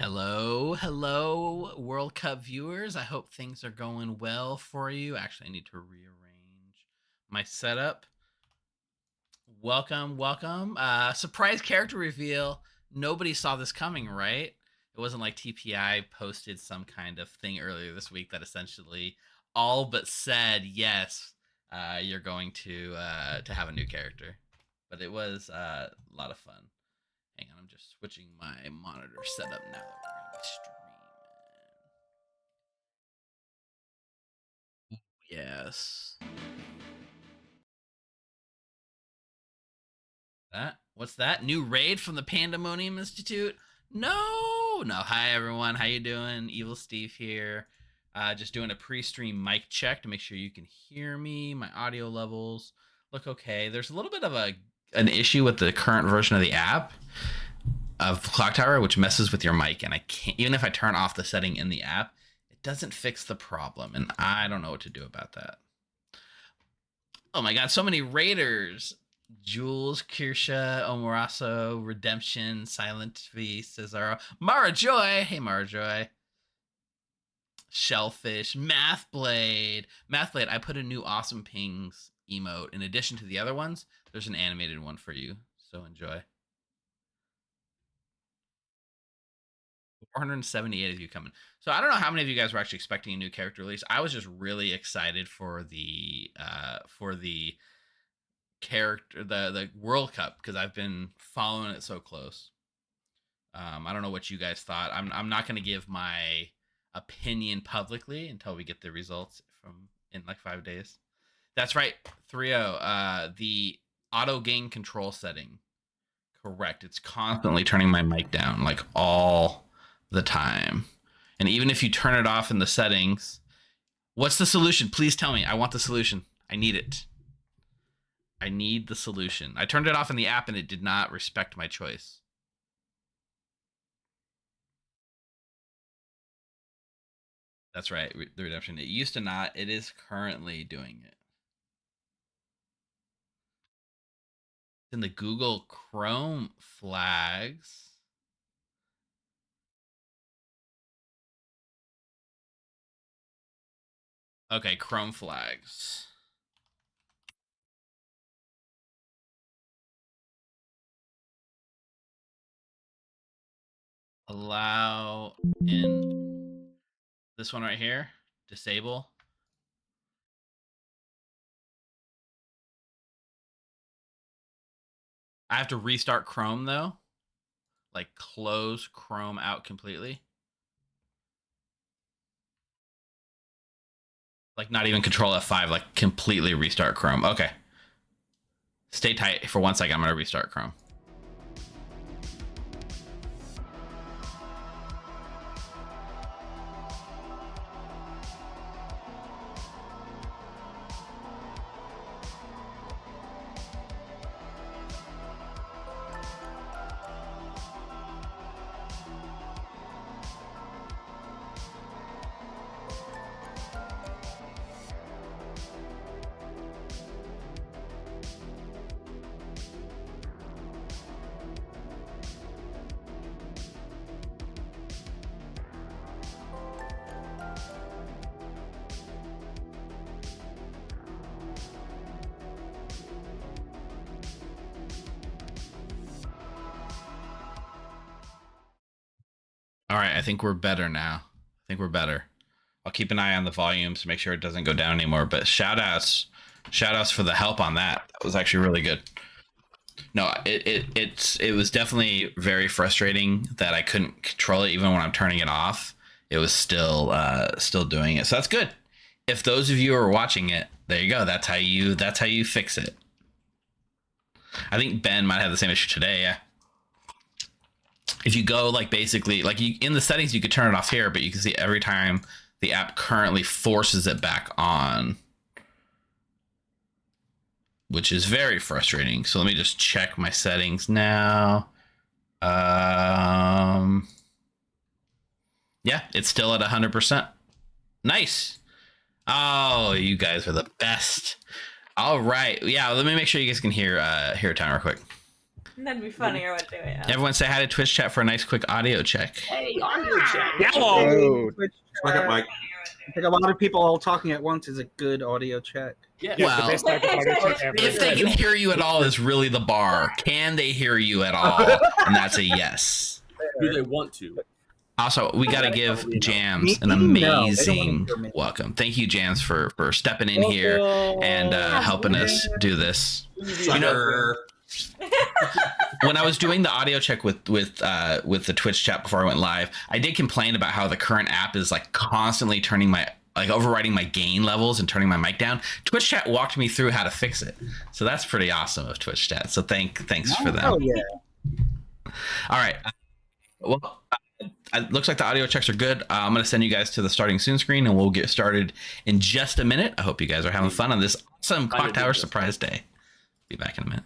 Hello, World Cup viewers. I hope things are going well for you. Actually, I need to rearrange my setup. Welcome. Surprise character reveal. Nobody saw this coming, right? It wasn't like TPI posted some kind of thing earlier this week that essentially all but said, yes, you're going to have a new character. But it was a lot of fun. Hang on, I'm just switching my monitor setup now that we're going to be streaming. Yes. What's that? New raid from the Pandemonium Institute? No. Hi everyone. How you doing? Evil Steve here. Just doing a pre-stream mic check to make sure you can hear me. My audio levels look okay. There's a little bit of an issue with the current version of the app of Clocktower, which messes with your mic, and I can't, even if I turn off the setting in the app, it doesn't fix the problem, and I don't know what to do about that. Oh my god, so many raiders. Jules, Kirsha, Omoraso, Redemption, Silent V, Cesaro, Mara Joy. Hey, Mara Joy. Shellfish, Mathblade. Mathblade, I put a new Awesome Pings emote. In addition to the other ones, there's an animated one for you, so enjoy. 478 of you coming. So I don't know how many of you guys were actually expecting a new character release. I was just really excited for the character, the World Cup, because I've been following it so close. I don't know what you guys thought. I'm not going to give my opinion publicly until we get the results from in like 5 days. That's right, 3-0. The auto gain control setting. Correct. It's constantly turning my mic down, like all the time. And even if you turn it off in the settings, what's the solution? Please tell me. I want the solution. I need it. I need the solution. I turned it off in the app and it did not respect my choice. That's right, the redemption. It used to not. It is currently doing it. In the Google Chrome flags. Okay, Chrome flags. Allow in this one right here. Disable. I have to restart Chrome though. Like close Chrome out completely. Like not even Control F5, like completely restart Chrome. Okay. Stay tight for 1 second. I'm going to restart Chrome. All right, I think we're better now. I think we're better. I'll keep an eye on the volumes to make sure it doesn't go down anymore. But shout outs for the help on that. That was actually really good. No, it was definitely very frustrating that I couldn't control it even when I'm turning it off. It was still doing it. So that's good. If those of you are watching it, there you go. That's how you fix it. I think Ben might have the same issue today. Yeah. If you go like basically like in the settings, you could turn it off here, but you can see every time the app currently forces it back on, which is very frustrating. So let me just check my settings now. Yeah, it's still at 100%. Nice. Oh, you guys are the best. All right. Yeah, let me make sure you guys can hear a timer real quick. That'd be funnier would do it. Yeah. Everyone say hi to Twitch chat for a nice quick audio check. Hey, audio check. Hello. Look at Mike. I think a lot of people all talking at once is a good audio check. Yes. Well, the best type of audio check ever. If they can hear you at all is really the bar. Can they hear you at all? And that's a yes. Do they want to? Also, we got to give Jams an No, they don't wanna amazing hear me. welcome. Thank you, Jams, for stepping in here and helping us do this. You know, when I was doing the audio check with the Twitch chat before I went live, I did complain about how the current app is like constantly turning overriding my gain levels and turning my mic down. Twitch chat walked me through how to fix it, so that's pretty awesome of Twitch chat. So thanks for them. Oh yeah. All right. Well, it looks like the audio checks are good. I'm going to send you guys to the starting soon screen, and we'll get started in just a minute. I hope you guys are having fun on this awesome Clocktower surprise day. Be back in a minute.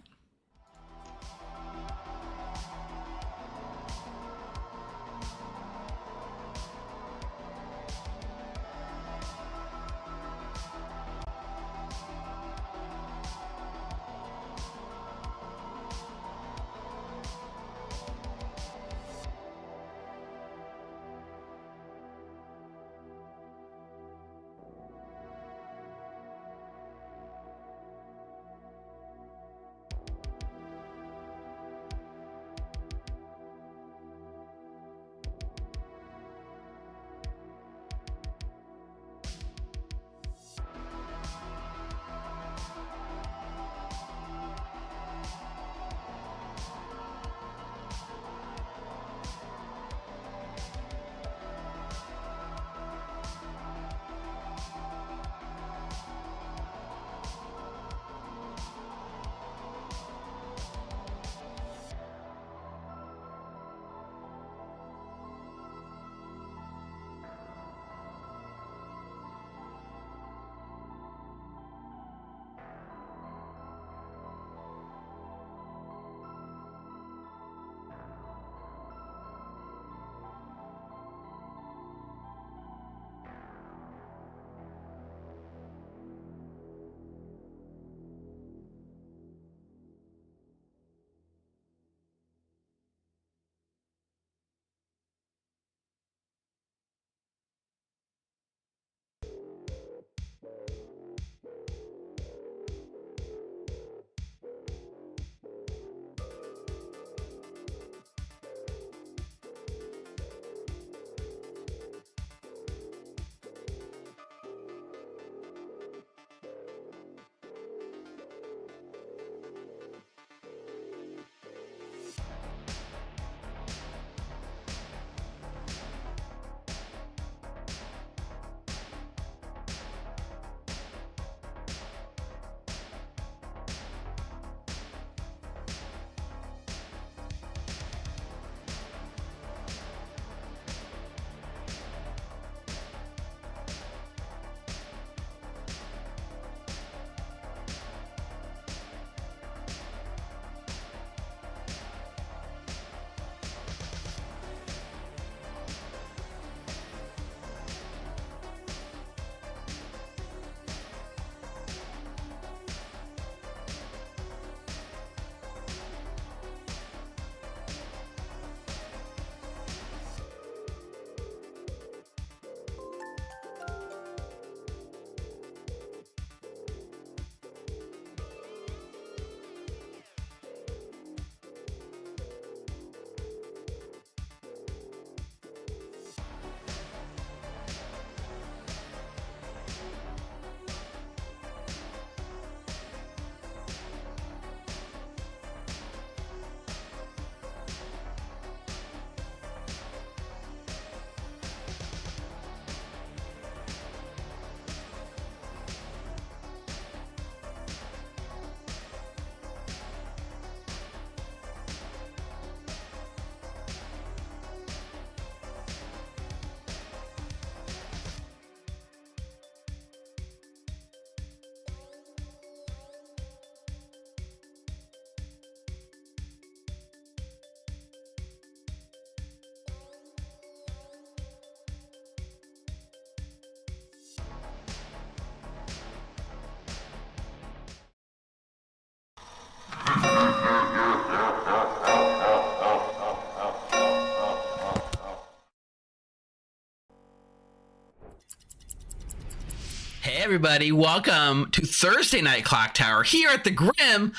everybody. Welcome to Thursday Night Clock Tower here at the Grim.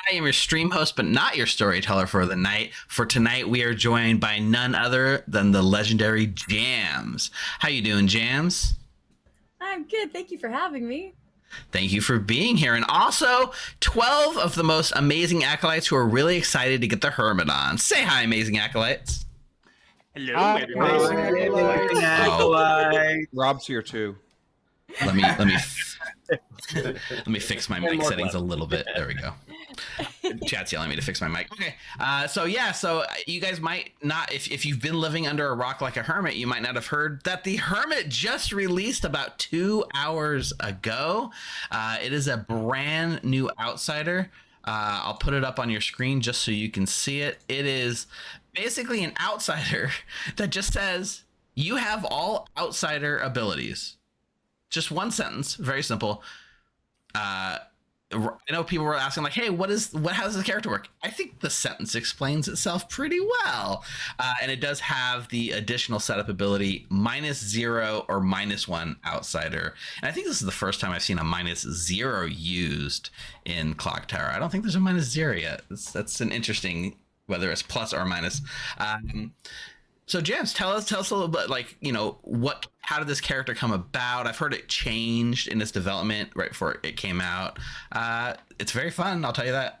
I am your stream host, but not your storyteller for the night. For tonight, we are joined by none other than the legendary Jams. How you doing, Jams? I'm good. Thank you for having me. Thank you for being here. And also, 12 of the most amazing acolytes who are really excited to get the Hermit on. Say hi, amazing acolytes. Hello, everybody. Rob's here too. Let me fix my mic settings a little bit. There we go. Chat's yelling at me to fix my mic. Okay. So you guys might not, if you've been living under a rock like a hermit, you might not have heard that the Hermit just released about 2 hours ago. It is a brand new outsider. I'll put it up on your screen just so you can see it. It is basically an outsider that just says you have all outsider abilities. Just one sentence, very simple. I know people were asking like, hey, how does the character work? I think the sentence explains itself pretty well. And it does have the additional setup ability -0 or -1 outsider. And I think this is the first time I've seen a -0 used in Clock Tower. I don't think there's a -0 yet. That's an interesting, whether it's plus or minus. So Jams, tell us a little bit, like, you know, how did this character come about? I've heard it changed in its development right before it came out. It's very fun, I'll tell you that.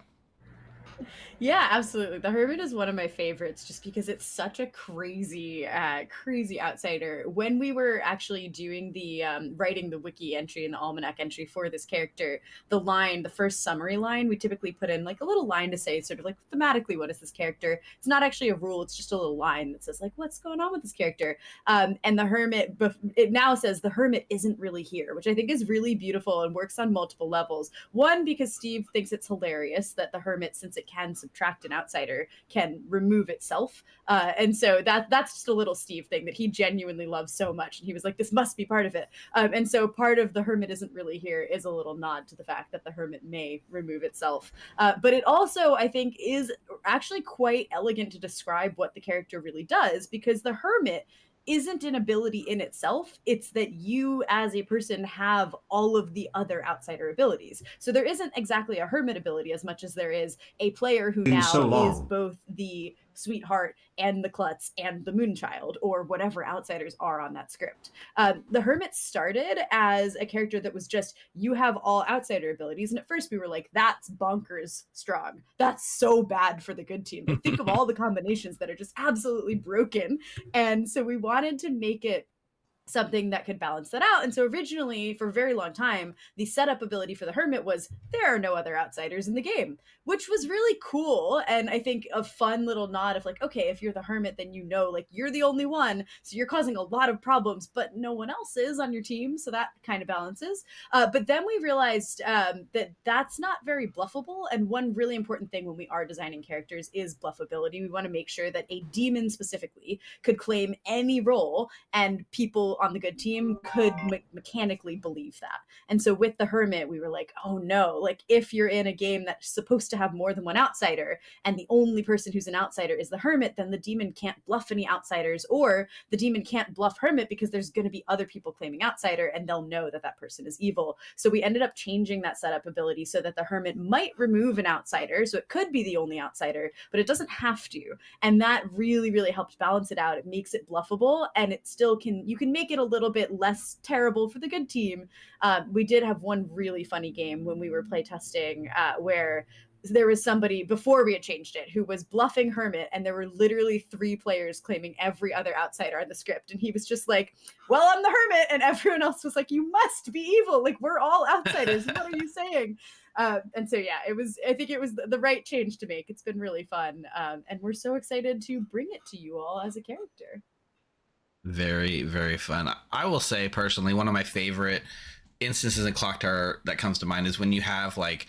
Yeah, absolutely. The Hermit is one of my favorites just because it's such a crazy outsider. When we were actually doing the writing the wiki entry and the almanac entry for this character, the first summary line, we typically put in like a little line to say sort of like thematically, what is this character? It's not actually a rule. It's just a little line that says like, what's going on with this character? And the Hermit, it now says the Hermit isn't really here, which I think is really beautiful and works on multiple levels. One, because Steve thinks it's hilarious that the Hermit, since it can subtract an outsider, can remove itself, and so that's just a little Steve thing that he genuinely loves so much, and he was like, this must be part of it, and so part of the Hermit isn't really here is a little nod to the fact that the Hermit may remove itself, but it also, I think, is actually quite elegant to describe what the character really does, because the Hermit isn't an ability in itself. It's that you as a person have all of the other outsider abilities. So there isn't exactly a Hermit ability as much as there is a player who now is both the Sweetheart and the Klutz and the Moonchild, or whatever outsiders are on that script. The Hermit started as a character that was just, you have all outsider abilities. And at first we were like, that's bonkers strong. That's so bad for the good team. Like, think of all the combinations that are just absolutely broken. And so we wanted to make it something that could balance that out. And so originally, for a very long time, the setup ability for the Hermit was there are no other outsiders in the game, which was really cool. And I think a fun little nod of like, okay, if you're the Hermit, then you know, like, you're the only one. So you're causing a lot of problems, but no one else is on your team. So that kind of balances. But then we realized that that's not very bluffable. And one really important thing when we are designing characters is bluffability. We want to make sure that a demon specifically could claim any role, and people on the good team could mechanically believe that. And so with the Hermit, we were like, oh no, like, if you're in a game that's supposed to have more than one outsider and the only person who's an outsider is the Hermit, then the demon can't bluff any outsiders, or the demon can't bluff Hermit because there's going to be other people claiming outsider and they'll know that that person is evil. So we ended up changing that setup ability so that the Hermit might remove an outsider, so it could be the only outsider, but it doesn't have to. And that really, really helped balance it out. It makes it bluffable, and it still you can make it a little bit less terrible for the good team. We did have one really funny game when we were playtesting where there was somebody before we had changed it who was bluffing Hermit, and there were literally 3 players claiming every other outsider on the script, and he was just like, well, I'm the Hermit, and everyone else was like, you must be evil, like, we're all outsiders, what are you saying? And so yeah, I think it was the right change to make. It's been really fun, and we're so excited to bring it to you all as a character. Very, very fun. I will say personally, one of my favorite instances in Clock Tower that comes to mind is when you have like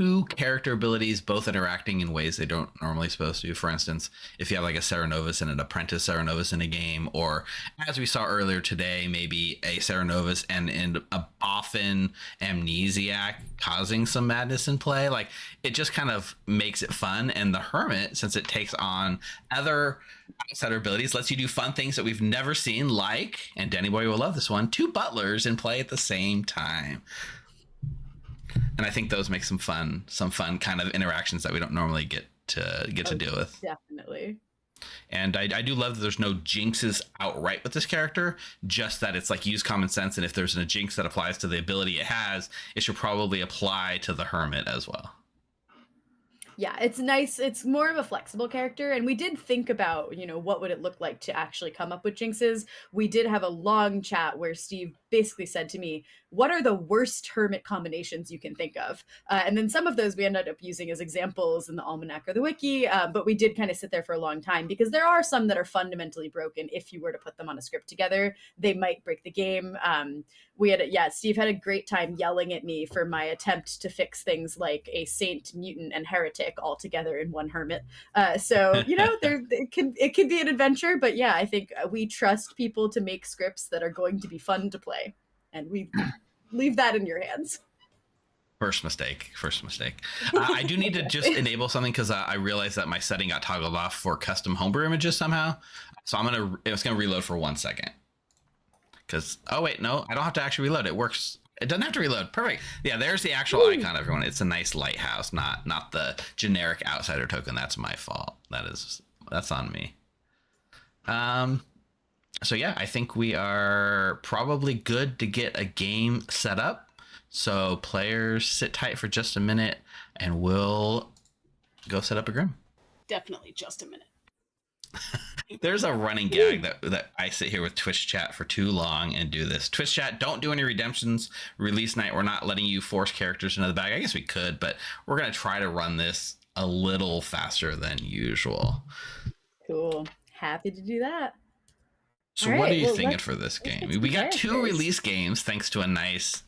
two character abilities both interacting in ways they don't normally supposed to. For instance, if you have like a Serenovus and an apprentice Serenovus in a game, or as we saw earlier today, maybe a Serenovus and a Boffin amnesiac causing some madness in play, like it just kind of makes it fun. And the Hermit, since it takes on other outsider abilities, lets you do fun things that we've never seen, like, and Danny Boy will love this one, two butlers in play at the same time. And I think those make some fun kind of interactions that we don't normally get to deal with. Definitely. And I do love that there's no jinxes outright with this character, just that it's like use common sense, and if there's a jinx that applies to the ability it has, it should probably apply to the Hermit as well. Yeah, it's nice. It's more of a flexible character. And we did think about, what would it look like to actually come up with jinxes? We did have a long chat where Steve basically said to me, what are the worst Hermit combinations you can think of? And then some of those we ended up using as examples in the Almanac or the Wiki. But we did kind of sit there for a long time because there are some that are fundamentally broken. If you were to put them on a script together, they might break the game. Steve had a great time yelling at me for my attempt to fix things like a saint, mutant, and heretic all together in one Hermit. It can be an adventure, but yeah, I think we trust people to make scripts that are going to be fun to play, and we leave that in your hands. First mistake. I do need to just enable something because I realized that my setting got toggled off for custom homebrew images somehow. So it's gonna reload for 1 second. Because, oh wait, no, I don't have to actually reload. It works. It doesn't have to reload. Perfect. Yeah, there's the actual icon, everyone. It's a nice lighthouse, not the generic outsider token. That's my fault. That's on me. So yeah, I think we are probably good to get a game set up. So players, sit tight for just a minute and we'll go set up a Grim. Definitely just a minute. There's a running gag that I sit here with Twitch chat for too long and do this. Twitch chat, don't do any redemptions. Release night, we're not letting you force characters into the bag. I guess we could, but we're going to try to run this a little faster than usual. Cool. Happy to do that. So what are you thinking for this game? We got two release games thanks to a nice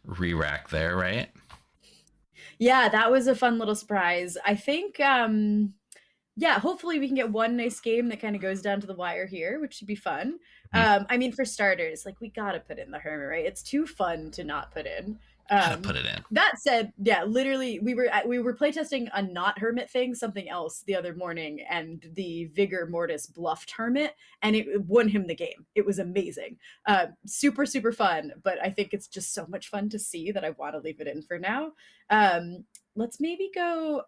re-rack there, right? Yeah, that was a fun little surprise. I think hopefully we can get one nice game that kind of goes down to the wire here, which should be fun. For starters, like, we gotta put in the Hermit, right? It's too fun to not put in. Gotta put it in. That said, yeah, literally we were playtesting a not Hermit thing, something else the other morning, and the Vigor Mortis bluffed Hermit, and it won him the game. It was amazing. Super, super fun, but I think it's just so much fun to see that I want to leave it in for now. Let's maybe go.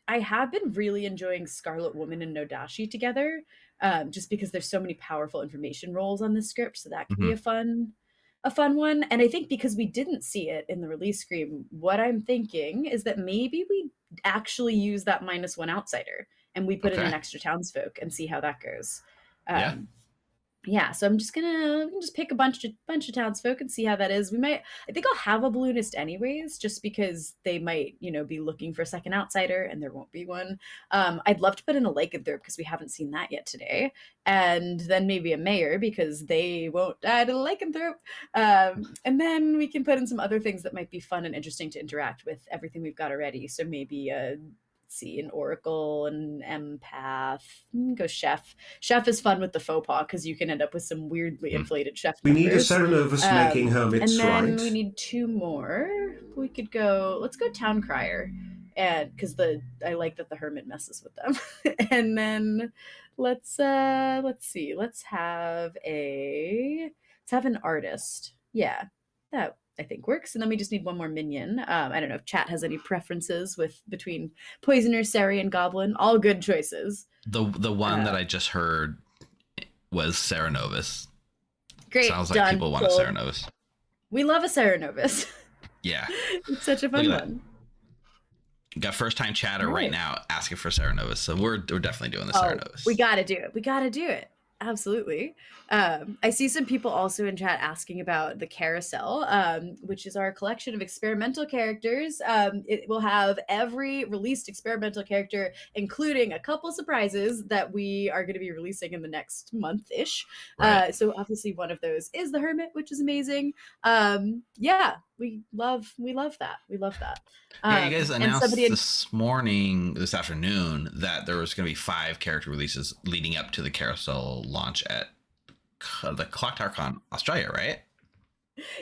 I have been really enjoying Scarlet Woman and Nodashi together, just because there's so many powerful information roles on this script, so that could be a fun one. And I think because we didn't see it in the release screen, what I'm thinking is that maybe we actually use that -1 outsider and we put in an extra townsfolk and see how that goes. So I'm just gonna pick a bunch of townsfolk and see how that is. I think I'll have a balloonist anyways, just because they might, be looking for a second outsider and there won't be one. I'd love to put in a lycanthrope because we haven't seen that yet today. And then maybe a mayor because they won't die to the lycanthrope. And then we can put in some other things that might be fun and interesting to interact with everything we've got already. So maybe an oracle, an empath. Go chef. Chef is fun with the faux pas because you can end up with some weirdly inflated chef We numbers. need a Serenovus making hermits, and then right? we need 2 more. We could go. Let's go town crier, and because I like that the Hermit messes with them. And then let's see. Let's have an artist. Yeah, that I think works. And then we just need 1 more minion. I don't know if chat has any preferences between Poisoner, Sari, and Goblin. All good choices. The one that I just heard was Serenovus. Great. Sounds like people want a Serenovus. We love a Serenovus. Yeah. It's such a fun one. Got first time chatter right now asking for Serenovus. So we're definitely doing the Serenovus. We gotta do it. Absolutely. I see some people also in chat asking about the carousel, which is our collection of experimental characters. It will have every released experimental character, including a couple surprises that we are going to be releasing in the next month-ish. Right. So obviously one of those is the Hermit, which is amazing. love that. We love that. Yeah, you guys And announced somebody had- this afternoon, that there was going to be 5 character releases leading up to the carousel launch at the Clocktower Fun Australia, right?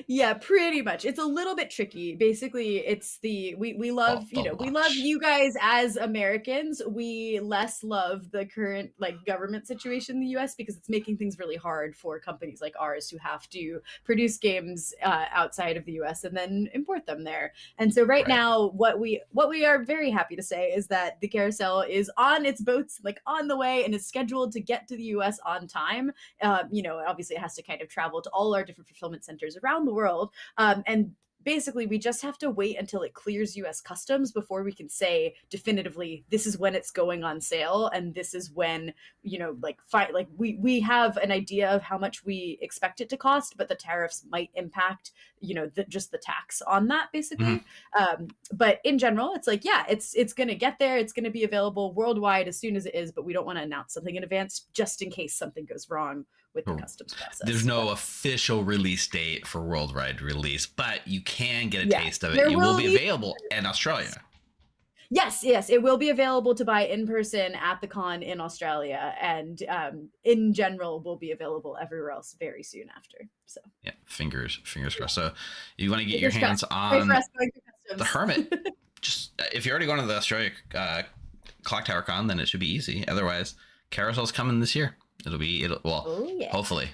Yeah, pretty much. It's a little bit tricky. Basically, it's we love, we love you guys as Americans. We less love the current like government situation in the US because it's making things really hard for companies like ours who have to produce games outside of the US and then import them there. And so right now what we are very happy to say is that the carousel is on its boats, like on the way, and is scheduled to get to the US on time. Obviously it has to kind of travel to all our different fulfillment centers around the world. And basically, we just have to wait until it clears US customs before we can say definitively this is when it's going on sale, and this is when we have an idea of how much we expect it to cost, but the tariffs might impact just the tax on that basically. But in general, it's like it's gonna get there. It's gonna be available worldwide as soon as it is, but we don't want to announce something in advance just in case something goes wrong with the customs process. There's no official release date for worldwide release, but you can get a taste of it. It will be available in Australia. Yes, it will be available to buy in person at the con in Australia, and in general will be available everywhere else very soon after. So yeah, fingers crossed. So you want to get fingers your hands crossed. on the Hermit. Just if you're already going to the Australia Clocktower Con, then it should be easy. Otherwise, Carousel's coming this year. Hopefully.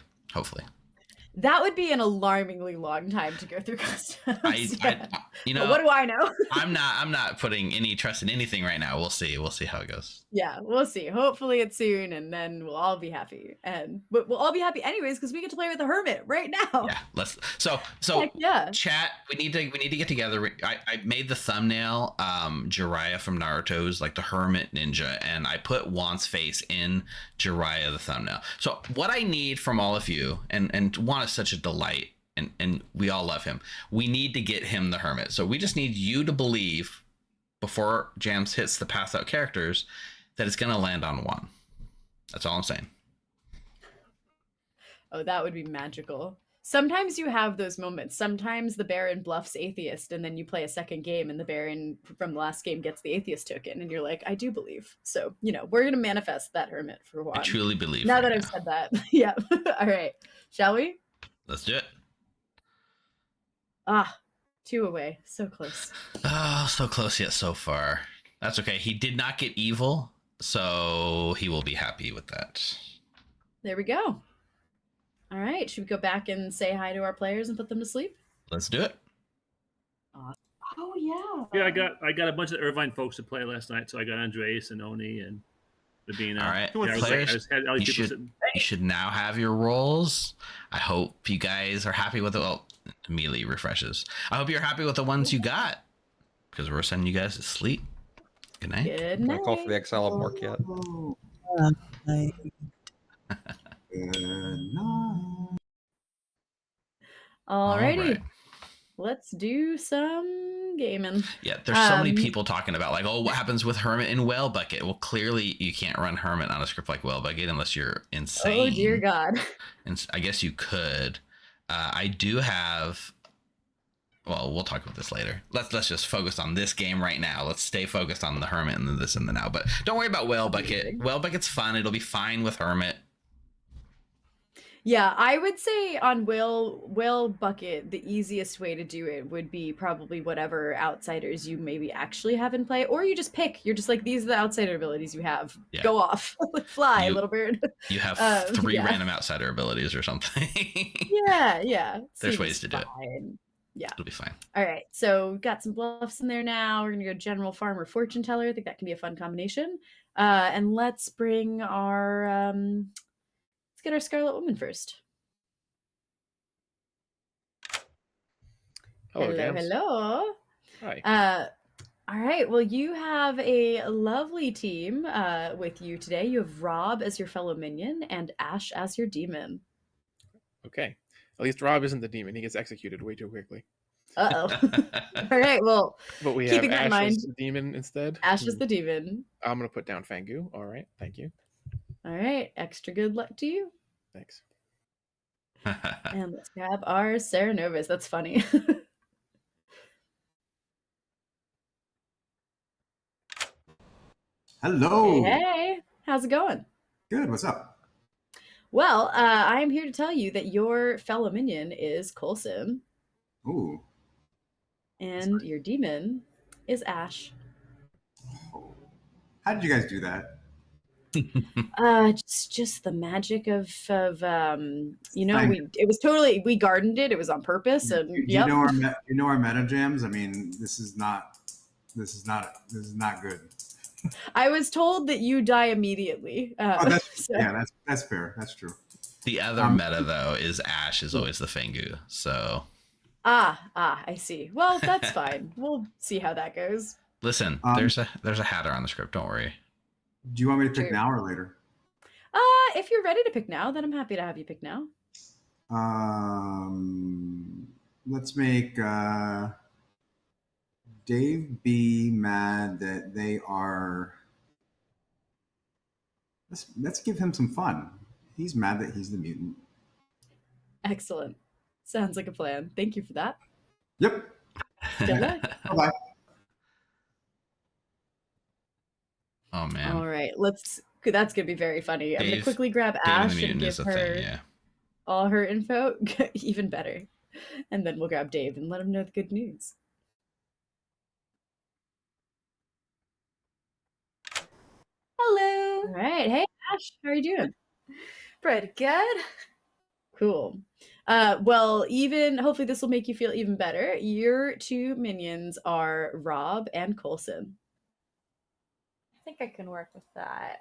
That would be an alarmingly long time to go through customs. But what do I know? I'm not putting any trust in anything right now. We'll see how it goes. Yeah, we'll see. Hopefully it's soon, and then we'll all be happy. But we'll all be happy anyways because we get to play with the Hermit right now. Yeah, so chat. We need to get together. I made the thumbnail Jiraiya from Naruto's like the Hermit ninja, and I put Juan's face in Jiraiya the thumbnail. So what I need from all of you, and Juan is such a delight, and we all love him. We need to get him the Hermit. So we just need you to believe before Jams hits the pass out characters that it's gonna land on Juan. That's all I'm saying. Oh, that would be magical. Sometimes you have those moments. Sometimes the Baron bluffs atheist, and then you play a second game, and the Baron from the last game gets the atheist token, and you're like, I do believe. So, we're gonna manifest that Hermit for Juan. I truly believe. Now that I've said that. Yeah. All right. Shall we? Let's do it. 2 away. So close. Oh, so close yet so far. That's okay. He did not get evil, so he will be happy with that. There we go. All right. Should we go back and say hi to our players and put them to sleep? Let's do it. Oh yeah. Yeah, I got a bunch of Irvine folks to play last night, so I got Andreas and Oni and Labina. All right, Yeah, players, you should now have your roles. I hope you guys are happy with it. Well, immediately refreshes. I hope you're happy with the ones you got, because we're sending you guys to sleep. Good night. Good Can I night. call for the exile of Mark yet? Alrighty. All right. Let's do some gaming. Yeah, there's so many people talking about like, oh, what happens with Hermit in Whale Bucket? Well, clearly you can't run Hermit on a script like Whale Bucket unless you're insane. Oh dear God. And I guess you could. I do have. Well, we'll talk about this later. Let's just focus on this game right now. Let's stay focused on the Hermit and this and the now. But don't worry about Whale Bucket. Whale Bucket's fun. It'll be fine with Hermit. Yeah, I would say on Whale Bucket, the easiest way to do it would be probably whatever outsiders you maybe actually have in play, or you just pick. You're just like, these are the outsider abilities you have. Yeah. Go off, fly, little bird. You have 3 random outsider abilities or something. Yeah. There's ways to do it. Yeah. It'll be fine. All right, so we've got some bluffs in there now. We're gonna go General Farmer Fortune Teller. I think that can be a fun combination. And let's bring our let's get our Scarlet Woman first. Hello. Hi. All right, well, you have a lovely team with you today. You have Rob as your fellow minion and Ash as your demon. Okay. At least Rob isn't the demon. He gets executed way too quickly. All right, well, But we have keeping that Ash in mind, as the demon instead. Ash is the demon. I'm going to put down Fangu. All right. Thank you. All right, extra good luck to you. Thanks. And let's grab our Sarah Novus. That's funny. Hello. Hey, how's it going? Good. What's up? Well, I am here to tell you that your fellow minion is Coulson, Ooh. and your demon is Ash. How did you guys do that? Just the magic of Like, it was totally, we gardened it. It was on purpose, and do yep. you know our meta jams? I mean, this is not good. I was told that you die immediately. That's fair. That's true. The other meta though is Ash is always the Fengu. So I see. Well, that's fine. We'll see how that goes. listen, there's a hatter on the script. Don't worry. Do you want me to pick True. now or later? If you're ready to pick now, then I'm happy to have you pick now. Let's make Dave be mad that they are. Let's give him some fun. He's mad that he's the mutant. Excellent. Sounds like a plan. Thank you for that. Yep. Good luck. Bye. Oh man. All right, that's gonna be very funny. I'm gonna Dave- quickly grab Dave and the Ash and Mutant give is a her thing, yeah. all her info. Even better. And then we'll grab Dave and let him know the good news. Hello. All right. Hey, Ash. How are you doing? Pretty good. Cool. Well, hopefully this will make you feel even better. Your two minions are Rob and Coulson. I think I can work with that.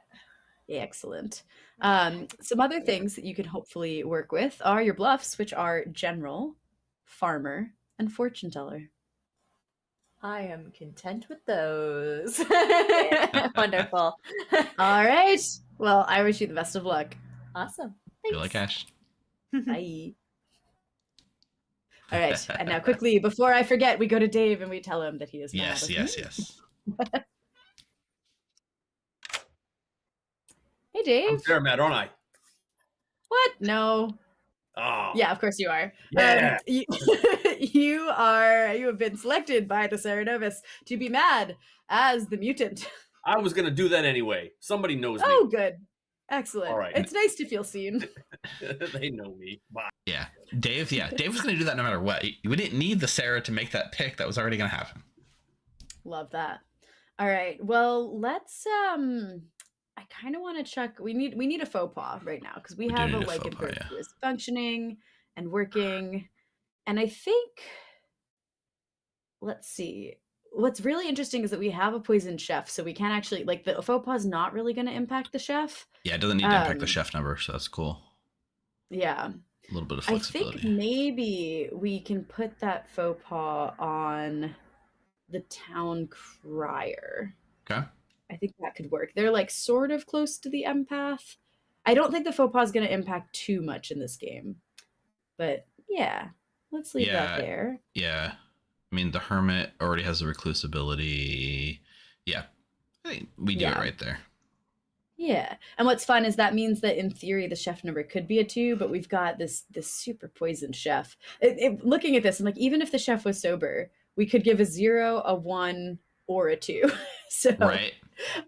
Excellent. Some other things that you can hopefully work with are your bluffs, which are General, Farmer, and Fortune Teller. I am content with those. Wonderful. All right. Well, I wish you the best of luck. Awesome. You like Ash? Bye. All right. And now quickly, before I forget, we go to Dave and we tell him that he is mad Yes, with yes, me. yes. Hey, Dave. I'm fair, Matt, aren't I? What? No. Oh. Yeah, of course you are. Yeah. You have been selected by the Serenovus to be mad as the mutant. I was going to do that anyway. Somebody knows me. Oh, good. Excellent. All right. It's nice to feel seen. They know me. Bye. Yeah. Dave was going to do that no matter what. We didn't need the Sarah to make that pick. That was already going to happen. Love that. All right. Well, let's I kind of want to check. We need a faux pas right now because we have do a need a Lycan faux pas, group yeah. who is functioning and working. And I think, let's see. What's really interesting is that we have a poison chef, so we can't actually, like, the faux pas is not really going to impact the chef. Yeah, it doesn't need to impact the chef number, so that's cool. Yeah. A little bit of I flexibility. think maybe we can put that faux pas on the town crier. Okay. I think that could work. They're like sort of close to the empath. I don't think the faux pas is going to impact too much in this game. But yeah, let's leave that there. Yeah. I mean, the Hermit already has the recluse ability. Yeah. I think we do it right there. Yeah. And what's fun is that means that in theory the chef number could be a 2, but we've got this super poisoned chef. Looking at this, I'm like, even if the chef was sober, we could give a 0, a 1, or a 2. So right.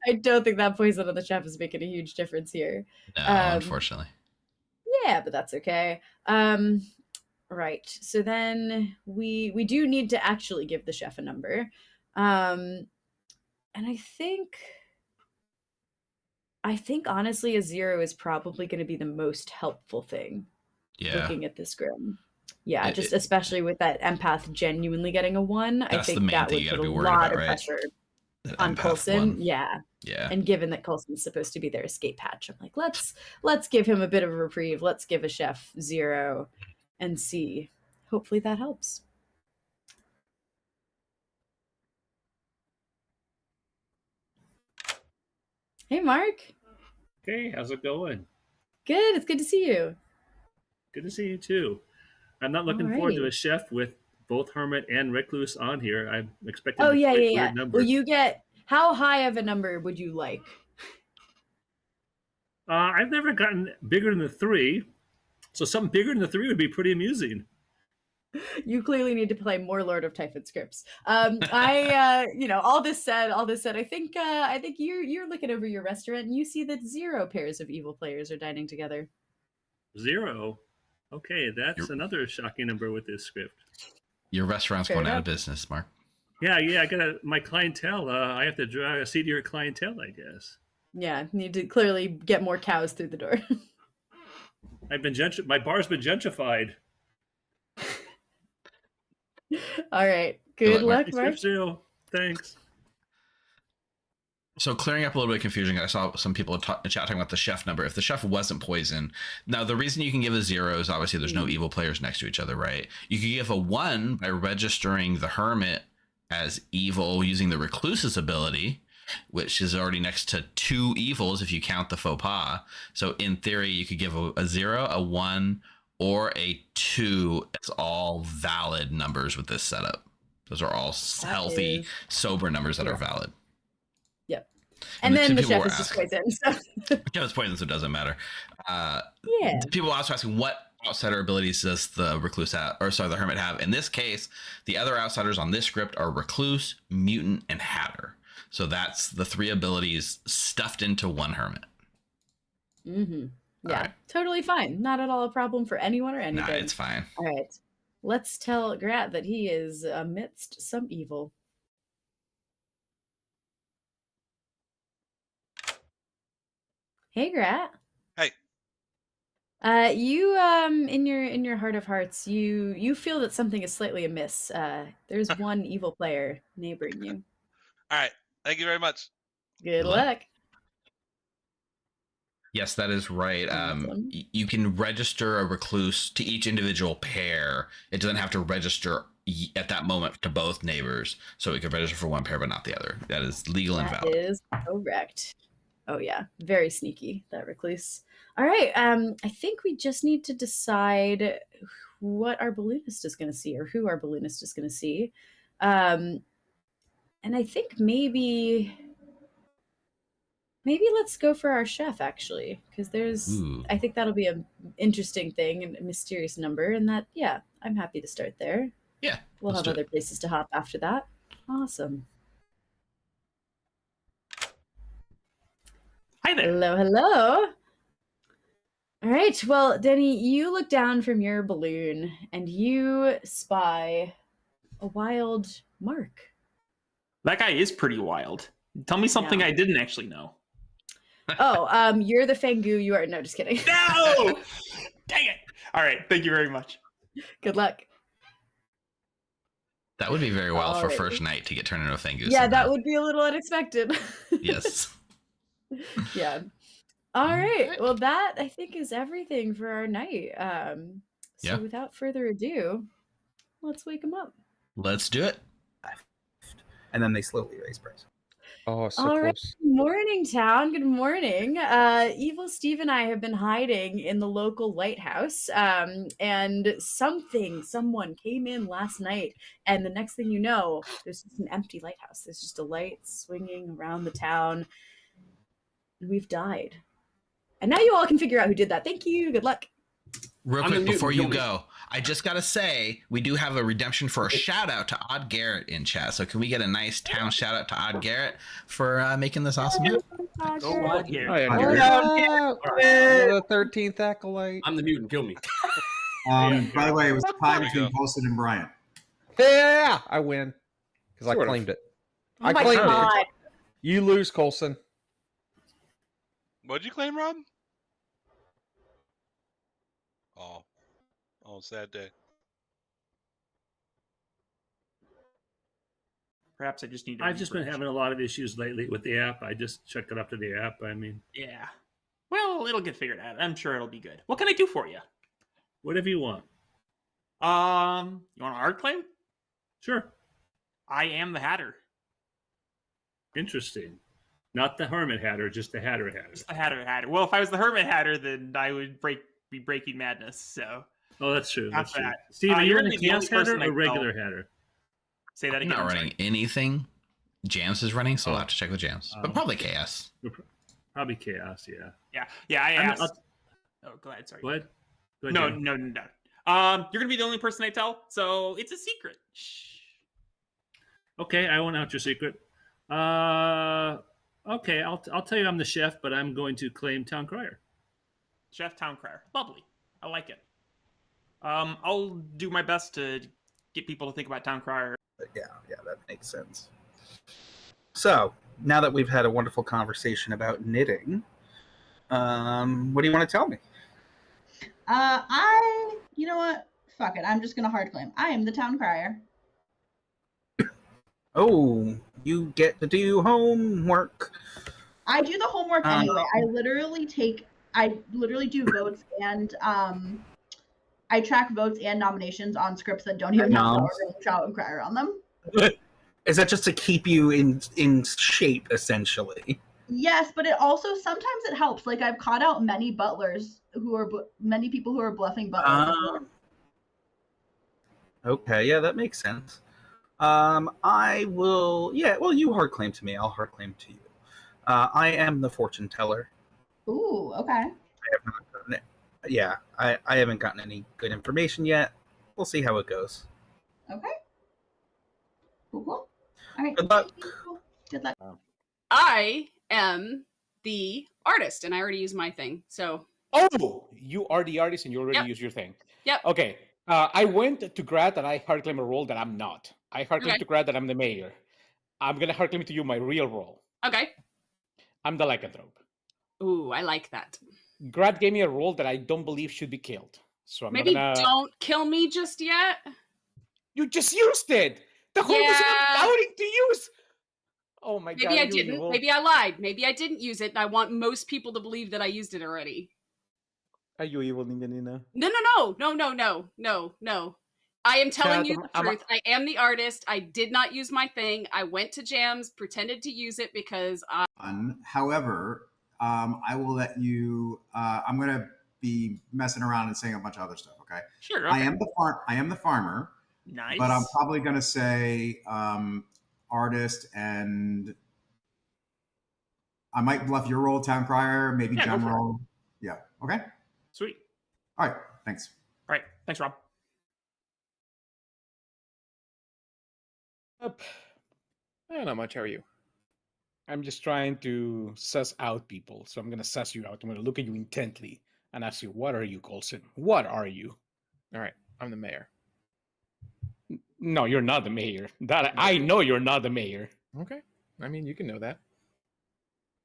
I don't think that poison on the chef is making a huge difference here. No, unfortunately. Yeah, but that's okay. Right. So then we do need to actually give the chef a number. And I think honestly a 0 is probably going to be the most helpful thing. Yeah. Looking at this grim. Yeah, especially with that empath genuinely getting a 1, I think that would put a lot of pressure on Coulson. Yeah. Yeah. And given that Coulson's supposed to be their escape hatch, I'm like, let's give him a bit of a reprieve. Let's give a chef 0 and see. Hopefully that helps. Hey, Mark. Hey, how's it going? Good. It's good to see you. Good to see you too. I'm not looking forward to a chef with both Hermit and Recluse on here. I'm expecting yeah. number. Will you get, how high of a number would you like? I've never gotten bigger than the 3, so something bigger than the 3 would be pretty amusing. You clearly need to play more Lord of Typhon scripts. All this said, I think you're looking over your restaurant and you see that 0 pairs of evil players are dining together. 0. Okay, that's another shocking number with this script. Your restaurant's Fair going out enough. of business, Mark. Yeah, I got my clientele. I have to see to your clientele, I guess. Yeah, need to clearly get more cows through the door. My bar's been gentrified. All right. Good luck, Mark. Script 0. Thanks. So clearing up a little bit of confusion, I saw some people in chat talking about the chef number. If the chef wasn't poisoned, now the reason you can give a 0 is obviously there's no evil players next to each other, right? You can give a 1 by registering the hermit as evil using the recluse's ability, which is already next to 2 evils if you count the faux pas. So in theory, you could give a 0, a 1, or a 2. It's all valid numbers with this setup. Those are all healthy, sober numbers that are valid. Yep. And then the chef is just poisoned. So. The chef is poisoned, so it doesn't matter. Yeah. People also asking what outsider abilities does the recluse have, the hermit have. In this case, the other outsiders on this script are recluse, mutant, and hatter. So that's the 3 abilities stuffed into 1 hermit. Mm-hmm. Yeah, right. Totally fine. Not at all a problem for anyone or anything. Nah, it's fine. All right. Let's tell Grat that he is amidst some evil. Hey, Grat. Hey. You in your heart of hearts, you feel that something is slightly amiss. There's one evil player neighboring you. All right. Thank you very much. Good luck. Yes, that is right. Awesome. You can register a recluse to each individual pair. It doesn't have to register at that moment to both neighbors. So it could register for one pair, but not the other. That is legal and valid. That is correct. Oh yeah, very sneaky, that recluse. All right, I think we just need to decide what our balloonist is going to see, or who our balloonist is going to see. And I think maybe let's go for our chef, actually, because I think that'll be an interesting thing and a mysterious number, and that, yeah, I'm happy to start there. Yeah. We'll have other places to hop after that. Awesome. Hi there. Hello, hello. All right. Well, Denny, you look down from your balloon and you spy a wild Mark. That guy is pretty wild. Tell me something I didn't actually know. Oh, you're the Fangu. You are. No, just kidding. No! Dang it. All right. Thank you very much. Good luck. That would be very wild for first night to get turned into a Fangoose. Yeah, that would be a little unexpected. Yes. Yeah. All right. Well, that I think is everything for our night. So without further ado, let's wake them up. Let's do it. And then they slowly raise price. Oh, so All close. right. Good morning, town. Good morning. Evil Steve and I have been hiding in the local lighthouse. And someone came in last night. And the next thing you know, there's just an empty lighthouse. There's just a light swinging around the town. We've died. And now you all can figure out who did that. Thank you. Good luck. Real quick before you go, I just got to say, we do have a redemption for a shout out to Odd Garrett in chat. So can we get a nice town shout out to Odd Garrett for making this awesome? Go Odd Garrett. The 13th acolyte. I'm the mutant. Kill me. By the way, it was a tie between Colson and Bryant. Yeah, I win because I claimed it. Oh my God. it. You lose, Colson. What'd you claim, Rob? Oh, sad day. Perhaps I just need to. I've just been having a lot of issues lately with the app. I just checked it up to the app. I mean, yeah. Well, it'll get figured out. I'm sure it'll be good. What can I do for you? Whatever you want. You want a hard claim? Sure. I am the Hatter. Interesting. Not the Hermit Hatter, just the Hatter. Just the Hatter. Well, if I was the Hermit Hatter, then I would be breaking madness. So. Oh, that's true. That's true. That. Steve, are you you're running Chaos Hatter or regular Hatter? Say that again. I'm not running anything. Jams is running, so I'll have to check with Jams. But probably Chaos. Probably Chaos, yeah. Yeah, I asked. Oh, go ahead. Sorry. Go ahead. No. You're gonna be the only person I tell, so it's a secret. Shh. Okay, I won't out your secret. Okay, I'll tell you I'm the chef, but I'm going to claim town crier. Chef Town Crier. Lovely. I like it. I'll do my best to get people to think about Town Crier. Yeah, that makes sense. So, now that we've had a wonderful conversation about knitting, what do you want to tell me? You know what? Fuck it. I'm just gonna hard claim. I am the town crier. Oh, you get to do homework. I do the homework anyway. I literally do votes and I track votes and nominations on scripts that don't even have Trout and Crier on them. Is that just to keep you in shape, essentially? Yes, but it also sometimes it helps. Like I've caught out many butlers many people who are bluffing butlers. Okay, yeah, that makes sense. I will. Yeah, well, you hard claim to me. I'll hard claim to you. I am the fortune teller. Ooh, okay. I have not gotten it. Yeah, I haven't gotten any good information yet. We'll see how it goes. Okay. Cool. All right. Good luck. Good luck. I am the artist, and I already used my thing. So. Oh, you are the artist, and you already used your thing. Yep. Okay. I went to grad, and I hard claim a role that I'm not. I hard claim to grad that I'm the mayor. I'm gonna hard claim to you my real role. Okay. I'm the lycanthrope. Ooh, I like that. Grad gave me a role that I don't believe should be killed. So I'm Maybe gonna... don't kill me just yet. You just used it. The whole reason I'm doubting to use. Oh my god. Maybe I didn't. Evil. Maybe I lied. Maybe I didn't use it. And I want most people to believe that I used it already. Are you evil, Ninja Nina? No. I am telling you the truth. I am the artist. I did not use my thing. I went to jams, pretended to use it because I... However, I will let you. I'm going to be messing around and saying a bunch of other stuff. Okay. Sure. Okay. I am the farmer. Nice. But I'm probably going to say artist, and I might bluff your role, town crier, maybe general. Yeah. Okay. Sweet. All right. Thanks. All right. Thanks, Rob. Not much. How are you? I'm just trying to suss out people. So I'm going to suss you out. I'm going to look at you intently and ask you, what are you, Colson? What are you? All right. I'm the mayor. No, you're not the mayor. That I know you're not the mayor. Okay. I mean, you can know that.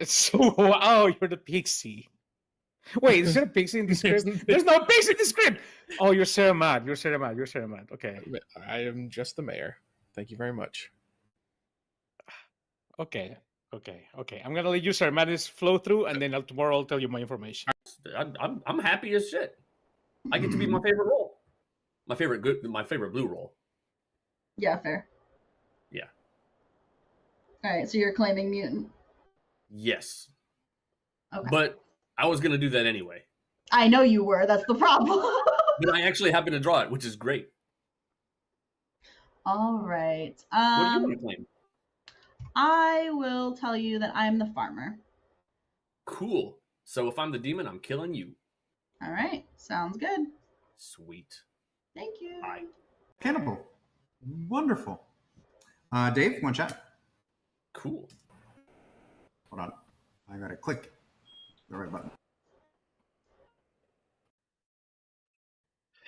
So, oh, you're the pixie. Wait, is there a pixie in the script? There's no pixie in the script! Oh, you're Sarah Mad. You're Sarah Mad. You're Sarah Mad. Okay. I am just the mayor. Thank you very much. Okay. I'm gonna let you Sarah Madness flow through, and then tomorrow I'll tell you my information. I'm happy as shit. I get to be my favorite role. My favorite blue role. Yeah, fair. Yeah. All right, so you're claiming mutant. Yes. Okay. But I was gonna do that anyway. I know you were. That's the problem. But I actually happen to draw it, which is great. All right. What do you want to claim? I will tell you that I'm the farmer. Cool. So if I'm the demon, I'm killing you. All right. Sounds good. Sweet. Thank you. Bye. Cannibal. Wonderful. Dave, one chat. Cool. Hold on. I gotta click the right button.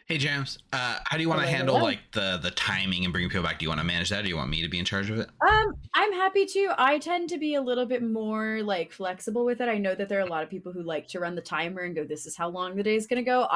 Hey Jams, how do you want to handle like the timing and bringing people back? Do you want to manage that? Or do you want me to be in charge of it? I'm happy to. I tend to be a little bit more like flexible with it. I know that there are a lot of people who like to run the timer and go, this is how long the day is going to go.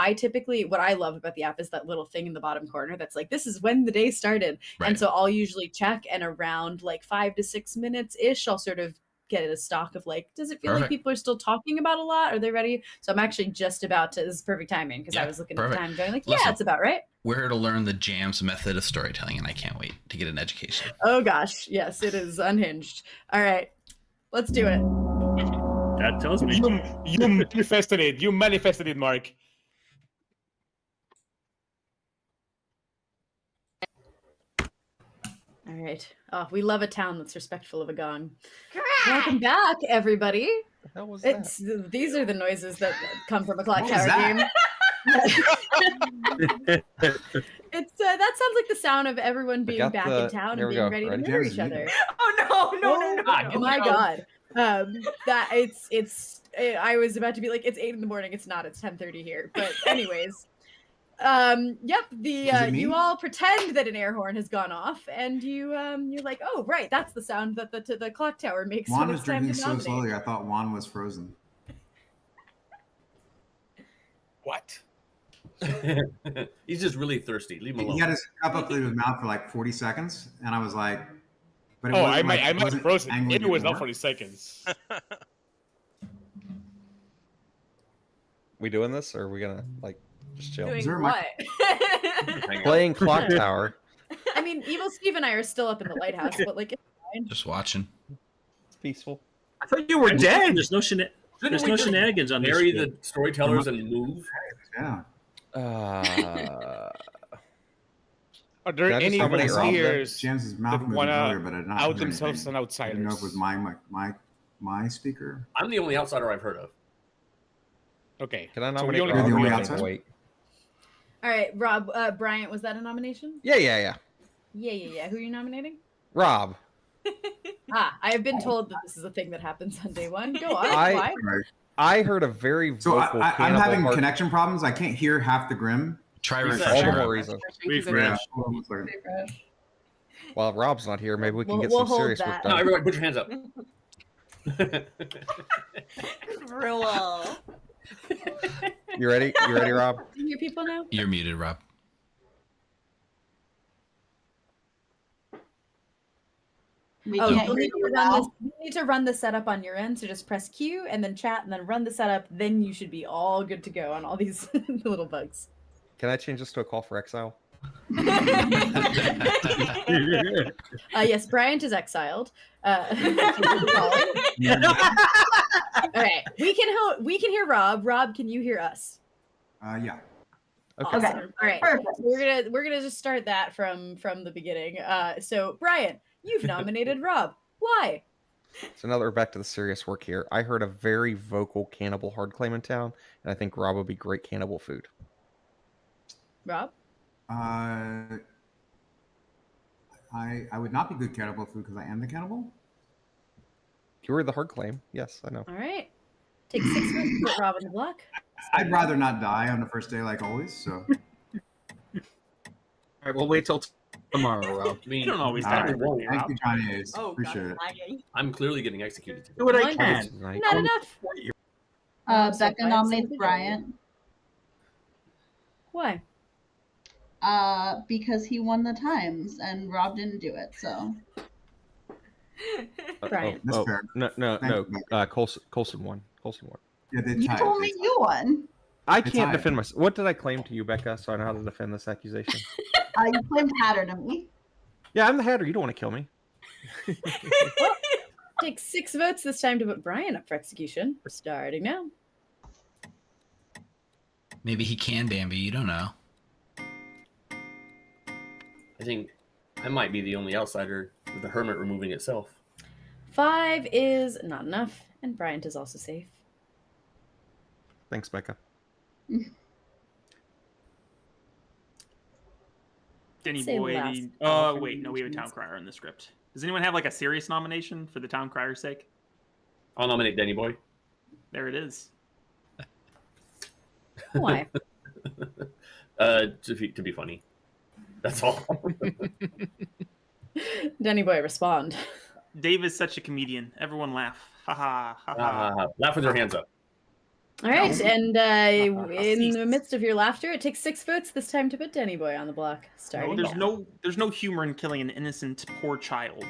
What I love about the app is that little thing in the bottom corner that's like, this is when the day started. Right. And so I'll usually check, and around like 5 to 6 minutes ish, I'll sort of get a stock of like, does it feel like people are still talking about a lot? Are they ready? So I'm actually just about to, this is perfect timing, because I was looking at the time going like, Listen, it's about right. We're here to learn the Jams method of storytelling, and I can't wait to get an education. Oh gosh, yes, it is unhinged. All right, let's do it. That tells me. You manifested it. You manifested it, Mark. All right. Oh, we love a town that's respectful of a gong. Welcome back, everybody. What the hell was that? These are the noises that come from a Clocktower game. It's that sounds like the sound of everyone being back in town and being ready to murder each other. Oh no! Oh my god. That it's I was about to be like, it's 8 a.m. It's not, it's 10:30 here. But anyways. Yep, you all pretend that an air horn has gone off, and you're like, oh right, that's the sound that the clock tower makes. Juan when was it's time drinking to so nominate. slowly, I thought Juan was frozen. What? He's just really thirsty. Leave him alone. He had his cup up to his mouth for like 40 seconds, and I was like, but it Oh, wasn't I like, might have frozen. angry It was not before. 40 seconds. We doing this, or are we gonna like just chill? Doing what? Playing Clock Tower. I mean, Evil Steve and I are still up in the lighthouse, but like, it's fine. Just watching. It's peaceful. I thought you were dead. There's no shenanigans on this. Marry the script. storytellers and move. Yeah. Uh, Are there Can I just any nominate Rob then? volunteers James's mouth that moved want earlier, but I did not to out hear themselves anything. as I didn't know if it was outsiders? my speaker. I'm the only outsider I've heard of. Okay. Can I So we nominate only- Rob? You're the only Or outsider? wait. All right, Rob, Bryant, was that a nomination? Yeah. Yeah. Who are you nominating? Rob. I have been told that this is a thing that happens on day one. Go on. I- Why? I heard a very So vocal I'm cannibal having heart- connection problems. I can't hear half the Grim. Try All the refreshing. more reason. Yeah. Hold on a second. While Rob's not here, maybe we can We'll- get we'll some hold serious work that. done. No, everybody, put your hands up. Rule. You ready? You ready, Rob? Do you hear people now? You're muted, Rob. We Oh, can't you'll hear need, you to run now. this, you need to run the setup on your end. So just press Q and then chat and then run the setup. Then you should be all good to go on all these little bugs. Can I change this to a call for exile? Yes, Bryant is exiled. Okay, we can hear Rob. Rob, can you hear us? Yeah. Okay. Awesome. All right, Perfect. we're gonna just start that from the beginning. So Bryant, you've nominated Rob. Why? So now that we're back to the serious work here, I heard a very vocal cannibal hard claim in town, and I think Rob would be great cannibal food. Rob? I would not be good cannibal food because I am the cannibal. You were the hard claim. Yes, I know. All right. Take 6 minutes to put Rob on the block. I'd rather not die on the first day, like always. So. All right, we'll wait till tomorrow, Rob. I mean, You don't always All die. right. Thank you, Johnny Ace. Oh, Appreciate God, it. lagging. I'm clearly getting executed. Do what I One. can. Tonight. Not enough. So Becca Bryant's nominates the Bryant Why? because he won the times and Rob didn't do it. So Bryant. That's fair. No. Thank you. Colson won. Colson won. Yeah, they you tied. told me you won. I It's can't tied. defend myself. What did I claim to you, Becca? So I know how to defend this accusation. You claimed Hatter to me. Yeah, I'm the Hatter. You don't want to kill me. Take 6 votes this time to put Bryant up for execution. We're starting now. Maybe he can, Bambi. You don't know. I think I might be the only outsider with the Hermit removing itself. 5 is not enough, and Bryant is also safe. Thanks, Becca. Denny Say Boy. last. Wait, no, we have a town crier in the script. Does anyone have like a serious nomination for the town crier's sake? I'll nominate Denny Boy. There it is. Why? To be funny. That's all. Denny Boy, respond. Dave is such a comedian. Everyone laugh. Ha ha ha ha. Laugh with your hands up. All right, and in the midst of your laughter, it takes 6 votes this time to put Denny Boy on the block. Starting. There's no humor in killing an innocent poor child.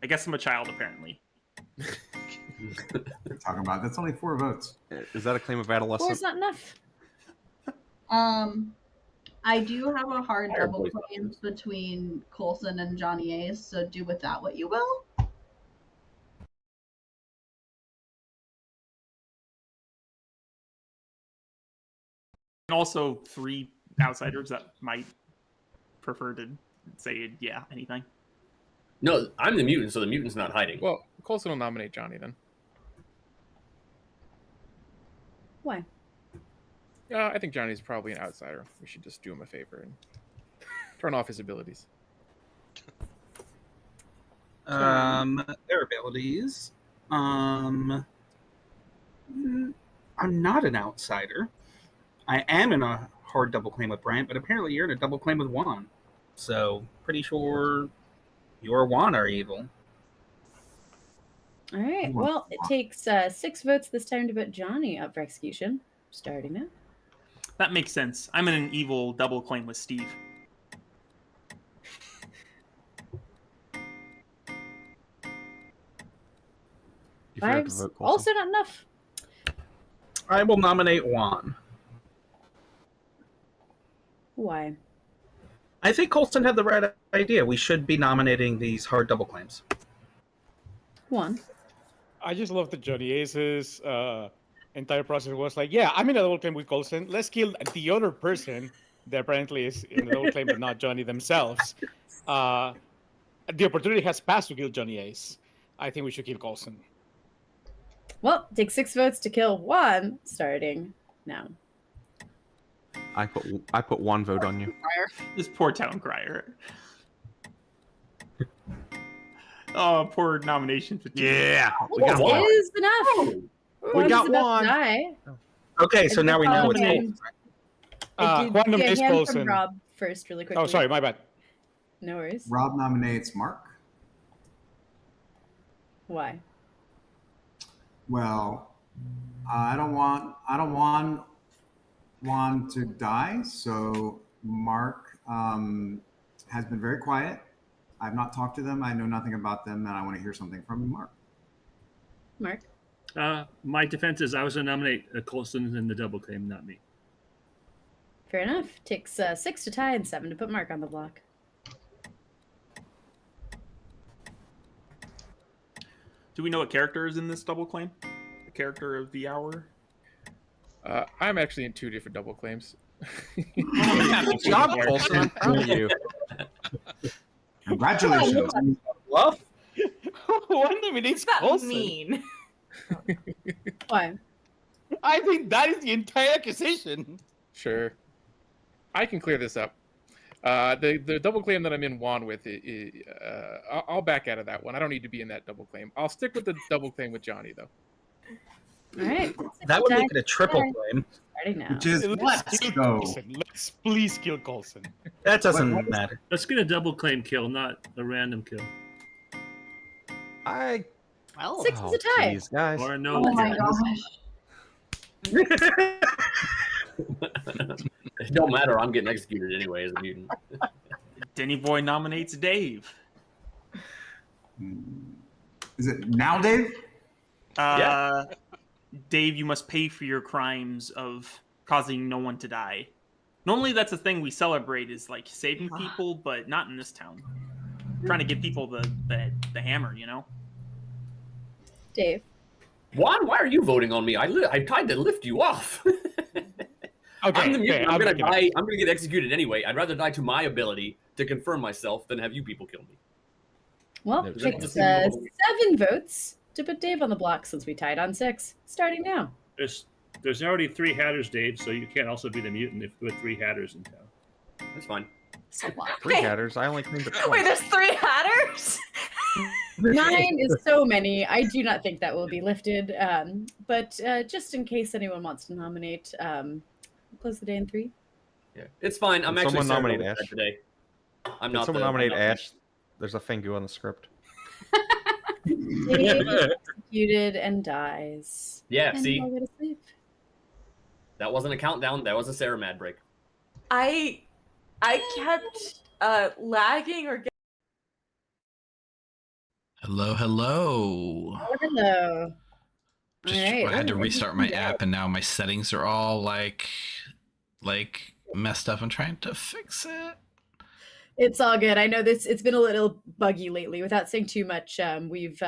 I guess I'm a child apparently. We're talking about that's only 4 votes. Is that a claim of 4 adolescence? is not enough. I do have a hard double claims between Coulson and Johnny Ace, so do with that what you will. And also 3 outsiders that might prefer to say yeah, anything. No, I'm the mutant, so the mutant's not hiding. Well, Coulson will nominate Johnny then. Why? I think Johnny's probably an outsider. We should just do him a favor and turn off his abilities. Their abilities. I'm not an outsider. I am in a hard double claim with Bryant, but apparently you're in a double claim with Juan. So pretty sure you or Juan are evil. All right. Well, it takes 6 votes this time to put Johnny up for execution. Starting now. That makes sense. I'm in an evil double claim with Steve. Five's also not enough. I will nominate Juan. Why? I think Colson had the right idea. We should be nominating these hard double claims. Juan. I just love the Johnny Ace's entire process was like, yeah, I'm in a double claim with Colson. Let's kill the other person that apparently is in a double claim, but not Johnny themselves. The opportunity has passed to kill Johnny Ace. I think we should kill Colson. Well, take 6 votes to kill Juan, starting now. I put 1 vote on you. This poor town crier. Oh, poor nomination fatigue. Yeah, we got one. Is enough. We got one. Okay, so now we know it's Colson. Juan nominates Colson. From Rob first, really quickly. Oh, sorry, my bad. No worries. Rob nominates Mark. Why? Well, I don't want Juan to die, so Mark has been very quiet. I've not talked to them. I know nothing about them, and I want to hear something from Mark. Mark? My defense is I was going to nominate Colson in the double claim, not me. Fair enough. Takes 6 to tie and 7 to put Mark on the block. Do we know what character is in this double claim? The character of the hour? I'm actually in 2 different double claims. Good job, Colson. I'm proud of you. Congratulations. Love. One nominates Colson. Mean. Why? I think that is the entire accusation. Sure. I can clear this up. The double claim that I'm in Juan with, I'll back out of that one. I don't need to be in that double claim. I'll stick with the double claim with Johnny, though. All right. That would make it a triple claim. Starting now. Which is Let's kill Colson. Let's please kill Colson. That doesn't matter. Let's get a double claim kill, not a random kill. Well, 6 is a tie. Geez, guys. Or no. Oh my gosh. It don't matter. I'm getting executed anyway as a mutant. Denny Boy nominates Dave. Is it now, Dave? Yeah. Dave, you must pay for your crimes of causing no one to die. Normally that's a thing we celebrate, is like saving people, but not in this town. I'm trying to give people the hammer, you know? Dave. Juan, why are you voting on me? I tried to lift you off. Okay, I'm the mutant. I'm gonna die. it. I'm gonna get executed anyway. I'd rather die to my ability to confirm myself than have you people kill me. Well, There's takes just 7 votes to put Dave on the block since we tied on 6. Starting now. There's already 3 hatters, Dave, so you can't also be the mutant if with 3 hatters in town. That's fine. 3 hatters. I only claimed it twice. Wait, there's 3 hatters? 9 is so many. I do not think that will be lifted. But just in case anyone wants to nominate, we'll close the day in 3. Yeah, it's fine. I'm actually someone nominate Ash today. I'm Can not. someone nominate Ash? There's a Fengu on the script. Dave is executed and dies. Yeah, and see? I'll go to sleep. That wasn't a countdown. That was a Sarah Mad break. I kept lagging or Hello. Hello. Just, All right. I had to restart my app, and now my settings are all like messed up. I'm trying to fix it. It's all good. I know it's been a little buggy lately. Without saying too much, we've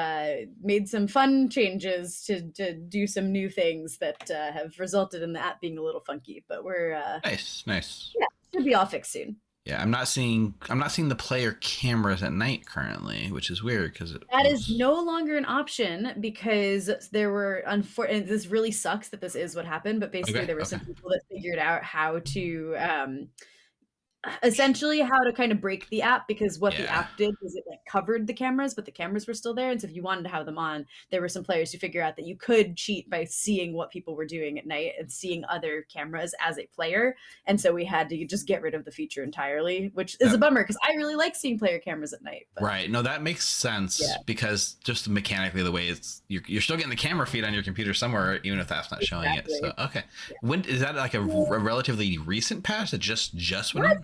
made some fun changes to do some new things that have resulted in the app being a little funky. But we're Nice. yeah, should be all fixed soon. Yeah, I'm not seeing the player cameras at night currently, which is weird because that is no longer an option because there were and this really sucks that this is what happened, but basically there were some people that figured out how to essentially how to kind of break the app, because what the app did was it like covered the cameras, but the cameras were still there. And so if you wanted to have them on, there were some players who figure out that you could cheat by seeing what people were doing at night and seeing other cameras as a player. And so we had to just get rid of the feature entirely, which is a bummer because I really like seeing player cameras at night. But... Right. No, that makes sense because just mechanically the way it's you're still getting the camera feed on your computer somewhere, even if that's not showing it. So okay. When is that like a relatively recent patch that just went in?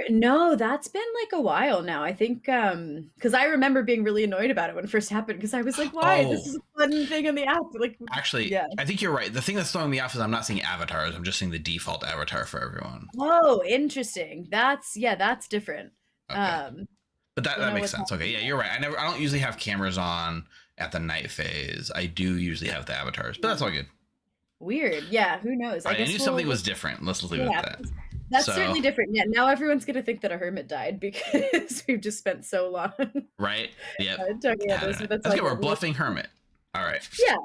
No, that's been like a while now. I think because I remember being really annoyed about it when it first happened because I was like, why? This is a fun thing on the app. Like, actually, I think you're right. The thing that's throwing me off is I'm not seeing avatars. I'm just seeing the default avatar for everyone. Oh, interesting. That's different. Okay. But that makes sense. Okay, yeah, you're right. I don't usually have cameras on at the night phase. I do usually have the avatars, but that's all good. Weird. Yeah, who knows? I knew something was different. Let's leave it at that. That's certainly different. Yeah, now everyone's going to think that a hermit died because we've just spent so long. Right? Yeah. Talking about this. That's like we're bluffing hermit. All right. Yeah,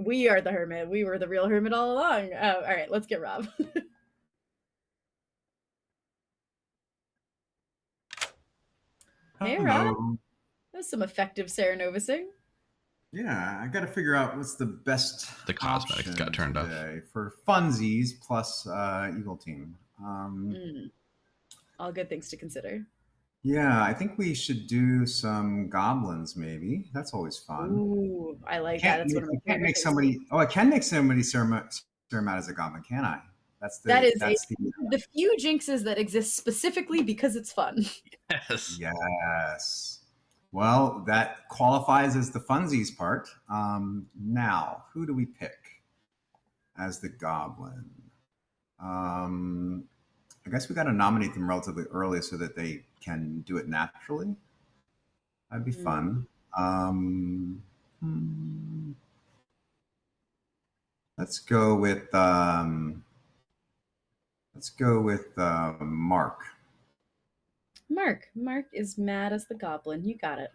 we are the hermit. We were the real hermit all along. All right, let's get Rob. Hey, Rob. That's some effective Serenovusing. Yeah, I got to figure out what's the best. The cosmetics got turned off for funsies plus Evil Team. All good things to consider. Yeah, I think we should do some goblins. Maybe that's always fun. Ooh, I like that. That's one of my can't make somebody. Oh, I can make somebody Cermat as a goblin, can I? That's the few jinxes that exist specifically because it's fun. Yes. Yes. Well, that qualifies as the funsies part. Now, who do we pick as the goblin? I guess we got to nominate them relatively early so that they can do it naturally. That'd be fun. Let's go with Mark. Mark is mad as the goblin. You got it.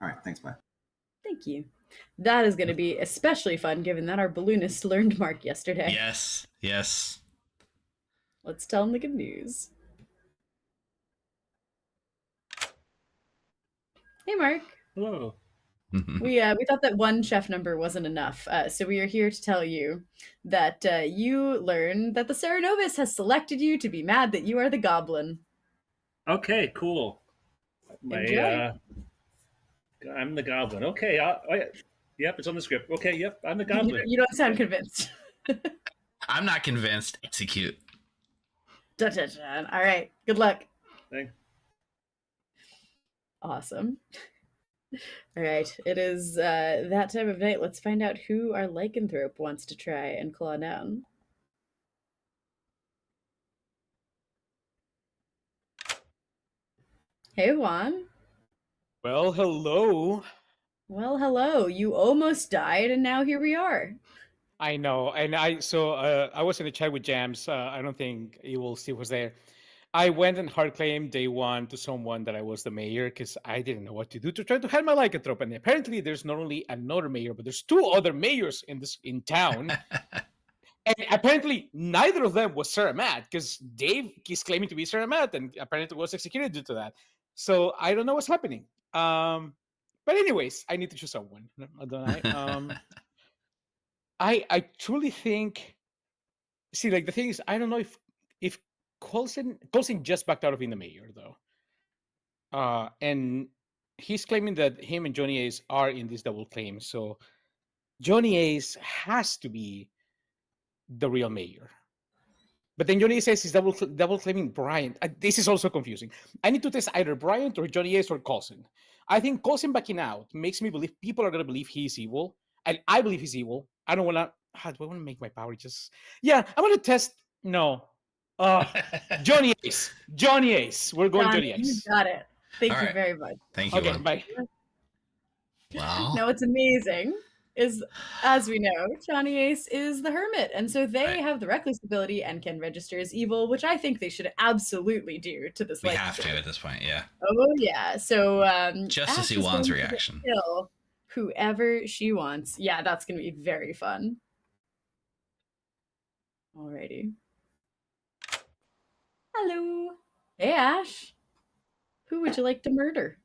All right, thanks, bye. Thank you. That is going to be especially fun given that our balloonist learned Mark yesterday. Yes. Let's tell him the good news. Hey, Mark. Hello. We thought that one chef number wasn't enough, so we are here to tell you that you learned that the Serenovus has selected you to be mad that you are the goblin. Okay, cool. I'm the goblin. Okay, yep, it's on the script. Okay, yep, I'm the goblin. You don't sound convinced. I'm not convinced. Execute. Dun, dun, dun. All right, good luck. Thanks. Awesome. All right, it is that time of night. Let's find out who our lycanthrope wants to try and claw down. Hey, Juan. Well, hello. Well, hello. You almost died, and now here we are. I know, and I was in a chat with Jams. I don't think Evil Steve was there. I went and hard claimed day one to someone that I was the mayor because I didn't know what to do to try to hide my lycanthrope. And apparently, there's not only another mayor, but there's two other mayors in town. And apparently, neither of them was Sarah Matt because Dave is claiming to be Sarah Matt and apparently was executed due to that. So I don't know what's happening. But anyways, I need to choose someone, don't I? I truly think. See, like the thing is, I don't know if Coulson just backed out of being the mayor though, and he's claiming that him and Johnny Ace are in this double claim. So Johnny Ace has to be the real mayor. But then Johnny Ace says he's double claiming Bryant. This is also confusing. I need to test either Bryant or Johnny Ace or Coulson. I think Coulson backing out makes me believe people are going to believe he's evil. And I believe he's evil. I don't want to... do I want to make my power just... Yeah, I'm going to test... No. Johnny Ace. Johnny Ace. We're going Johnny Ace. You got it. Thank you very much. Thank you. Okay, bye. Wow. No, it's amazing is, as we know, Johnny Ace is the Hermit, and so they have the Recluse ability and can register as evil, which I think they should absolutely do to this. We have to at this point, yeah. Oh yeah. So just to Ash see is Juan's going to reaction. kill whoever she wants. Yeah, that's gonna be very fun. Alrighty. Hello. Hey Ash. Who would you like to murder?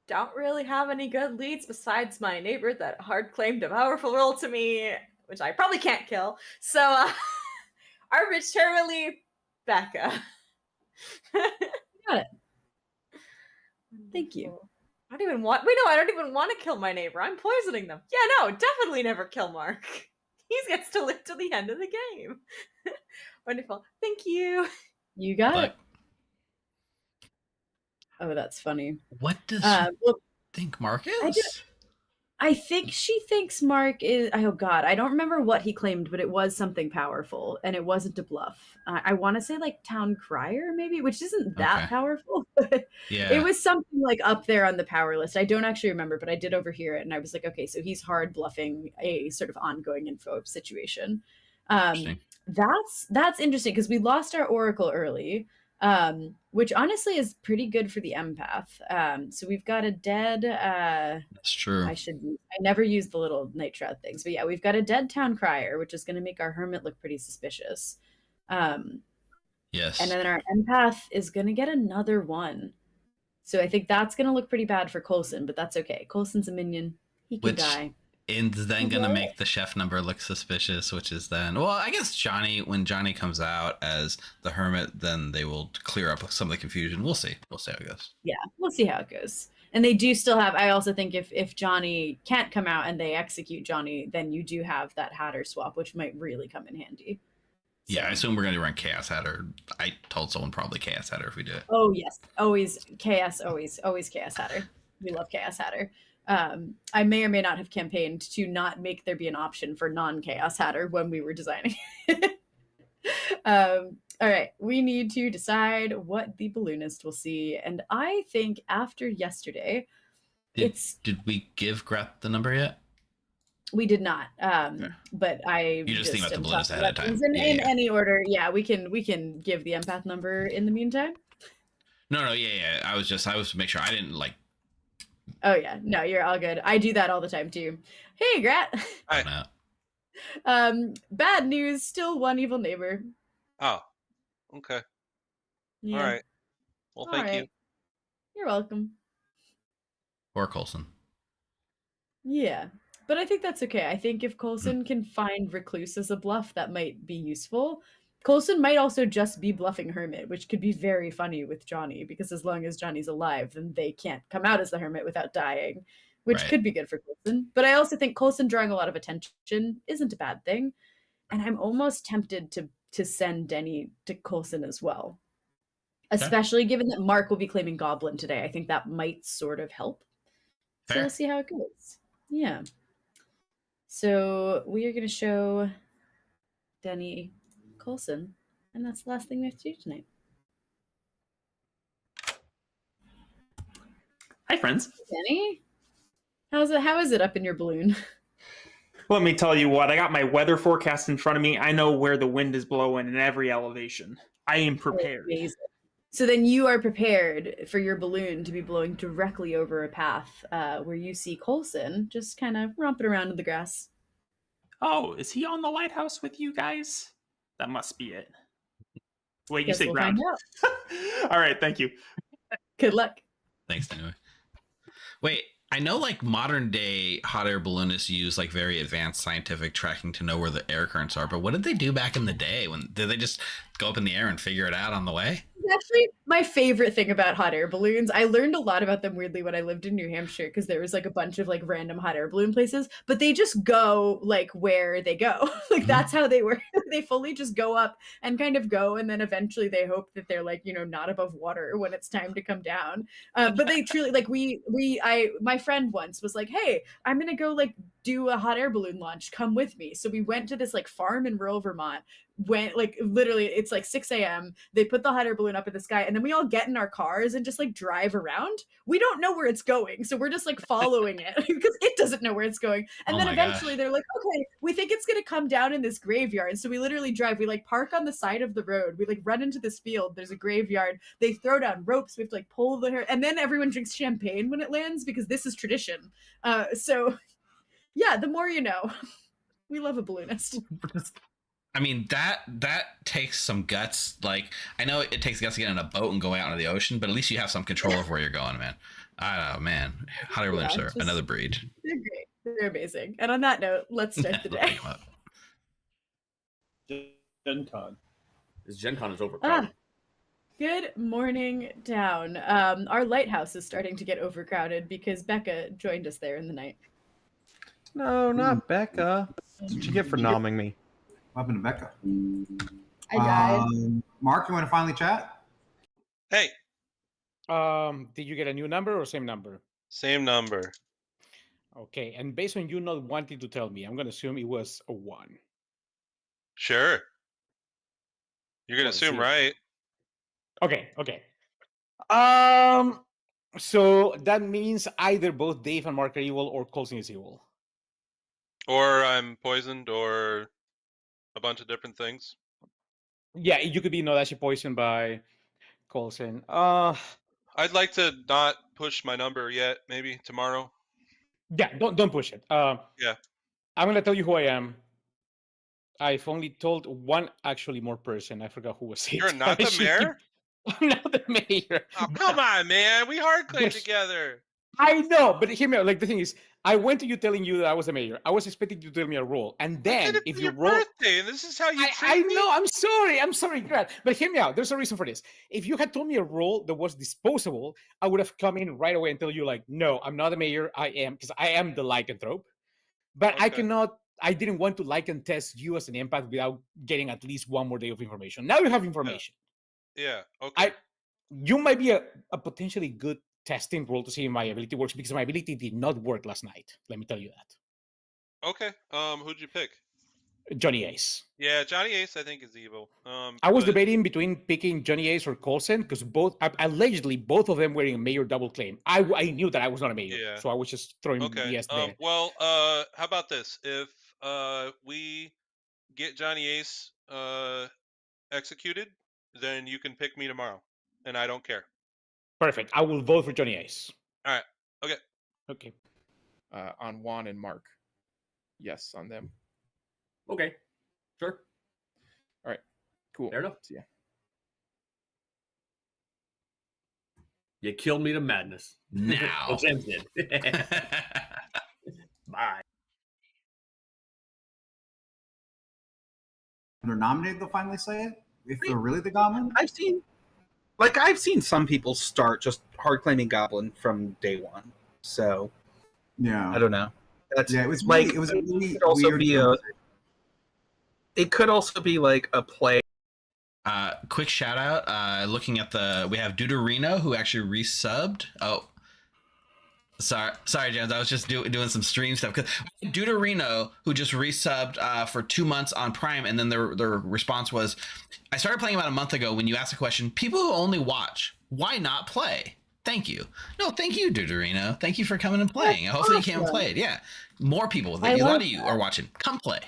Don't really have any good leads besides my neighbor that hard claimed a powerful role to me, which I probably can't kill. So, arbitrarily, Becca. Got it. Thank you. I don't even want. Wait, no, I don't even want to kill my neighbor. I'm poisoning them. Yeah, no, definitely never kill Mark. He gets to live to the end of the game. Wonderful. Thank you. You got it. Oh, that's funny. What does she think Mark is? I think she thinks Mark is. Oh God, I don't remember what he claimed, but it was something powerful, and it wasn't a bluff. I want to say like Town Crier, maybe, which isn't that powerful. Yeah, it was something like up there on the power list. I don't actually remember, but I did overhear it, and I was like, okay, so he's hard bluffing a sort of ongoing info situation. That's interesting because we lost our Oracle early. Which honestly is pretty good for the empath. So we've got a dead. That's true. I never use the little night shroud things, but yeah, we've got a dead Town Crier, which is going to make our Hermit look pretty suspicious. Yes. And then our empath is going to get another one. So I think that's going to look pretty bad for Coulson, but that's okay. Coulson's a minion. He can die. And then gonna make the chef number look suspicious, which is then, well, I guess when Johnny comes out as the Hermit, then they will clear up some of the confusion. We'll see how it goes. Yeah, we'll see how it goes. And they do still have, I also think if Johnny can't come out and they execute Johnny, then you do have that Hatter swap, which might really come in handy. Yeah, I assume we're going to run Chaos Hatter. I told someone probably Chaos Hatter if we do it. Oh yes, always Chaos, always Chaos Hatter. We love Chaos Hatter. I may or may not have campaigned to not make there be an option for non-Chaos Hatter when we were designing. All right, we need to decide what the balloonist will see, and I think after yesterday, did we give Gret the number yet? We did not, but you just think about the balloonist ahead of time. In any order, yeah, we can give the empath number in the meantime. No, yeah. I was make sure I didn't like. Oh yeah, no, you're all good. I do that all the time too. Hey, Grat. Hi. Bad news. Still one evil neighbor. Oh, okay. Yeah. All right. Well, thank you. You're welcome. Or Coulson. Yeah, but I think that's okay. I think if Coulson can find Recluse as a bluff, that might be useful. Coulson might also just be bluffing Hermit, which could be very funny with Johnny, because as long as Johnny's alive, then they can't come out as the Hermit without dying, which could be good for Coulson. But I also think Coulson drawing a lot of attention isn't a bad thing. And I'm almost tempted to send Denny to Coulson as well, especially given that Mark will be claiming Goblin today. I think that might sort of help. Fair. So we'll see how it goes. Yeah. So we are going to show Denny Coulson, and that's the last thing we have to do tonight. Hi, friends. Denny, how is it up in your balloon? Let me tell you what, I got my weather forecast in front of me. I know where the wind is blowing in every elevation. I am prepared. Amazing. So then you are prepared for your balloon to be blowing directly over a path where you see Coulson just kind of romping around in the grass. Oh, is he on the lighthouse with you guys? That must be it. Wait, you say we'll ground. All right, thank you. Good luck. Thanks, anyway. Wait, I know like modern day hot air balloonists use like very advanced scientific tracking to know where the air currents are, but what did they do back in the day? Did they just go up in the air and figure it out on the way? Actually, my favorite thing about hot air balloons, I learned a lot about them weirdly when I lived in New Hampshire, because there was like a bunch of like random hot air balloon places, but they just go like where they go. Like that's how they work. They fully just go up and kind of go, and then eventually they hope that they're like, you know, not above water when it's time to come down. But they truly like my friend once was like, hey, I'm gonna go like do a hot air balloon launch. Come with me. So we went to this like farm in rural Vermont. Went like literally, it's like 6 a.m. They put the hot air balloon up in the sky, and then we all get in our cars and just like drive around. We don't know where it's going, so we're just like following it because it doesn't know where it's going. And then eventually they're like, okay, we think it's gonna come down in this graveyard. So we literally drive. We like park on the side of the road. We like run into this field. There's a graveyard. They throw down ropes. We have to like pull the hair, and then everyone drinks champagne when it lands because this is tradition. So yeah, the more you know. We love a balloonist. I mean, that takes some guts. Like, I know it takes guts to get in a boat and go out into the ocean, but at least you have some control of where you're going, man. I don't know, man. Hot air balloons are another breed. They're great. They're amazing. And on that note, let's start the day. Gen Con. This Gen Con is overcrowded. Good morning, town. Our lighthouse is starting to get overcrowded because Becca joined us there in the night. No, not Becca. That's what you get for nomming me. What happened to Becca? I died. Mark, you want to finally chat? Hey. Did you get a new number or same number? Same number. Okay, and based on you not wanting to tell me, I'm going to assume it was a 1. Sure. You're going to assume right. Okay. So that means either both Dave and Mark are evil or Coulson is evil. Or I'm poisoned or a bunch of different things. Yeah, you could be Nodashi poisoned by Coulson. I'd like to not push my number yet, maybe tomorrow. Yeah, don't push it. Yeah. I'm going to tell you who I am. I've only told one actually more person. I forgot who was it. You're not the mayor? I'm not the mayor. Oh, come on, man. We hard claimed together. I know, but hear me out. Like, the thing is, I went to you telling you that I was the mayor. I was expecting you to tell me a role. And then if you roll... birthday, and this is how you I know, I'm sorry, Grant. But hear me out. There's a reason for this. If you had told me a role that was disposable, I would have come in right away and tell you, like, no, I'm not the mayor. I am, because I am the lycanthrope. But I didn't want to lycan test you as an empath without getting at least one more day of information. Now you have information. Yeah, okay. You might be a potentially good testing role to see if my ability works, because my ability did not work last night. Let me tell you that. Okay. Who'd you pick? Johnny Ace. Yeah, Johnny Ace, I think, is evil. I was debating between picking Johnny Ace or Coulson because allegedly both of them were in a mayor double claim. I knew that I was not a mayor, so I was just throwing BS there. Well, how about this? If we get Johnny Ace executed, then you can pick me tomorrow, and I don't care. Perfect. I will vote for Johnny Ace. All right. Okay. Okay. On Juan and Mark. Yes, on them. Okay. Sure. All right. Cool. Fair enough. Yeah. You killed me to madness. Now. Well, James did. Bye. When they're nominated, they'll finally say it? If they're really the goblin? I've seen some people start just hard claiming goblin from day one. So yeah, I don't know. That's it was like really, it was a really it could also weird be it could also be like a play. Quick shout out. Looking at we have Deuterino who actually resubbed. Oh, sorry, James. I was just doing some stream stuff because Deuterino who just resubbed for 2 months on Prime, and then their response was, I started playing about a month ago. When you asked the question, people who only watch, why not play? Thank you. No, thank you, Deuterino. Thank you for coming and playing. That's Hopefully awesome. you can play it. Yeah, more people. I A lot love of you that. are watching. Come play.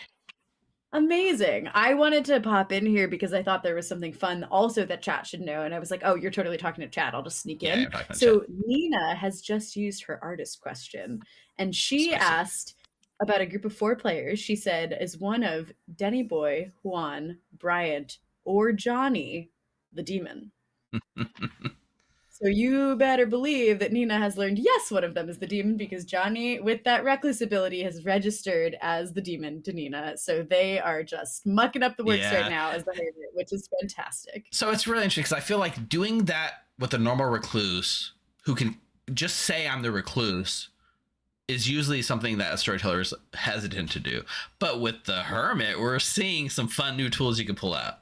Amazing. I wanted to pop in here because I thought there was something fun also that chat should know. And I was like, oh, you're totally talking to chat. I'll just sneak in. you're talking to So Nina has just used her artist question. And she asked about a group of 4 players. She said, is one of Denny Boy, Juan, Bryant, or Johnny the demon? So you better believe that Nina has learned, yes, one of them is the demon, because Johnny, with that reckless ability, has registered as the demon to Nina. So they are just mucking up the works right now as the Hermit, which is fantastic. So it's really interesting because I feel like doing that with a normal recluse who can just say I'm the recluse is usually something that a storyteller is hesitant to do. But with the Hermit, we're seeing some fun new tools you can pull out.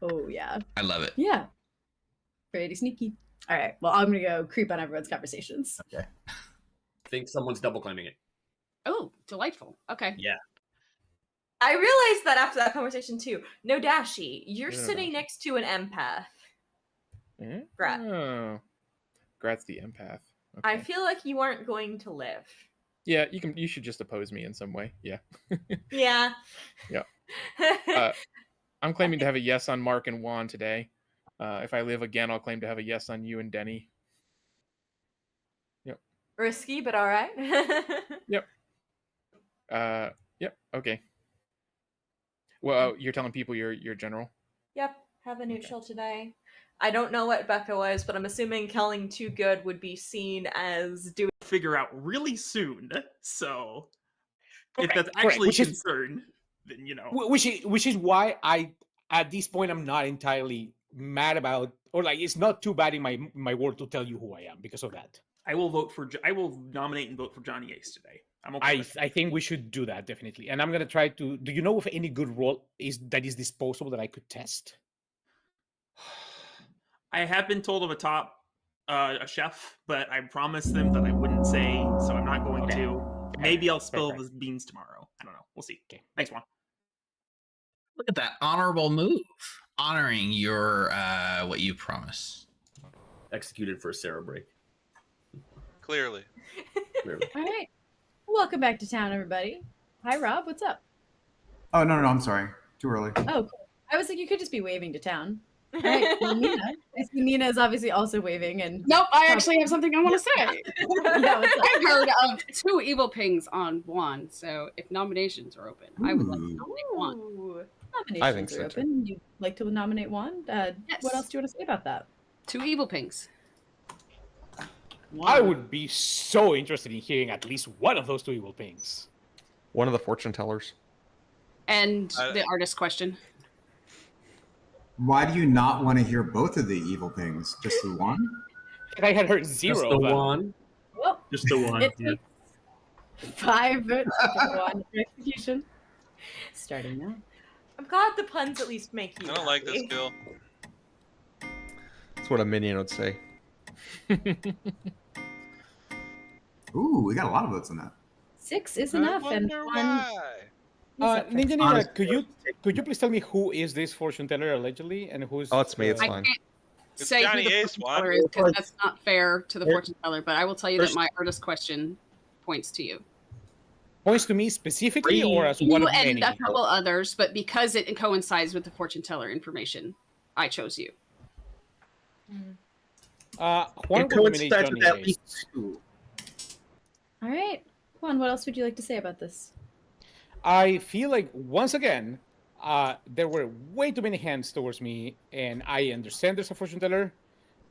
Oh, yeah. I love it. Yeah. Pretty sneaky. All right. Well, I'm going to go creep on everyone's conversations. Okay. I think someone's double claiming it. Oh, delightful. Okay. Yeah. I realized that after that conversation too. No Dashi, you're Yeah, no sitting Dashi. next to an empath. Grat. Oh. Grat's the empath. I Okay. feel like you aren't going to live. Yeah, you should just oppose me in some way. Yeah. Yeah. Yeah. I'm claiming to have a yes on Mark and Juan today. If I live again, I'll claim to have a yes on you and Denny. Yep. Risky, but all right. Yep. Yep. Okay. Well, you're telling people you're general. Yep. Have a neutral today. I don't know what Becca was, but I'm assuming killing too good would be seen as doing. Figure out really soon. So if Correct, that's correct, actually which is- concern, then you know. Which is why I, at this point, I'm not entirely mad about, or like it's not too bad in my word to tell you who I am because of that. I will nominate and vote for Johnny Ace today. I'm okay. I think we should do that definitely, and I'm gonna try to. Do you know if any good role is disposable that I could test? I have been told of a chef, but I promised them that I wouldn't say, so I'm not going to. Maybe I'll spill the beans tomorrow. I don't know. We'll see. Okay. Thanks, Juan. Look at that honorable move, honoring your what you promise. Executed for a Sarah break. Clearly. All right. Welcome back to town, everybody. Hi, Rob. What's up? Oh, no, I'm sorry. Too early. Oh, cool. I was like, you could just be waving to town. All right. Well, Nina. I see Nina is obviously also waving. And Nope, I actually have something I want to say. Yeah, what's up? I've heard of 2 evil pings on Juan, so if nominations are open, I would like to nominate Juan. Nominations I think are so, open. You'd like to nominate one? Yes. What else do you want to say about that? 2 evil pings. I would be so interested in hearing at least one of those 2 evil things. One of the fortune tellers. And the artist question. Why do you not want to hear both of the evil things? Just the one? I had heard 0. Just the but- one. Well, Just the one. it Yeah. takes 5 votes to put one for execution. Starting now. I'm glad the puns at least make you. I don't like this happy. skill. That's what a minion would say. Ooh, we got a lot of votes on that. 6 is enough, and wonder one. why. Ninja Nina, could you please tell me who is this fortune teller allegedly, and who's? Oh, it's me. It's I fine. can't It's say Johnny who the Ace, fortune Juan. teller is because that's not fair to the fortune teller, but I will tell you that my artist question points to you. Points to me specifically, or as one You of and many? a couple others, but because it coincides with the fortune teller information, I chose you. Juan It will nominate coincides with Johnny at Ace. least 2. All right. Juan, what else would you like to say about this? I feel like once again, there were way too many hands towards me, and I understand there's a fortune teller,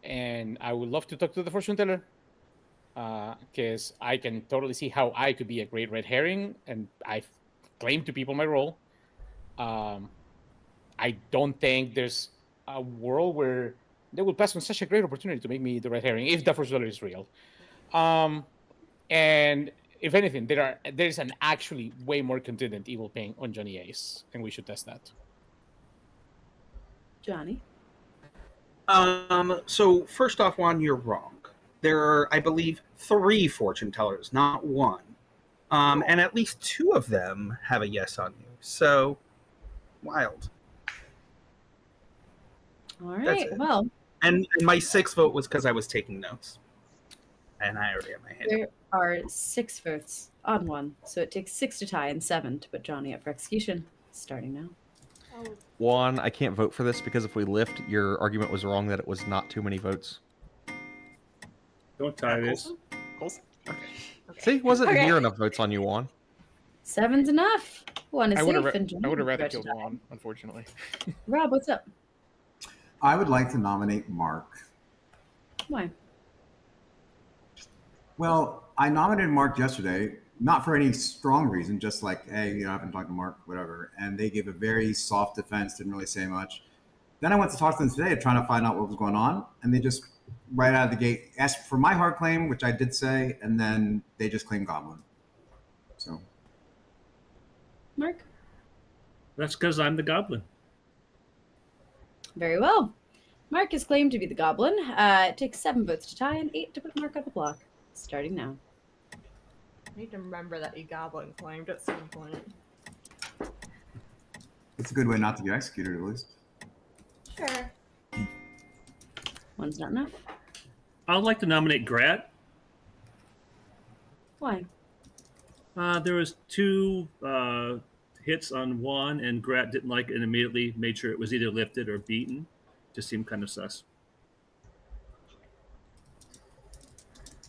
and I would love to talk to the fortune teller, because I can totally see how I could be a great red herring, and I claim to people my role. I don't think there's a world where they will pass on such a great opportunity to make me the red herring if the fortune teller is real. And if anything, there's an actually way more contendent evil ping on Johnny Ace, and we should test that. Johnny? So first off, Juan, you're wrong. There are, I believe, 3 fortune tellers, not 1. And at least 2 of them have a yes on you. So, wild. All That's right. it. Well, And my 6th vote was because I was taking notes. And I already have my hand. there are 6 votes on one, so it takes 6 to tie and 7 to put Johnny up for execution. Starting now. Juan, I can't vote for this because if we lift, your argument was wrong that it was not too many votes. Don't tie this. See, wasn't Okay. near enough votes on you, Juan. 7's enough. One is I would safe, have and Johnny rather gets to killed die. Juan, unfortunately. Rob, what's up? I would like to nominate Mark. Why? Well, I nominated Mark yesterday, not for any strong reason, just like, hey, I've been talking to Mark, whatever. And they gave a very soft defense, didn't really say much. Then I went to talk to them today, trying to find out what was going on. And they just, right out of the gate, asked for my hard claim, which I did say, and then they just claimed Goblin. So. Mark? That's because I'm the goblin. Very well. Mark is claimed to be the goblin. It takes 7 votes to tie and 8 to put Mark on the block. Starting now. I need to remember that he goblin claimed at some point. It's a good way not to get executed, at least. Sure. One's not enough. I'd like to nominate Grat. Why? There was 2 hits on one, and Grat didn't like it and immediately made sure it was either lifted or beaten. Just seemed kind of sus.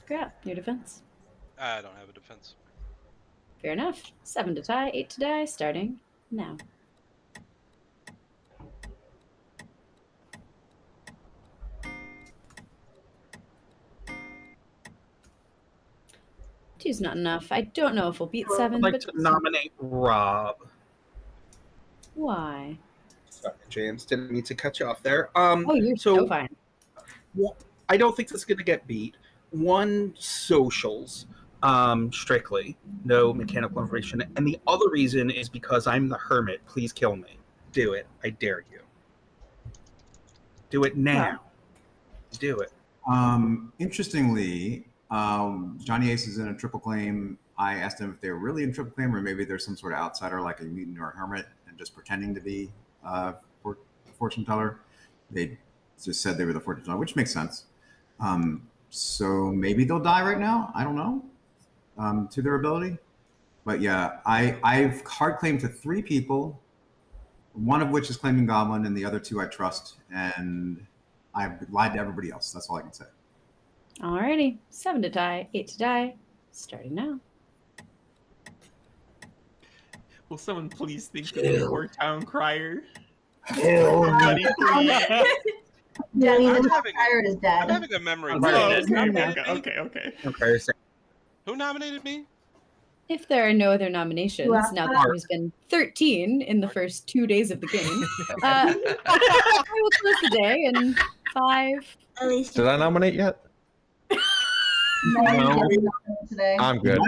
Grat, your defense. I don't have a defense. Fair enough. 7 to tie, 8 to die, starting now. Two's not enough. I don't know if we'll beat 7. I'd like but to nominate Rob. Why? Sorry, James, didn't mean to cut you off there. Oh, you're so fine. Well, I don't think this is going to get beat. 1, socials, strictly, no mechanical information. And the other reason is because I'm the Hermit. Please kill me. Do it. I dare you. Do it now. Do it. Interestingly, Johnny Ace is in a triple claim. I asked them if they were really in triple claim, or maybe there's some sort of outsider like a mutant or a hermit and just pretending to be a fortune teller. They just said they were the fortune teller, which makes sense. So maybe they'll die right now. I don't know, to their ability. But yeah, I've hard claimed to 3 people, one of which is claiming Goblin, and the other 2 I trust. And I've lied to everybody else. That's all I can say. Alrighty. 7 to tie, 8 to die, starting now. Will someone please think of the poor town crier? Johnny, the town crier is dead. I'm having a memory. Okay. Who nominated me? If there are no other nominations, now that there's been 13 in the first 2 days of the game, I will close the day in 5. Did I nominate yet? No. I'm good.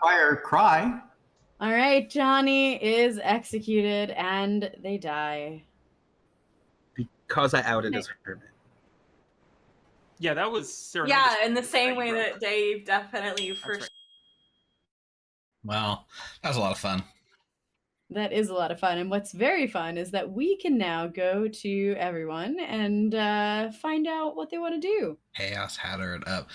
Fire, cry. All right, Johnny is executed and they die. Because I outed as Hermit. Yeah, that was Yeah, in the same way that Dave definitely first. Well, that was a lot of fun. That is a lot of fun. And what's very fun is that we can now go to everyone and find out what they want to do. Chaos Hatter it up.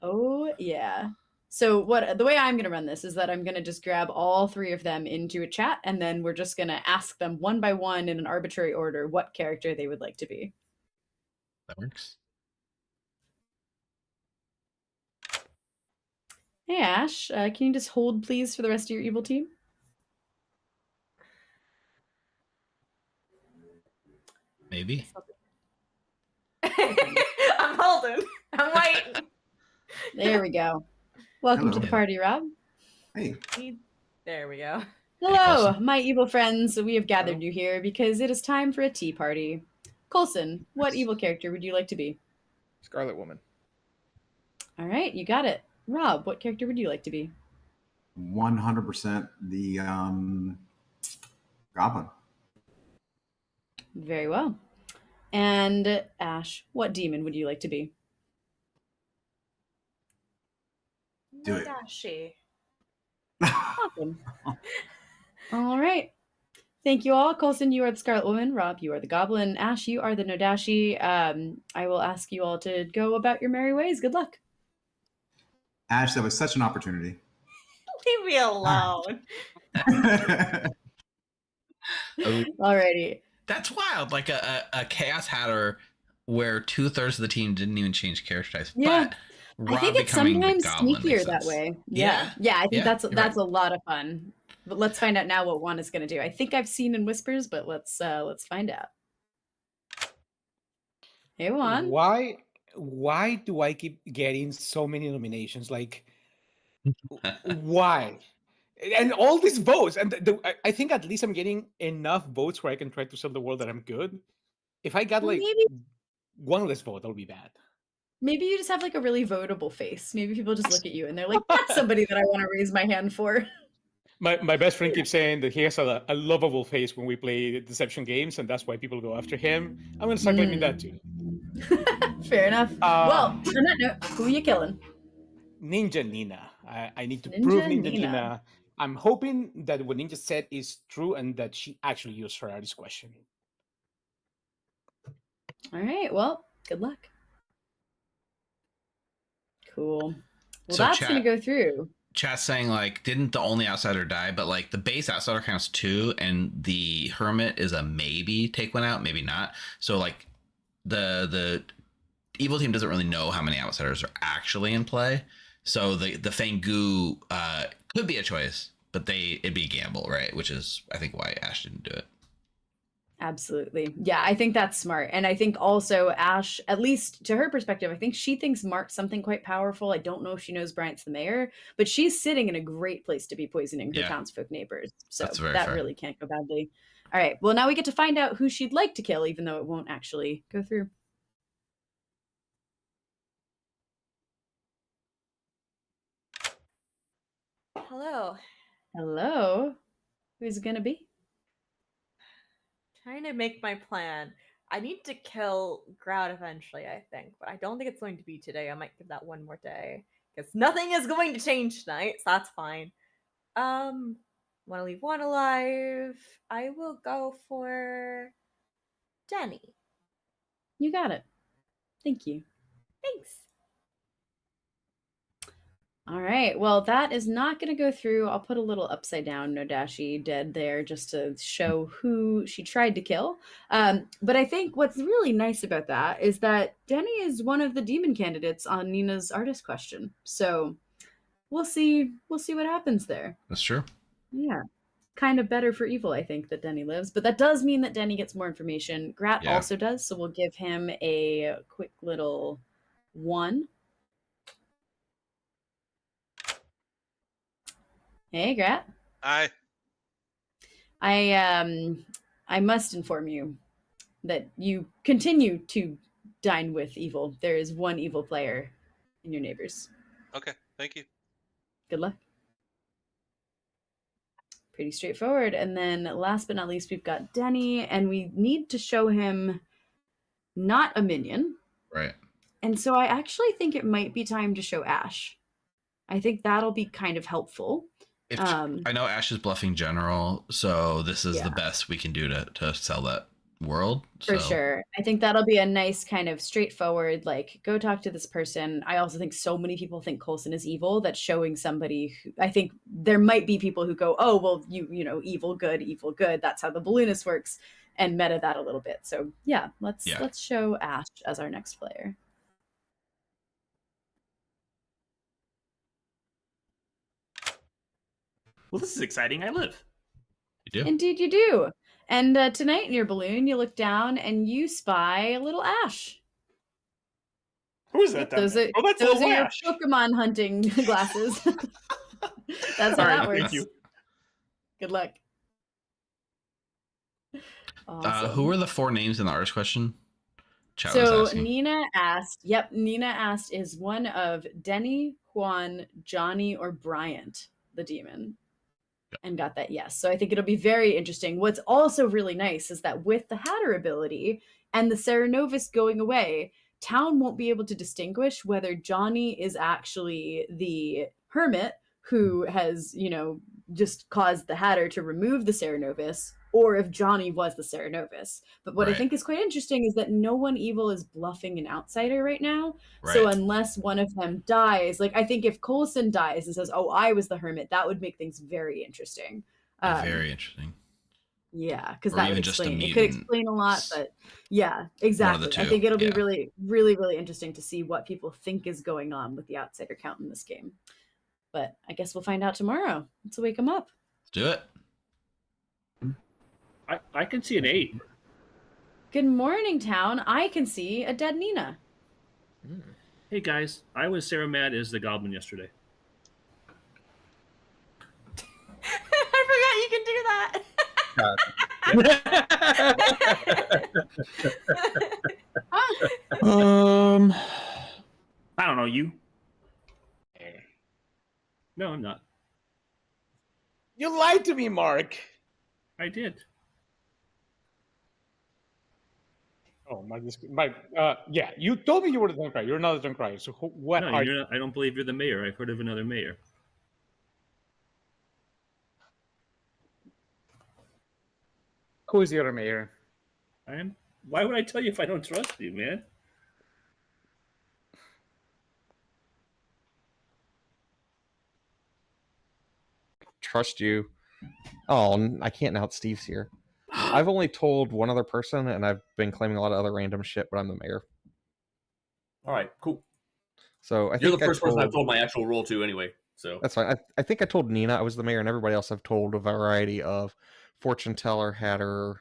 Oh, yeah. So the way I'm going to run this is that I'm going to just grab all 3 of them into a chat, and then we're just going to ask them one by one in an arbitrary order what character they would like to be. That works. Hey, Ash, can you just hold, please, for the rest of your evil team? Maybe. I'm holding. I'm waiting. There we go. Welcome to the party, Rob. Hey. There we go. Hello, my evil friends. We have gathered you here because it is time for a tea party. Coulson, what evil character would you like to be? Scarlet Woman. All right, you got it. Rob, what character would you like to be? 100% the Goblin. Very well. And Ash, what demon would you like to be? Do it. Awesome. All right. Thank you all. Coulson, you are the Scarlet Woman. Rob, you are the Goblin. Ash, you are the Nodashi. I will ask you all to go about your merry ways. Good luck. Ash, that was such an opportunity. Leave me alone. Alrighty. That's wild. Like a Chaos Hatter where 2/3 of the team didn't even change character types. Yeah. But I think it's sometimes sneakier that sense. way. Yeah. Yeah, I think Yeah, that's you're a lot of fun. But let's find out now what Juan is going to do. I think I've seen in whispers, but let's find out. Hey, Juan. Why do I keep getting so many nominations? Like, why? And all these votes, and I think at least I'm getting enough votes where I can try to sell the world that I'm good. If I got like one less vote, that'll be bad. Maybe you just have like a really votable face. Maybe people just look at you and they're like, that's somebody that I want to raise my hand for. My best friend keeps saying that he has a lovable face when we play deception games, and that's why people go after him. I'm going to start claiming that too. Fair enough. Well, on that note, who are you killing? Ninja Nina. I need to Ninja prove Ninja Nina. Nina. I'm hoping that what Ninja said is true and that she actually used her artist question. All right. Well, good luck. Cool. Well, So that's going to go through. Chat's saying, like, didn't the only outsider die? But, like, the base outsider counts 2, and the Hermit is a maybe take one out, maybe not. So, like, the evil team doesn't really know how many outsiders are actually in play. So the Fangu could be a choice, but it'd be a gamble, right? Which is, I think, why Ash didn't do it. Absolutely. Yeah, I think that's smart. And I think also Ash, at least to her perspective, I think she thinks Mark's something quite powerful. I don't know if she knows Bryant's the mayor, but she's sitting in a great place to be poisoning her townsfolk neighbors. So that fair. really can't go badly. All right. Well, now we get to find out who she'd like to kill, even though it won't actually go through. Hello. Hello. Who's it going to be? Trying to make my plan. I need to kill Grout eventually, I think, but I don't think it's going to be today. I might give that one more day because nothing is going to change tonight, so that's fine. Want to leave one alive? I will go for Denny. You got it. Thank you. Thanks. All right. Well, that is not going to go through. I'll put a little upside down Nodashi dead there just to show who she tried to kill. But I think what's really nice about that is that Denny is one of the demon candidates on Nina's artist question. So we'll see. We'll see what happens there. That's true. Yeah. Kind of better for evil, I think, that Denny lives. But that does mean that Denny gets more information. Grat also does. So we'll give him a quick little 1. Hey, Grat. Hi. I must inform you that you continue to dine with evil. There is one evil player in your neighbors. Okay, thank you. Good luck. Pretty straightforward. And then last but not least, we've got Denny, and we need to show him not a minion. Right. And so I actually think it might be time to show Ash. I think that'll be kind of helpful. I know Ash is bluffing general, so this is the best we can do to sell that world. For sure. I think that'll be a nice kind of straightforward, like, go talk to this person. I also think so many people think Coulson is evil that showing somebody who, I think there might be people who go, oh, well, you know, evil, good. That's how the balloonist works, and meta that a little bit. So yeah, let's show Ash as our next player. Well, this is exciting. I live. You do. Indeed you do. And tonight in your balloon, you look down and you spy a little Ash. Who is that? Those are your Ash. Pokemon hunting glasses. That's how that works. Thank you. Good luck. Awesome. Who are the 4 names in the artist question? Chat so was asking. Nina asked, is one of Denny, Juan, Johnny, or Bryant the demon? And got that yes. So I think it'll be very interesting. What's also really nice is that with the Hatter ability and the Ceranovis going away, Town won't be able to distinguish whether Johnny is actually the Hermit who has, you know, just caused the Hatter to remove the Ceranovis, or if Johnny was the Ceranovis. But what I think is quite interesting is that no one evil is bluffing an outsider right now. Right. So unless one of them dies, like I think if Coulson dies and says, oh, I was the Hermit, that would make things very interesting. Very interesting. Yeah, because that would just explain. It could explain a lot, but yeah, exactly. I think it'll be really, really, really interesting to see what people think is going on with the outsider count in this game. But I guess we'll find out tomorrow. Let's wake them up. Let's do it. I can see an 8. Good morning, Town. I can see a dead Nina. Hey guys, I was Sarah mad as the goblin yesterday. I forgot you can do that. I don't know, you. No, I'm not. You lied to me, Mark. I did. Oh, you told me you were the Drunk Crier. You're not the Drunk Crier. So what no, are you're not, I don't believe you're the mayor. I've heard of another mayor. Who is the other mayor? Why would I tell you if I don't trust you, man? Trust you. Oh, I can't now that Steve's here. I've only told one other person, and I've been claiming a lot of other random shit, but I'm the mayor. All right, cool. So You're the first person I've told my actual role to anyway. So that's fine. I think I told Nina I was the mayor, and everybody else I've told a variety of fortune teller, hatter.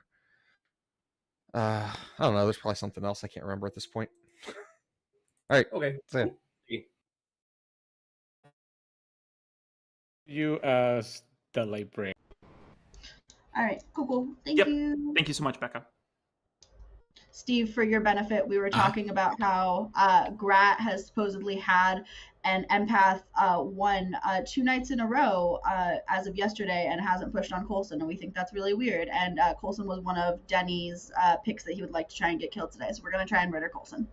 I don't know. There's probably something else I can't remember at this point. All right. Okay. Cool. You as the librarian. All right, cool. Thank you. Thank you so much, Becca. Steve, for your benefit, we were talking about how Grat has supposedly had an empath 2 nights in a row as of yesterday and hasn't pushed on Coulson, and we think that's really weird. And Coulson was one of Denny's picks that he would like to try and get killed today, so we're going to try and murder Coulson.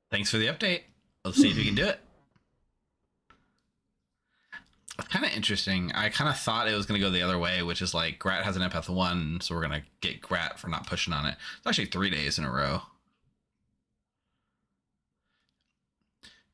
Thanks for the update. Let's see if we can do it. Kind of interesting. I kind of thought it was going to go the other way, which is like Grat has an empath 1, so we're going to get Grat for not pushing on it. It's actually 3 days in a row.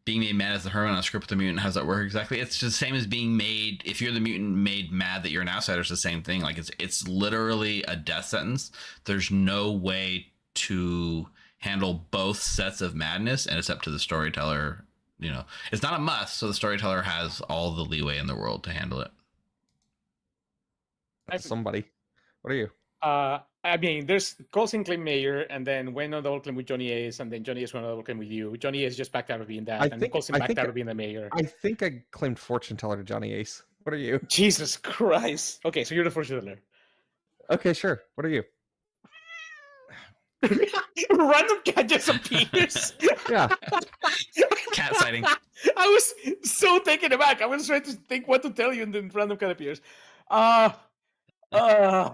Being made mad as the Hermit on a script with the mutant, how does that work exactly? It's just the same as being made, if you're the mutant made mad that you're an outsider, it's the same thing. Like it's literally a death sentence. There's no way to handle both sets of madness, and it's up to the storyteller. You know, it's not a must, so the storyteller has all the leeway in the world to handle it. Somebody. What are you? I mean, there's Coulson claim mayor, and then went on double claim with Johnny Ace, and then Johnny Ace went on double claim with you. Johnny Ace just backed out of being that, and then Coulson backed out of being the mayor. I think I claimed fortune teller to Johnny Ace. What are you? Jesus Christ. Okay, so you're the fortune teller. Okay, sure. What are you? Random cat just appears. Yeah. Cat sighting. I was so taken aback. I was trying to think what to tell you, and then random cat appears.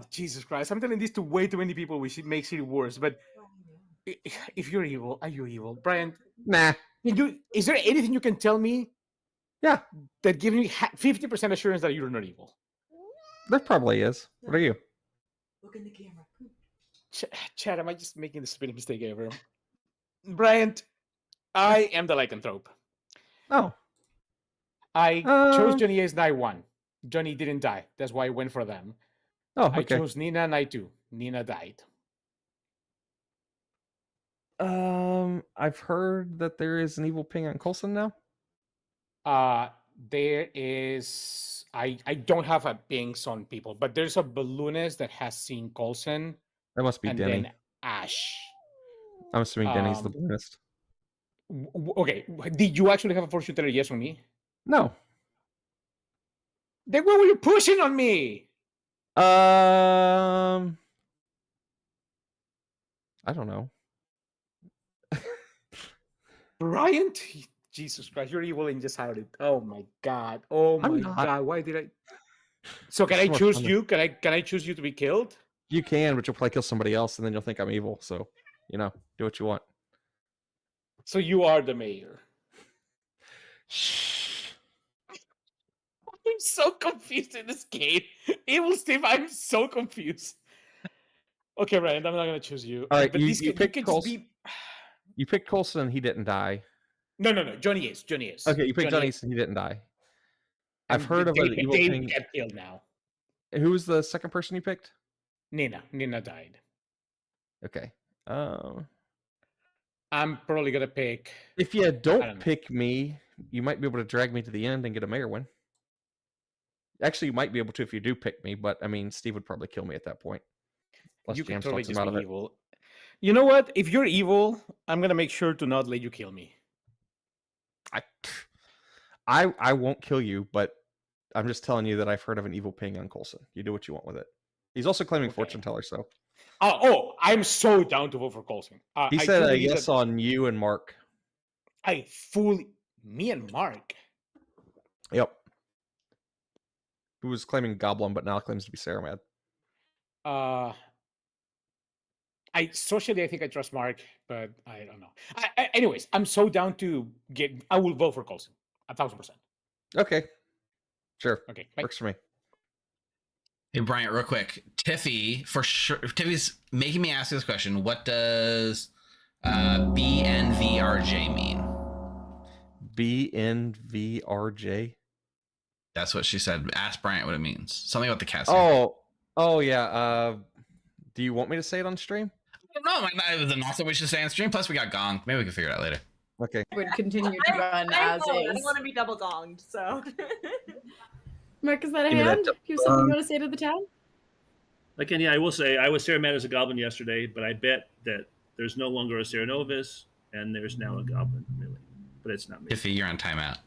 Jesus Christ. I'm telling this to way too many people, which makes it worse. But if you're evil, are you evil? Brian? Nah. Is there anything you can tell me? Yeah. That gives me 50% assurance that you're not evil? There probably is. What are you? Look in the camera. Chad, am I just making the stupidest mistake ever? Bryant, I am the lycanthrope. Oh. I chose Johnny Ace night 1. Johnny didn't die. That's why I went for them. Oh, okay. I chose Nina night 2. Nina died. I've heard that there is an evil ping on Coulson now. There is. I don't have a pings on people, but there's a balloonist that has seen Coulson. That must be and Denny. Then Ash. I'm assuming Denny's the balloonist. Okay. Did you actually have a fortune teller yes on me? No. Then what were you pushing on me? I don't know. Bryant? Jesus Christ, you're evil and just hide it. Oh my God. Oh my God. Why did I? So can I choose you? Can I choose you to be killed? You can, but you'll probably kill somebody else, and then you'll think I'm evil. So, do what you want. So you are the mayor. I'm so confused in this game. Evil Steve, I'm so confused. Okay, Ryan, I'm not gonna choose you. All right, but you picked Coulson. You picked Coulson, he didn't die. No. Johnny Ace. Okay, you picked Johnny Ace, and he didn't die. I've heard of an evil thing. Get killed now. Who was the second person you picked? Nina. Nina died. Okay. I'm probably gonna pick. If you don't pick me, you might be able to drag me to the end and get a mayor win. Actually, you might be able to if you do pick me, but I mean, Steve would probably kill me at that point. You can totally just be evil. You know what? If you're evil, I'm gonna make sure to not let you kill me. I won't kill you, but I'm just telling you that I've heard of an evil ping on Coulson. You do what you want with it. He's also claiming fortune teller, so. I'm so down to vote for Coulson. He said a yes on you and Mark. Me and Mark? Yep. Who was claiming Goblin, but now claims to be Saramad. I think I trust Mark, but I don't know. Anyways, I'm so down to I will vote for Coulson. 1,000%. Okay. Sure. Okay. Works for me. Hey, Bryant, real quick. Tiffy, for sure. Tiffy's making me ask this question. What does BNVRJ mean? BNVRJ? That's what she said. Ask Bryant what it means. Something about the cat. Oh yeah. Do you want me to say it on stream? No, it was not something we should say on stream. Plus, we got gonged. Maybe we can figure it out later. Okay. Would continue to run I as don't is. want to be double gonged, so. Mark, is that a Give me that hand? double You have something you gong. want to say to the town? Again, yeah, I will say I was Ceremat as a goblin yesterday, but I bet that there's no longer a Cerenovus, and there's now a goblin, really. But it's not me. Tiffy, you're on timeout.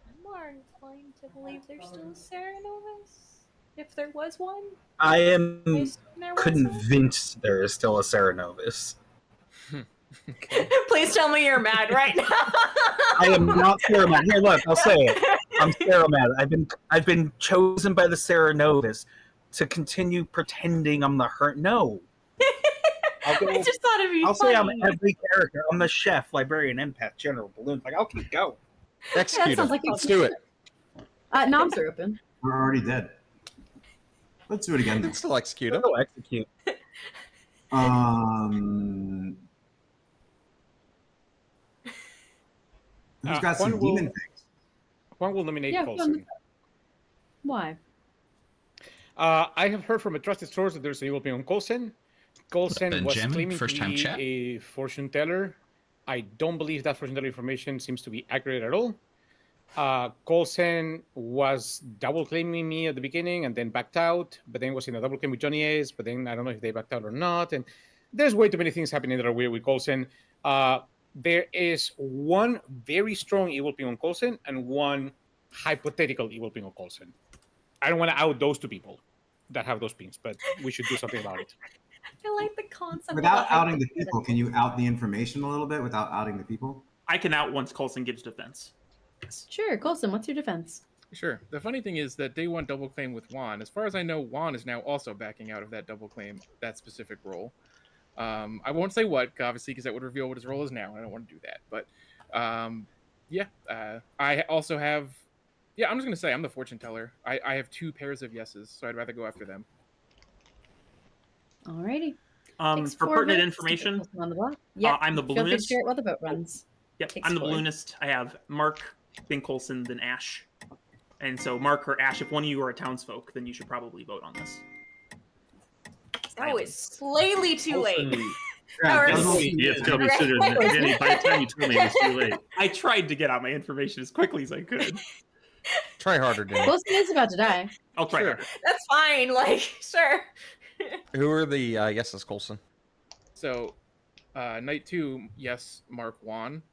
I'm more inclined to believe there's still a Cerenovus, if there was one. I am There was one. convinced there is still a Cerenovus. Please tell me you're mad right now. I am not Ceremat. Here, look, I'll say it. I'm Ceremat. I've been chosen by the Cerenovus to continue pretending I'm the hurt. No. I just thought it'd be I'll funny. say I'm every character. I'm the chef, librarian, empath, general, balloon. Like, I'll keep going. Execute sounds him. like Let's do it. Noms are open. We're already dead. Let's do it again. Let's still execute him. I'll execute. Who's got some demon things? Juan will nominate Yeah, Coulson. Why? I have heard from a trusted source that there's an evil being on Coulson. Coulson was Benjamin, claiming first to time be chat. a fortune teller. I don't believe that fortune teller information seems to be accurate at all. Coulson was double claiming me at the beginning and then backed out, but then was in a double claim with Johnny Ace, but then I don't know if they backed out or not. And there's way too many things happening that are weird with Coulson. There is one very strong evil being on Coulson and one hypothetical evil being on Coulson. I don't want to out those two people that have those pings, but we should do something about it. I like the concept. Without of outing the people, can you out the information a little bit without outing the people? I can out once Coulson gives defense. Sure, Coulson, what's your defense? Sure. The funny thing is that day one double claim with Juan. As far as I know, Juan is now also backing out of that double claim, that specific role. I won't say what, obviously, because that would reveal what his role is now. I don't want to do that. But I also have. Yeah, I'm just going to say I'm the fortune teller. I have two pairs of yeses, so I'd rather go after them. Alrighty. For pertinent information, I'm the Feel free to balloonist. share it while the boat runs. Yep, Takes I'm the four. balloonist. I have Mark, then Coulson, then Ash. And so Mark or Ash, if one of you are a townsfolk, then you should probably vote on this. Oh, it's slightly too late. Yeah, you have to tell me sooner than Danny. By the time you told me, it was too late. I tried to get out my information as quickly as I could. Try harder, Danny. Coulson is about to die. I'll try harder. That's fine. Like, sure. Who are the yeses, Coulson? So, night 2, yes, Mark Juan.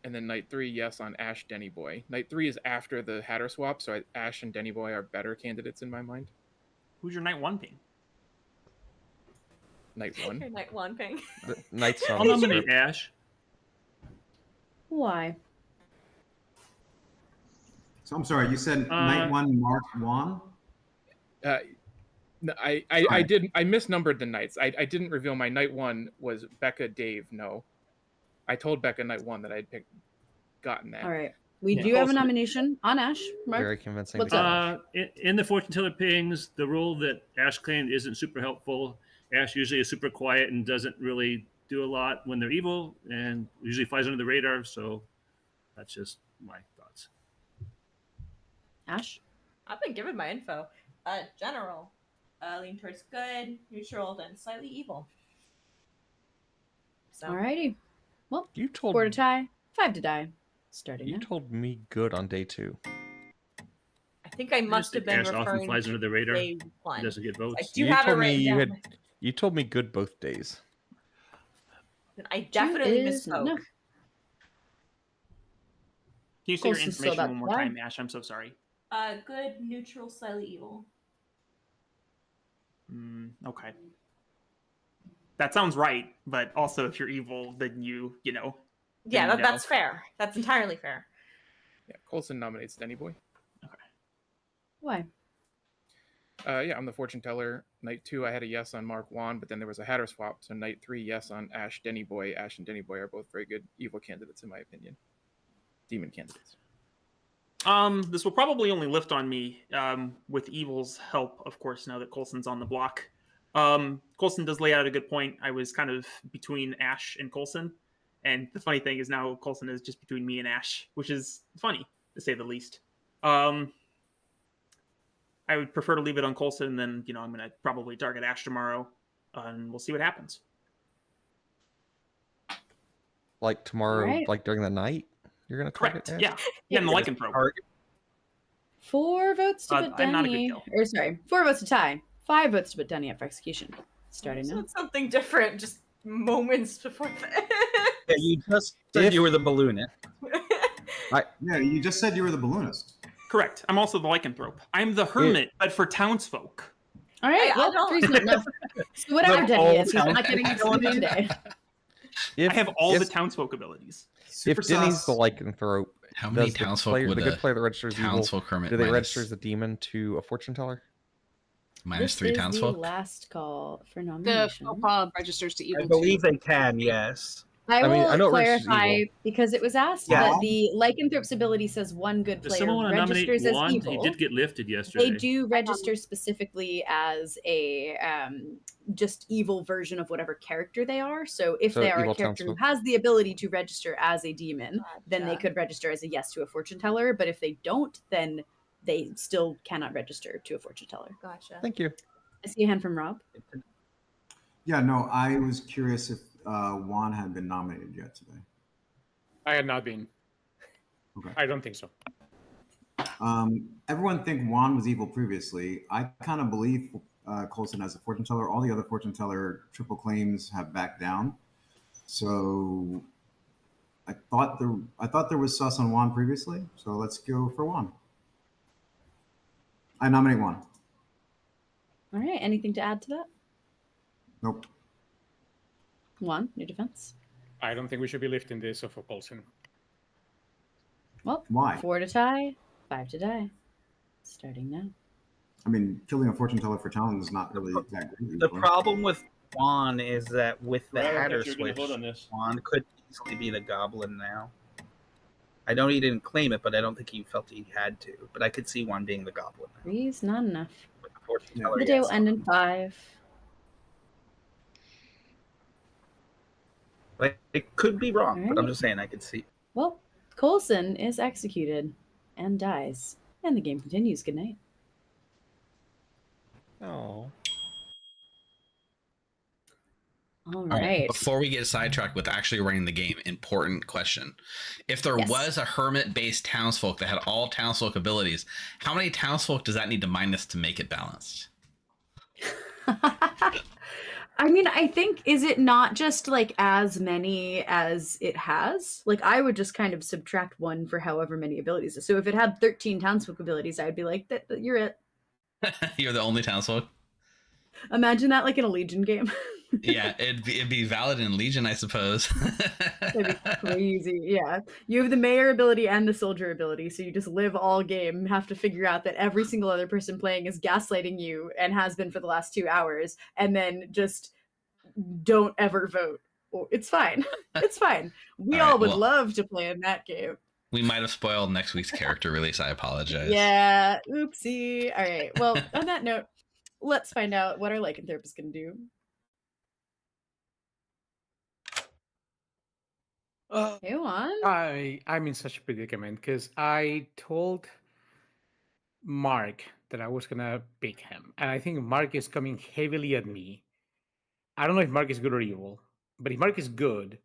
And then night 3, yes, on Ash Denny Boy. Night 3 is after the Hatter swap, so Ash and Denny Boy are better candidates in my mind. Who's your night 1 ping? Night 1. Your night 1 ping. Night's I'll nominate Ash. Why? So I'm sorry, you said night 1 Mark 1? No, I didn't. I misnumbered the nights. I didn't reveal my night 1 was Becca Dave. No, I told Becca night 1 that I'd gotten that. All right. We do have a nomination on Ash. Mark, Very convincing. what's up? In the fortune teller pings, the role that Ash claimed isn't super helpful. Ash usually is super quiet and doesn't really do a lot when they're evil, and usually flies under the radar. So that's just my thoughts. Ash? I've been given my info. General. Lean towards good, neutral, then slightly evil. So. Alrighty. Well, you told 4 to tie, 5 to die. Starting You now. told me good on day 2. I think I must have been Ash often referring flies to under the radar. day 1. Doesn't get votes. I do have it written down. You told me good both days. I definitely is misspoke. no. Can you say your Coulson's still information about one to more die. time, Ash? I'm so sorry. Good, neutral, slightly evil. Okay. That sounds right, but also if you're evil, then you know. Yeah, then you that's know. fair. That's entirely fair. Yeah, Coulson nominates Denny Boy. Why? Yeah, I'm the fortune teller. Night 2, I had a yes on Mark Juan, but then there was a Hatter swap. So night 3, yes on Ash Denny Boy. Ash and Denny Boy are both very good evil candidates in my opinion. Demon candidates. This will probably only lift on me with Evil's help, of course, now that Coulson's on the block. Coulson does lay out a good point. I was kind of between Ash and Coulson. And the funny thing is now Coulson is just between me and Ash, which is funny, to say the least. I would prefer to leave it on Coulson, and then, I'm going to probably target Ash tomorrow, and we'll see what happens. Like tomorrow, Right. like during the night, you're going to target Ash? Yeah, in the lycanthrope. 4 votes to put I'm not a good Denny. kill. Or sorry, 4 votes to tie. 5 votes to put Denny up for execution. Starting So now. it's something different, just moments before that. Yeah, you just said you were the balloonist. Yeah, you just said you were the balloonist. Correct. I'm also the lycanthrope. I'm the hermit, but for townsfolk. All right, I well, don't- 3's not enough. So whatever Like Denny all is, he's not getting townsfolk. excluded today. I have all the townsfolk abilities. If Denny's the lycanthrope, How many does the townsfolk player, would the good a player that registers evil, townsfolk hermit do they minus- register as a demon to a fortune teller? Minus This 3 is townsfolk? the last call for The nomination. faux pas registers to evil. I believe they can, yes. I I mean, will I know it registers clarify evil. because it was asked Yeah. that the lycanthrope's ability says one good Does player someone want to nominate registers as Juan? He evil. did get lifted yesterday. They do register specifically as a just evil version of whatever character they are. So if So they are a evil character who townsfolk. has the ability to register as a demon, then they could register as a yes to a fortune teller. But if they don't, then they still cannot register to a fortune teller. Gotcha. Thank you. I see a hand from Rob. Yeah, no, I was curious if Juan had been nominated yet today. I had not been. Okay. I don't think so. Everyone think Juan was evil previously. I kind of believe Coulson as a fortune teller. All the other fortune teller triple claims have backed down. So I thought there was sus on Juan previously. So let's go for Juan. I nominate Juan. All right. Anything to add to that? Nope. Juan, your defense. I don't think we should be lifting this off of Coulson. Well, Why? 4 to tie, 5 to die. Starting now. I mean, killing a fortune teller for challenge is not really that great. The problem with Juan is that with the Right, I thought Hatter you were gonna switch, vote on this. Juan could easily be the goblin now. I know he didn't claim it, but I don't think he felt he had to. But I could see Juan being the goblin now. 3's not enough. With the fortune teller, The day yes. will end in 5. Like, it could be wrong, but I'm Alright. just saying I could see. Well, Coulson is executed and dies. And the game continues. Good night. Oh. All All right, right. before we get sidetracked with actually running the game, important question. If there Yes. was a hermit-based townsfolk that had all townsfolk abilities, how many townsfolk does that need to minus to make it balanced? I mean, I think, is it not just like as many as it has? Like, I would just kind of subtract 1 for however many abilities. So if it had 13 townsfolk abilities, I'd be like, you're it. You're the only townsfolk? Imagine that like in a Legion game. Yeah, it'd be valid in Legion, I suppose. That'd be crazy. Yeah. You have the mayor ability and the soldier ability, so you just live all game and have to figure out that every single other person playing is gaslighting you and has been for the last 2 hours, and then just don't ever vote. Well, it's fine. It's fine. We All all right, would well- love to play in that game. We might have spoiled next week's character release. I apologize. Yeah. Oopsie. All right. Well, on that note, let's find out what our lycanthropist can do. Hey, Juan. I'm in such a predicament because I told Mark that I was gonna pick him, and I think Mark is coming heavily at me. I don't know if Mark is good or evil, but if Mark is good,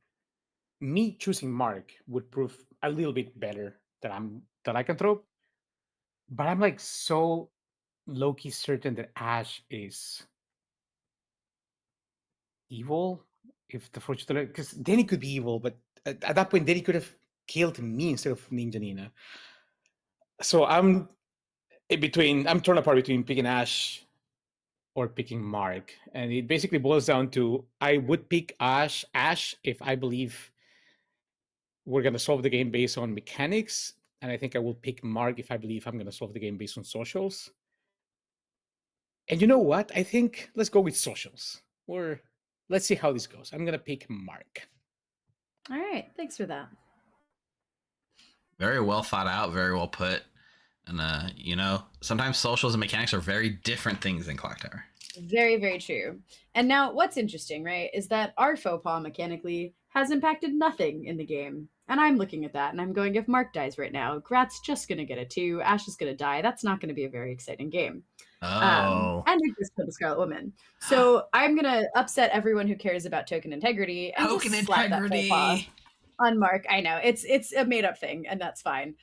me choosing Mark would prove a little bit better that I can throw. But I'm like so low-key certain that Ash is evil. If the fortune teller, because Danny could be evil, but at that point, Danny could have killed me instead of Ninja Nina. So I'm torn apart between picking Ash or picking Mark, and it basically boils down to I would pick Ash if I believe we're gonna solve the game based on mechanics, and I think I will pick Mark if I believe I'm gonna solve the game based on socials. And you know what? I think let's go with socials. Or let's see how this goes. I'm gonna pick Mark. All right. Thanks for that. Very well thought out, very well put. And you know, sometimes socials and mechanics are very different things in Clocktower. Very, very true. And now what's interesting, right, is that our faux pas mechanically has impacted nothing in the game. And I'm looking at that and I'm going, if Mark dies right now, Grat's just going to get a 2, Ash is going to die. That's not going to be a very exciting game. And we just put the Scarlet Woman. So I'm going to upset everyone who cares about token integrity and Token just slap that faux pas on Mark. I know it's a made up thing, and that's fine.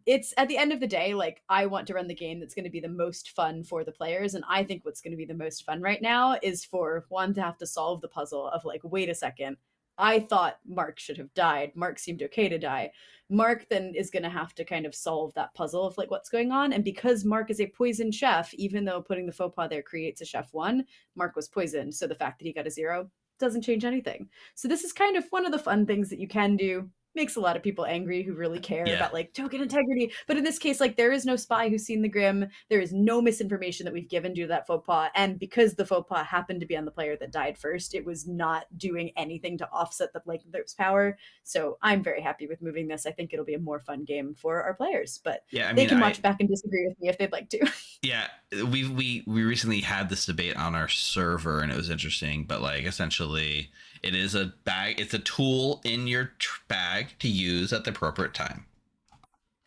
It's at the end of the day, like, I want to run the game that's going to be the most fun for the players, and I think what's going to be the most fun right now is for Juan to have to solve the puzzle of, like, wait a second, I thought Mark should have died. Mark seemed okay to die. Mark then is going to have to kind of solve that puzzle of, like, what's going on. And because Mark is a poisoned chef, even though putting the faux pas there creates a chef 1, Mark was poisoned. So the fact that he got a 0 doesn't change anything. So this is kind of one of the fun things that you can do. Makes a lot of people angry who really care about, like, token integrity. But in this case, like, there is no spy who's seen the Grim. There is no misinformation that we've given due to that faux pas. And because the faux pas happened to be on the player that died first, it was not doing anything to offset the lycanthrope's power. So I'm very happy with moving this. I think it'll be a more fun game for our players. But they can watch back and disagree with me if they'd like to. Yeah, we recently had this debate on our server, and it was interesting. But, like, essentially, it is a bag. It's a tool in your bag to use at the appropriate time.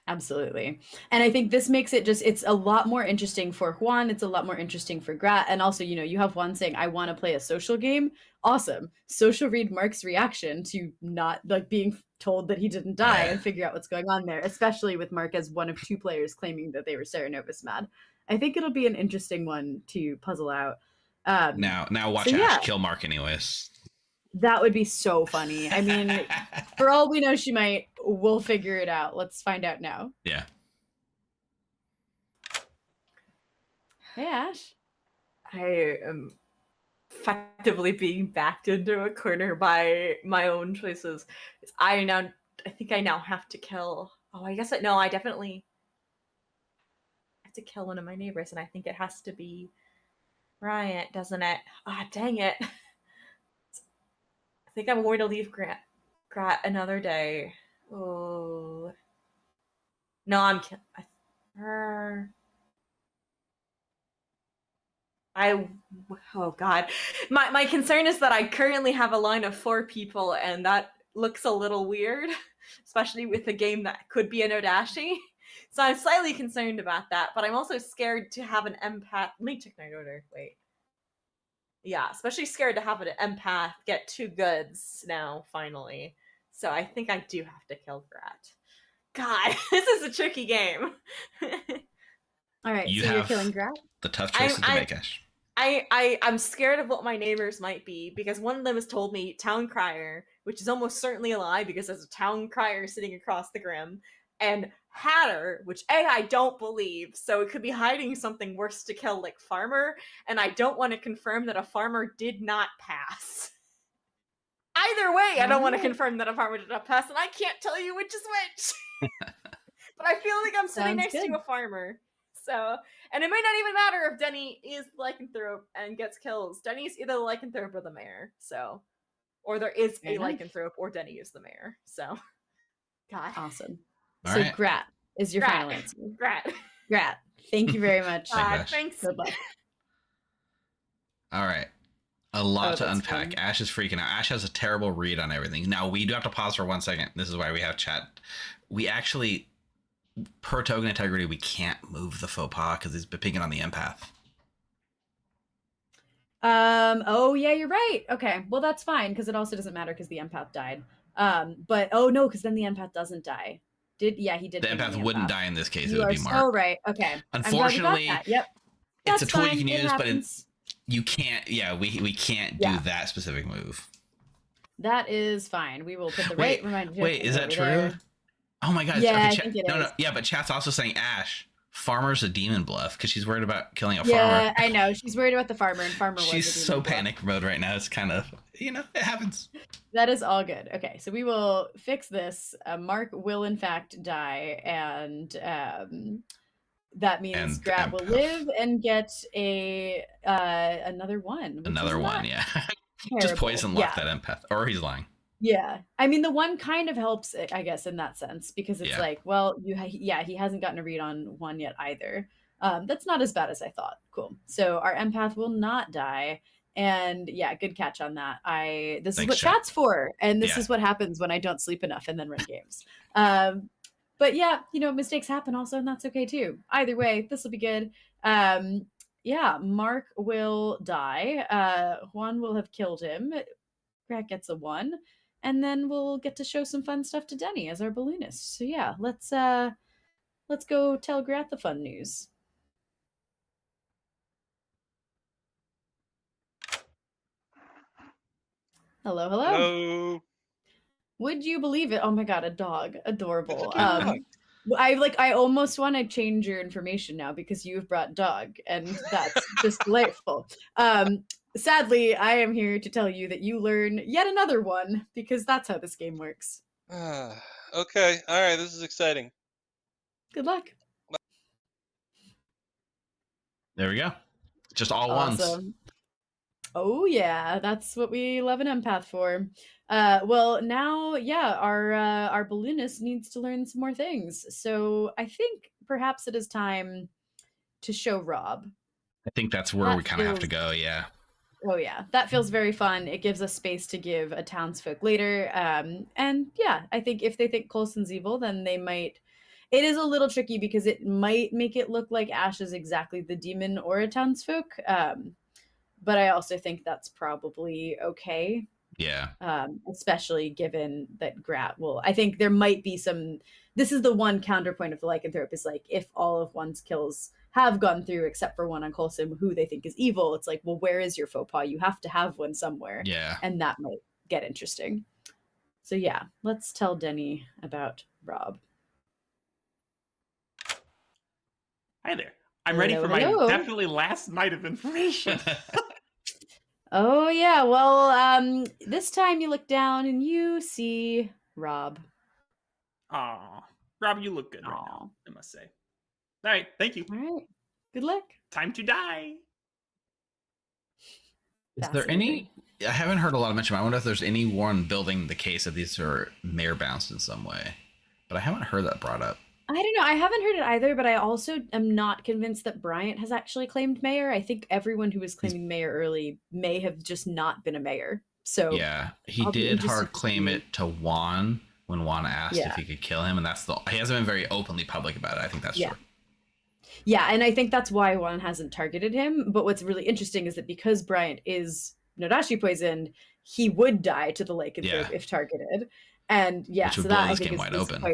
Absolutely. And I think this makes it it's a lot more interesting for Juan. It's a lot more interesting for Grat. And also, you know, you have Juan saying, I want to play a social game. Awesome. Social read Mark's reaction to not, like, being told that he didn't die and figure out what's going on there, especially with Mark as one of 2 players claiming that they were Serenovus mad. I think it'll be an interesting one to puzzle out. Now watch Ash kill Mark anyways. That would be so funny. I mean, for all we know, she might. We'll figure it out. Let's find out now. Yeah. Hey, Ash. I am effectively being backed into a corner by my own choices. I think I now have to kill. Oh, I guess I definitely have to kill one of my neighbors, and I think it has to be Riot, doesn't it? Ah, dang it. I think I'm going to leave Grat another day. Oh. No, I'm oh god. My concern is that I currently have a line of 4 people, and that looks a little weird, especially with a game that could be an Odashi. So I'm slightly concerned about that, but I'm also scared to have an empath. Let me check my order. Wait. Yeah, especially scared to have an empath get 2 goods now, finally. So I think I do have to kill Grat. God, this is a tricky game. All right, you're killing Grat? The tough choices to make, Ash. I'm scared of what my neighbors might be, because one of them has told me Town Crier, which is almost certainly a lie because there's a Town Crier sitting across the Grim, and Hatter, which I don't believe, so it could be hiding something worse to kill, like Farmer, and I don't want to confirm that a Farmer did not pass. Either way, I don't want to confirm that a Farmer did not pass, and I can't tell you which is which. But I feel like I'm sitting next to a Farmer. So, and it might not even matter if Denny is the lycanthrope and gets kills. Denny's either the lycanthrope or the mayor, so. Or there is a lycanthrope, or Denny is the mayor, so. God. Awesome. All so right. Grat is your final answer. Grat. Thank you very much. Thanks. Good luck. All right. A lot to unpack. Fun. Ash is freaking out. Ash has a terrible read on everything. Now, we do have to pause for 1 second. This is why we have chat. We actually, per token integrity, we can't move the faux pas because he's picking on the empath. Oh, yeah, you're right. Okay, well, that's fine because it also doesn't matter because the empath died. But, oh, no, because then the empath doesn't die. He did. The empath wouldn't die in this case. You it would be Mark. So right. Okay. Unfortunately, yep. It's That's a tool fine. you can It use, happens. but you can't. Yeah, we can't do that specific move. That is fine. We will put the right reminder. Wait, is that true? There. Oh my god. Yeah, okay, I think it is. Yeah, but chat's also saying Ash, Farmer's a demon bluff because she's worried about killing a farmer. Yeah, I know. She's worried about the farmer, and farmer was She's a demon so bluff. panic mode right now. It's kind of, it happens. That is all good. Okay, so we will fix this. Mark will in fact die, and that means Grat will live and get another one. Another one, yeah. Just poison lock that empath, or he's lying. Yeah. I mean, the one kind of helps, I guess, in that sense, because it's like, well, he hasn't gotten a read on one yet either. That's not as bad as I thought. Cool. So our empath will not die. And yeah, good catch on that. This is what chat's for. And this is what happens when I don't sleep enough and then run games. But yeah, mistakes happen also, and that's okay too. Either way, this will be good. Yeah, Mark will die. Juan will have killed him. Grat gets a 1. And then we'll get to show some fun stuff to Denny as our balloonist. So yeah, let's go tell Grat the fun news. Hello, hello. Hello. Would you believe it? Oh my god, a dog. Adorable. It's a dog. I almost want to change your information now because you've brought dog, and that's just delightful. Sadly, I am here to tell you that you learn yet another one, because that's how this game works. Okay. All right. This is exciting. Good luck. There we go. Just all Awesome. ones. Oh yeah, that's what we love an empath for. Well, now, yeah, our balloonist needs to learn some more things. So I think perhaps it is time to show Rob. I think that's where we kind of have to go. Yeah. Oh yeah, that feels very fun. It gives us space to give a townsfolk later. And yeah, I think if they think Coulson's evil, then they might. It is a little tricky because it might make it look like Ash is exactly the demon or a townsfolk. But I also think that's probably okay. Yeah. Especially given that Grat will. I think there might be some. This is the one counterpoint of the lycanthrope is like if all of one's kills have gone through except for one on Coulson who they think is evil, it's like, well, where is your faux pas? You have to have one somewhere. Yeah. And that might get interesting. So yeah, let's tell Denny about Rob. Hi there. I'm ready for my definitely last night of information. Oh yeah, well, this time you look down and you see Rob. Aw, Rob, you look good right now, I must say. All right, thank you. All right, good luck. Time to die. Is there any? I haven't heard a lot of mention. I wonder if there's anyone building the case that these are mayor bounced in some way, but I haven't heard that brought up. I don't know. I haven't heard it either, but I also am not convinced that Bryant has actually claimed mayor. I think everyone who was claiming mayor early may have just not been a mayor. So yeah, he did hard claim it to Juan when Juan asked if he could kill him, and he hasn't been very openly public about it. I think that's true. Yeah, and I think that's why Juan hasn't targeted him. But what's really interesting is that because Bryant is Nodashi poisoned, he would die to the lycanthrope if targeted. And yeah, so that I think is quite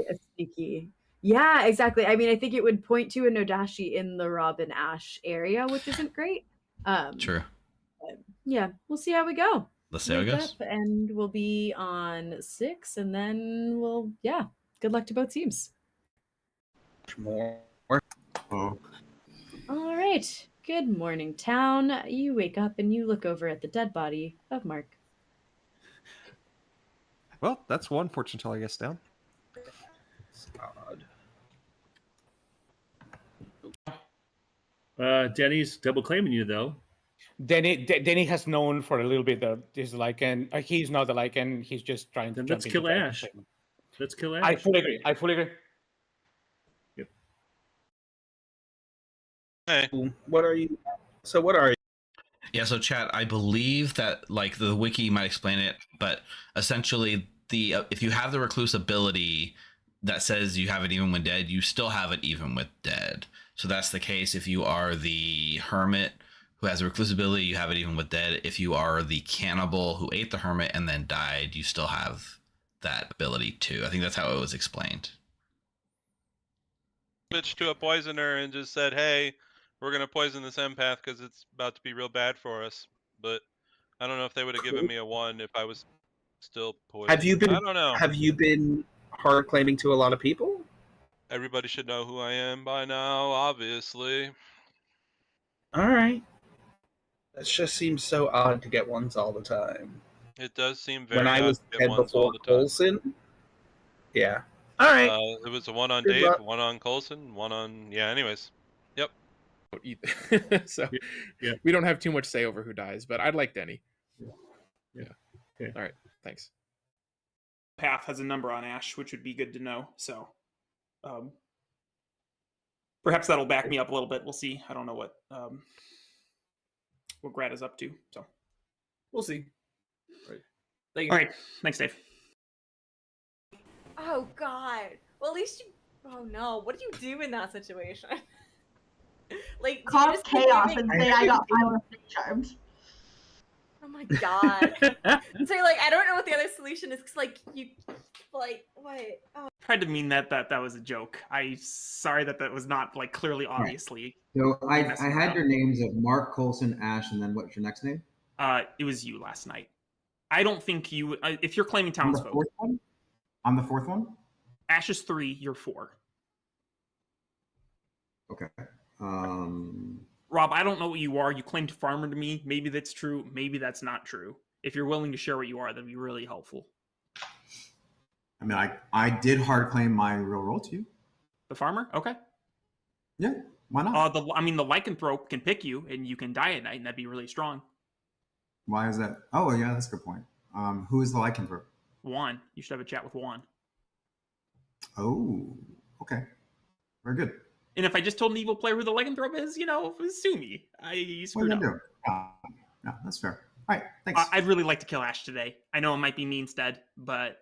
a sneaky. Yeah, exactly. I mean, I think it would point to a Nodashi in the Robin Ash area, which isn't great. True. Yeah, we'll see how we go. Let's see how it goes. And we'll be on 6, and then good luck to both teams. More. Oh. All right. Good morning, town. You wake up and you look over at the dead body of Mark. Well, that's one fortune teller, I guess, down. Denny's double claiming you though. Denny has known for a little bit that this Lycan. He's not the Lycan. He's just trying to. Then let's kill Ash. Let's kill Ash. I fully agree. Yep. Hey, what are you? So what are you? Yeah. So chat. I believe that like the wiki might explain it, but essentially if you have the recluse ability that says you have it even when dead, you still have it even with dead. So that's the case if you are the hermit who has a recluse ability, you have it even with dead. If you are the cannibal who ate the hermit and then died, you still have that ability too. I think that's how it was explained. Switched to a poisoner and just said, hey, we're going to poison this empath because it's about to be real bad for us. But I don't know if they would have given me a 1 if I was still poisoned. Have you been? I don't know. Have you been hard claiming to a lot of people? Everybody should know who I am by now, obviously. All right. That just seems so odd to get ones all the time. It does seem very when I was dead before Coulson. Yeah. All right. It was a 1 on Dave, 1 on Coulson, 1 on anyways. Yep. So we don't have too much say over who dies, but I'd like Denny. Yeah. Okay. All right. Thanks. path has a number on Ash, which would be good to know. So perhaps that'll back me up a little bit. We'll see. I don't know what Grad is up to. So we'll see. All right. Thanks, Dave. Oh God. Well, at least you. Oh no. What do you do in that situation? Like cause chaos and say I got 5 charms. Oh my God. So like I don't know what the other solution is because like you like what? Oh. Tried to mean that was a joke. I sorry that was not like clearly obviously. So I had your names of Mark, Coulson, Ash, and then what's your next name? It was you last night. I don't think you. If you're claiming townsfolk. I'm the fourth one. Ash is 3. You're 4. Okay. Rob, I don't know what you are. You claimed farmer to me. Maybe that's true. Maybe that's not true. If you're willing to share what you are, that'd be really helpful. I mean, I did hard claim my real role to you. The farmer? Okay. Yeah, why not? The lycanthrope can pick you, and you can die at night, and that'd be really strong. Why is that? Oh, yeah, that's a good point. Who is the lycanthrope? Juan. You should have a chat with Juan. Oh, okay. Very good. And if I just told an evil player who the lycanthrope is, sue me. I screwed up. No, that's fair. All right, thanks. I'd really like to kill Ash today. I know it might be mean stead, but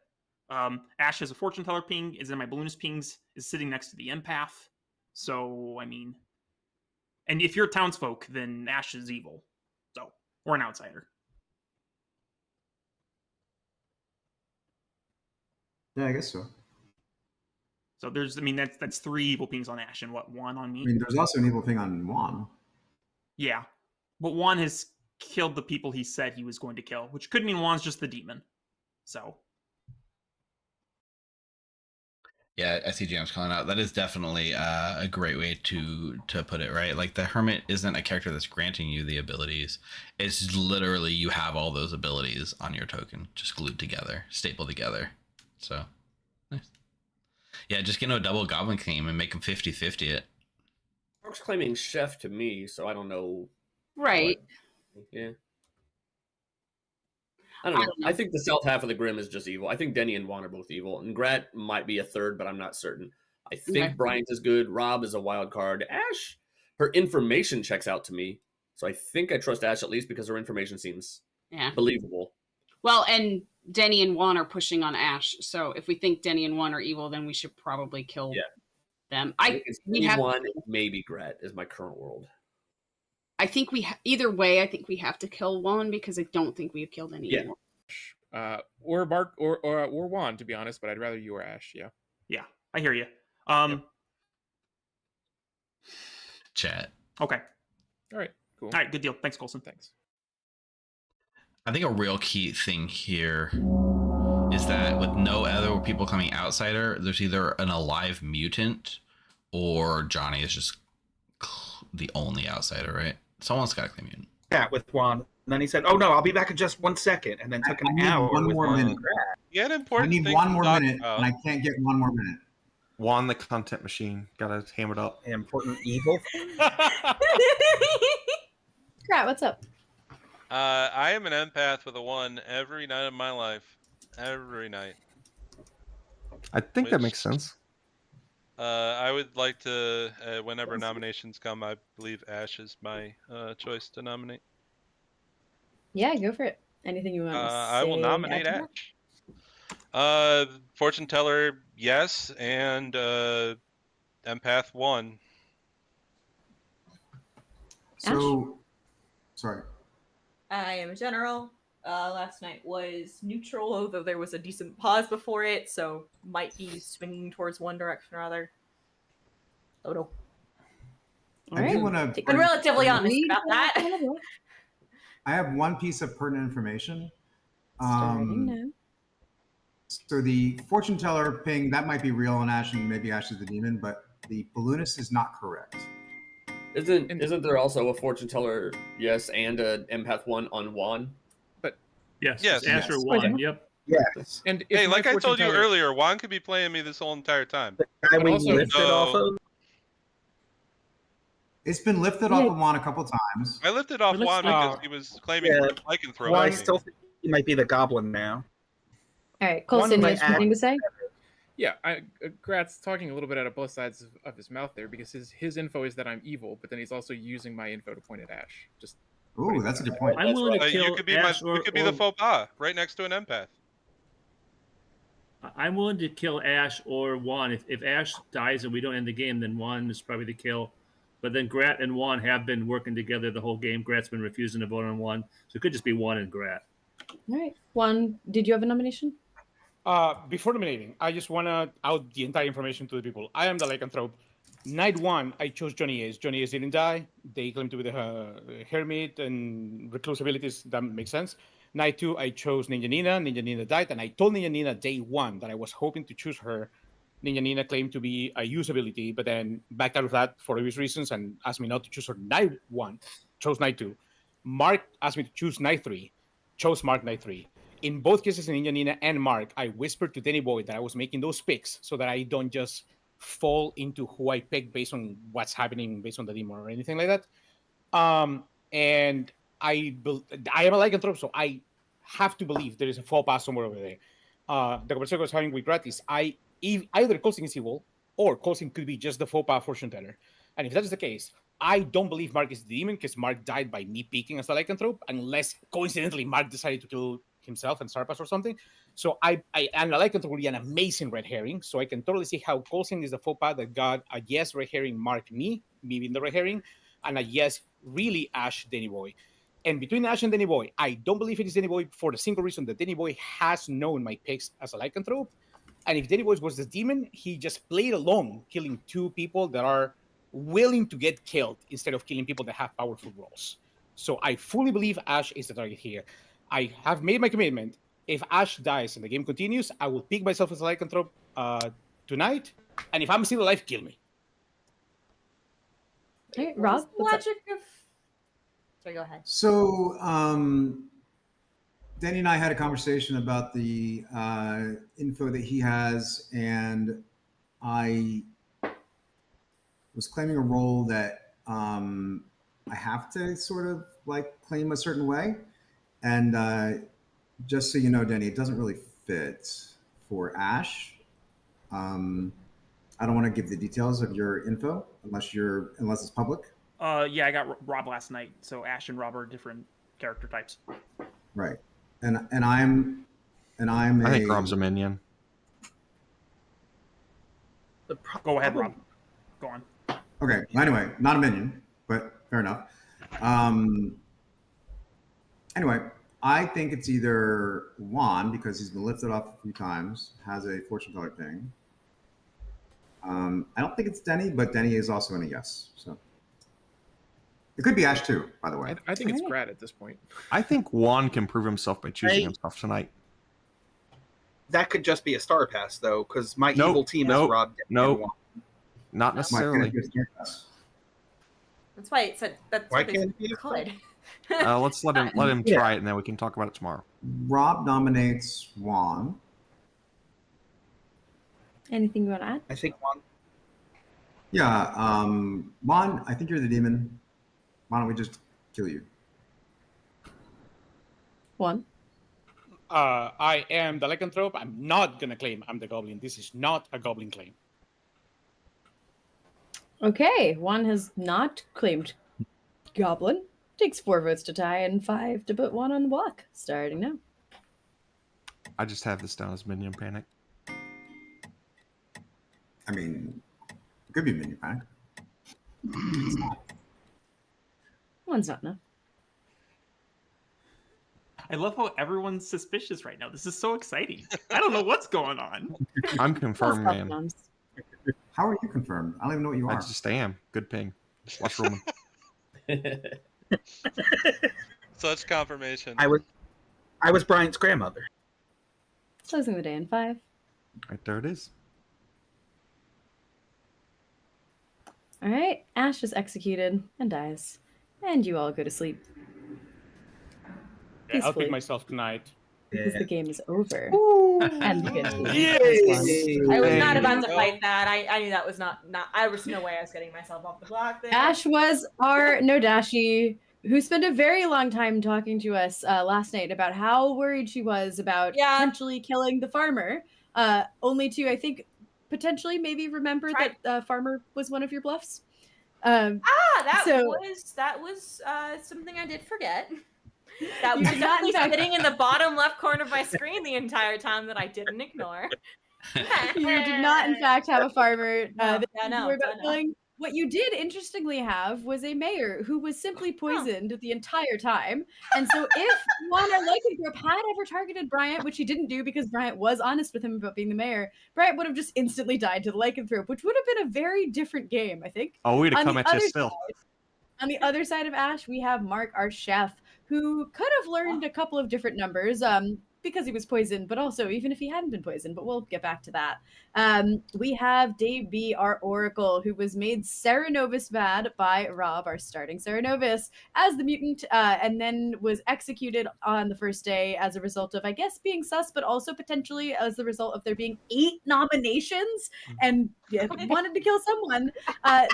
Ash has a fortune teller ping, is in my balloonist pings, is sitting next to the empath. So, I mean, and if you're townsfolk, then Ash is evil. So, or an outsider. Yeah, I guess so. So that's 3 evil pings on Ash and 1 on me. I mean, there's also an evil thing on Juan. Yeah, but Juan has killed the people he said he was going to kill, which could mean Juan's just the demon. So. Yeah, I see James calling out. That is definitely a great way to put it, right? Like the Hermit isn't a character that's granting you the abilities. It's literally you have all those abilities on your token, just glued together, stapled together. So, nice. Yeah, just get into a double Goblin King and make him 50-50 it. Mark's claiming chef to me, so I don't know. Right. Yeah. I don't know. I think the south half of the Grim is just evil. I think Denny and Juan are both evil. And Grat might be a third, but I'm not certain. I think Bryant is good. Rob is a wild card. Ash, her information checks out to me. So I think I trust Ash at least because her information seems believable. Well, and Denny and Juan are pushing on Ash. So if we think Denny and Juan are evil, then we should probably kill them. Juan, maybe Grat is my current world. I think either way, I think we have to kill Juan because I don't think we've killed any anymore. Or Mark or Juan, to be honest, but I'd rather you or Ash. Yeah. Yeah, I hear you. Chat. Okay. All right. Cool. All right. Good deal. Thanks, Coulson. Thanks. I think a real key thing here is that with no other people coming outsider, there's either an alive mutant or Johnny is just the only outsider, right? Someone's got to claim mutant. Yeah, with Juan. And then he said, "Oh no, I'll be back in just 1 second," and then took an hour. One more minute. Yeah, an important I need thing 1 to more talk minute, about. and I can't get 1 more minute. Juan the content machine. Gotta ham it up. Important evil. Crap, what's up? I am an empath with a 1 every night of my life. Every night. I think that makes sense. I would like to, whenever nominations come, I believe Ash is my choice to nominate. Yeah, go for it. Anything you want to say? I will nominate Ash. Fortune teller, yes, and empath 1. So, sorry. I am a general. Last night was neutral, although there was a decent pause before it, so might be swinging towards one direction or other. Oh no. I do want to. Been relatively honest about that. I have one piece of pertinent information. Starting now. So the fortune teller ping, that might be real on Ash, and maybe Ash is the demon, but the balloonist is not correct. Isn't there also a fortune teller, yes, and an empath 1 on Juan? But yes, Ash or Juan, yep. Yes. And hey, like I told you teller... earlier, Juan could be playing me this whole entire time. I we lifted off of. It's been lifted off of Juan a couple times. I lifted off Juan because he was claiming lycanthrope. Well, I still think he might be the goblin now. All right, Colson, you have something to say? Yeah, Grat's talking a little bit out of both sides of his mouth there, because his info is that I'm evil, but then he's also using my info to point at Ash. Just Ooh, that's a good point. I'm willing to kill you could be Ash you could be the faux pas right next to an empath. I'm willing to kill Ash or Juan. If Ash dies and we don't end the game, then Juan is probably the kill. But then Grat and Juan have been working together the whole game. Grat's been refusing to vote on Juan, so it could just be Juan and Grat. All right, Juan, did you have a nomination? Before nominating, I just want to out the entire information to the people. I am the lycanthrope. Night 1, I chose Johnny Ace. Johnny Ace didn't die. They claim to be the Hermit and recluse abilities. That makes sense. Night 2, I chose Ninja Nina. Ninja Nina died, and I told Ninja Nina day 1 that I was hoping to choose her. Ninja Nina claimed to be a usability, but then backed out of that for obvious reasons and asked me not to choose her night 1. Chose night 2. Mark asked me to choose night 3. Chose Mark night 3. In both cases, in Ninja Nina and Mark, I whispered to Danny Boy that I was making those picks so that I don't just fall into who I pick based on what's happening based on the demo or anything like that. And I am a lycanthrope, so I have to believe there is a faux pas somewhere over there. The conversation I was having with Grat is either Colson is evil or Colson could be just the faux pas fortune teller. And if that's the case, I don't believe Mark is the demon because Mark died by me peeking as a lycanthrope, unless coincidentally Mark decided to kill himself and Sarpas or something. So I and a lycanthrope would be an amazing red herring. So I can totally see how Colson is the faux pas that got a yes red herring Mark me being the red herring, and a yes really Ash Danny Boy. And between Ash and Danny Boy, I don't believe it is Danny Boy for the single reason that Danny Boy has known my picks as a lycanthrope. And if Danny Boy was the demon, he just played along, killing 2 people that are willing to get killed instead of killing people that have powerful roles. So I fully believe Ash is the target here. I have made my commitment. If Ash dies and the game continues, I will pick myself as a lycanthrope tonight. And if I'm still alive, kill me. Hey, Rob, logic of... Sorry, go ahead. So, Danny and I had a conversation about the info that he has, and I was claiming a role that I have to sort of like claim a certain way. And just so you know, Danny, it doesn't really fit for Ash. I don't want to give the details of your info unless it's public. Yeah, I got Rob last night, so Ash and Rob are different character types. Right, and I'm. I think Rob's a minion. Go ahead, Rob. Go on. Okay. Anyway, not a minion, but fair enough. Anyway, I think it's either Juan, because he's been lifted off a few times, has a fortune teller thing. I don't think it's Denny, but Denny is also in a yes. So it could be Ash too, by the way. I think it's Grat at this point. I think Juan can prove himself by choosing himself tonight. That could just be a star pass, though, because my evil team is Rob. Not necessarily. That's why it said that's why what can't it it be could. Let's let him try it, and then we can talk about it tomorrow. Rob nominates Juan. Anything you want to add? I think Juan. Yeah, Juan, I think you're the demon. Why don't we just kill you? Juan. I am the lycanthrope. I'm not gonna claim I'm the goblin. This is not a goblin claim. Okay, Juan has not claimed goblin. Takes 4 votes to tie and 5 to put Juan on the block. Starting now. I just have this down as minion panic. I mean, it could be minion panic. One's not enough. I love how everyone's suspicious right now. This is so exciting. I don't know what's going on. I'm confirmed, man. How are you confirmed? I don't even know what you are. I just am. Good ping. Watch Roman. Such confirmation. I was Bryant's grandmother. Closing the day in 5. Right there it is. All right, Ash is executed and dies, and you all go to sleep. Yeah, I'll pick myself tonight. Because the game is over. And the I was not about to fight that. I knew that was not. I was no way I was getting myself off the block there. Ash was our Nodashi who spent a very long time talking to us last night about how worried she was about potentially killing the farmer, only to, I think, potentially maybe remember that farmer was one of your bluffs. That so- was something I did forget. That You was did not, in definitely fact- sitting in the bottom left corner of my screen the entire time that I didn't ignore. You did not, in fact, have a farmer that you no, were about no. killing. What you did, interestingly, have was a mayor who was simply poisoned the entire time. And so if Juan or Lycanthrope had ever targeted Bryant, which he didn't do because Bryant was honest with him about being the mayor, Bryant would have just instantly died to the Lycanthrope, which would have been a very different game, I think. Oh, we'd have On come the at you other still. On the other side of Ash, we have Mark, our chef, who could have learned a couple of different numbers because he was poisoned, but also even if he hadn't been poisoned, but we'll get back to that. We have Dave B, our Oracle, who was made Cerenovus bad by Rob, our starting Cerenovus, as the mutant, and then was executed on the first day as a result of, I guess, being sus, but also potentially as the result of there being 8 nominations and wanted to kill someone.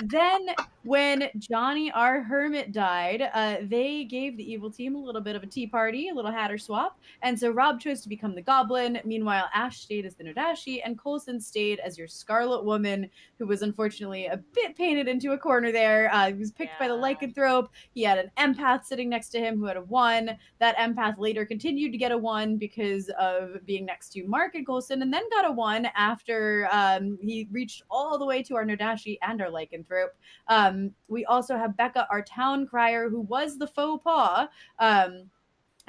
Then when Johnny, our Hermit, died, they gave the evil team a little bit of a tea party, a little Hatter swap, and so Rob chose to become the Goblin. Meanwhile, Ash stayed as the Nodashi, and Coulson stayed as your Scarlet Woman, who was unfortunately a bit painted into a corner there. He was picked by the Lycanthrope. He had an empath sitting next to him who had a 1. That empath later continued to get a 1 because of being next to Mark and Coulson, and then got a 1 after he reached all the way to our Nodashi and our Lycanthrope. We also have Becca, our Town Crier, who was the faux pas.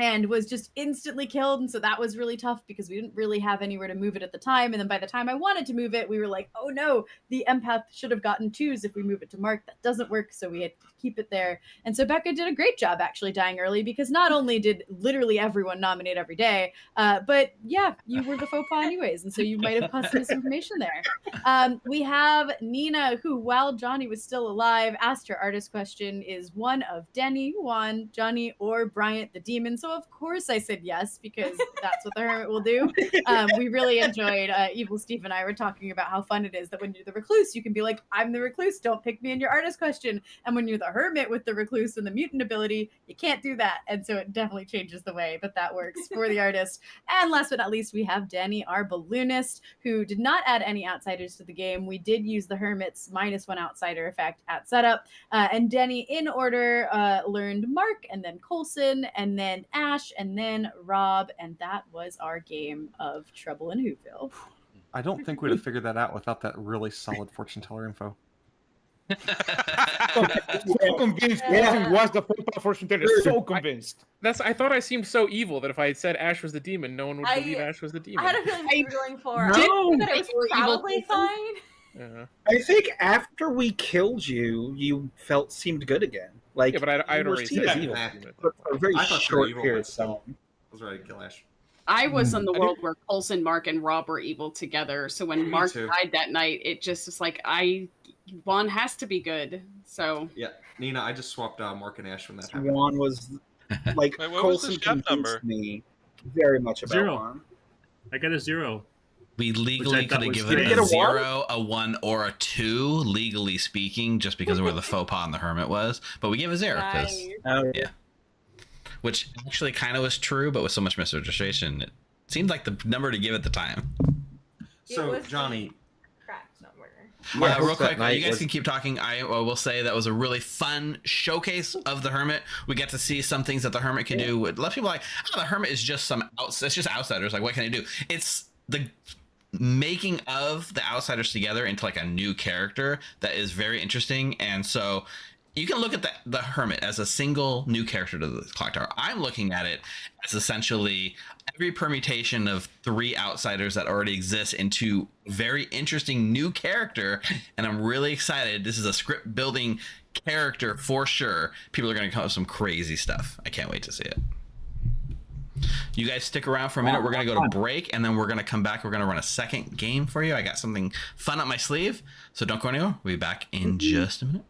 And was just instantly killed. And so that was really tough because we didn't really have anywhere to move it at the time. And then by the time I wanted to move it, we were like, oh no, the empath should have gotten 2s if we move it to Mark. That doesn't work. So we had to keep it there. And so Becca did a great job actually dying early because not only did literally everyone nominate every day, but yeah, you were the faux pas anyways. And so you might have caused some misinformation there. We have Nina, who, while Johnny was still alive, asked her artist question, is one of Denny, Juan, Johnny, or Bryant the Demon? So of course I said yes, because that's what the Hermit will do. We really enjoyed, Evil Steve and I were talking about how fun it is that when you're the Recluse, you can be like, I'm the Recluse, don't pick me in your artist question. And when you're the Hermit with the Recluse and the mutant ability, you can't do that. And so it definitely changes the way that works for the artist. And last but not least, we have Danny, our Balloonist, who did not add any outsiders to the game. We did use the Hermit's -1 outsider effect at setup. And Denny, in order, learned Mark, and then Coulson, and then Ash, and then Rob, and that was our game of Trouble in Whoville. I don't think we'd have figured that out without that really solid fortune teller info. So convinced Coulson was the fortune teller. So convinced. I thought I seemed so evil that if I had said Ash was the demon, no one would believe Ash was the demon. I had a feeling you were going for. No. That it was probably fine. Yeah. I think after we killed you, you seemed good again. Like, yeah, but I'd you were already seen said as evil, that. but for a very I thought you were short evil period of myself. time. I was ready to kill Ash. I was in the world where Coulson, Mark, and Rob were evil together. So when Me Mark too. died that night, it just was like, Juan has to be good. So Yeah, Nina, I just swapped Mark and Ash when that happened. Juan was like Wait, what was the Coulson chef convinced number? me very much about 0. Juan. I got a 0. We legally thought could have was given great. Did a you get a 0, a 1, or a 2, legally speaking, just because of where the faux pas and the Hermit was. But we gave a 0 because, yeah. Which actually kind of was true, but with so much misregistration, it seemed like the number to give at the time. So, Johnny, Correct number. Real quick, that night you guys was- can keep talking. I will say that was a really fun showcase of the Hermit. We get to see some things that the Hermit can do. A lot of people are like, oh, the Hermit is just it's just outsiders. Like, what can he do? It's the making of the outsiders together into like a new character that is very interesting. And so you can look at the Hermit as a single new character to the Clocktower. I'm looking at it as essentially every permutation of 3 outsiders that already exist into a very interesting new character, and I'm really excited. This is a script building character for sure. People are going to come up with some crazy stuff. I can't wait to see it. You guys stick around for a minute. We're going to go to break, and then we're going to come back. We're going to run a second game for you. I got something fun up my sleeve, so don't go anywhere. We'll be back in just a minute.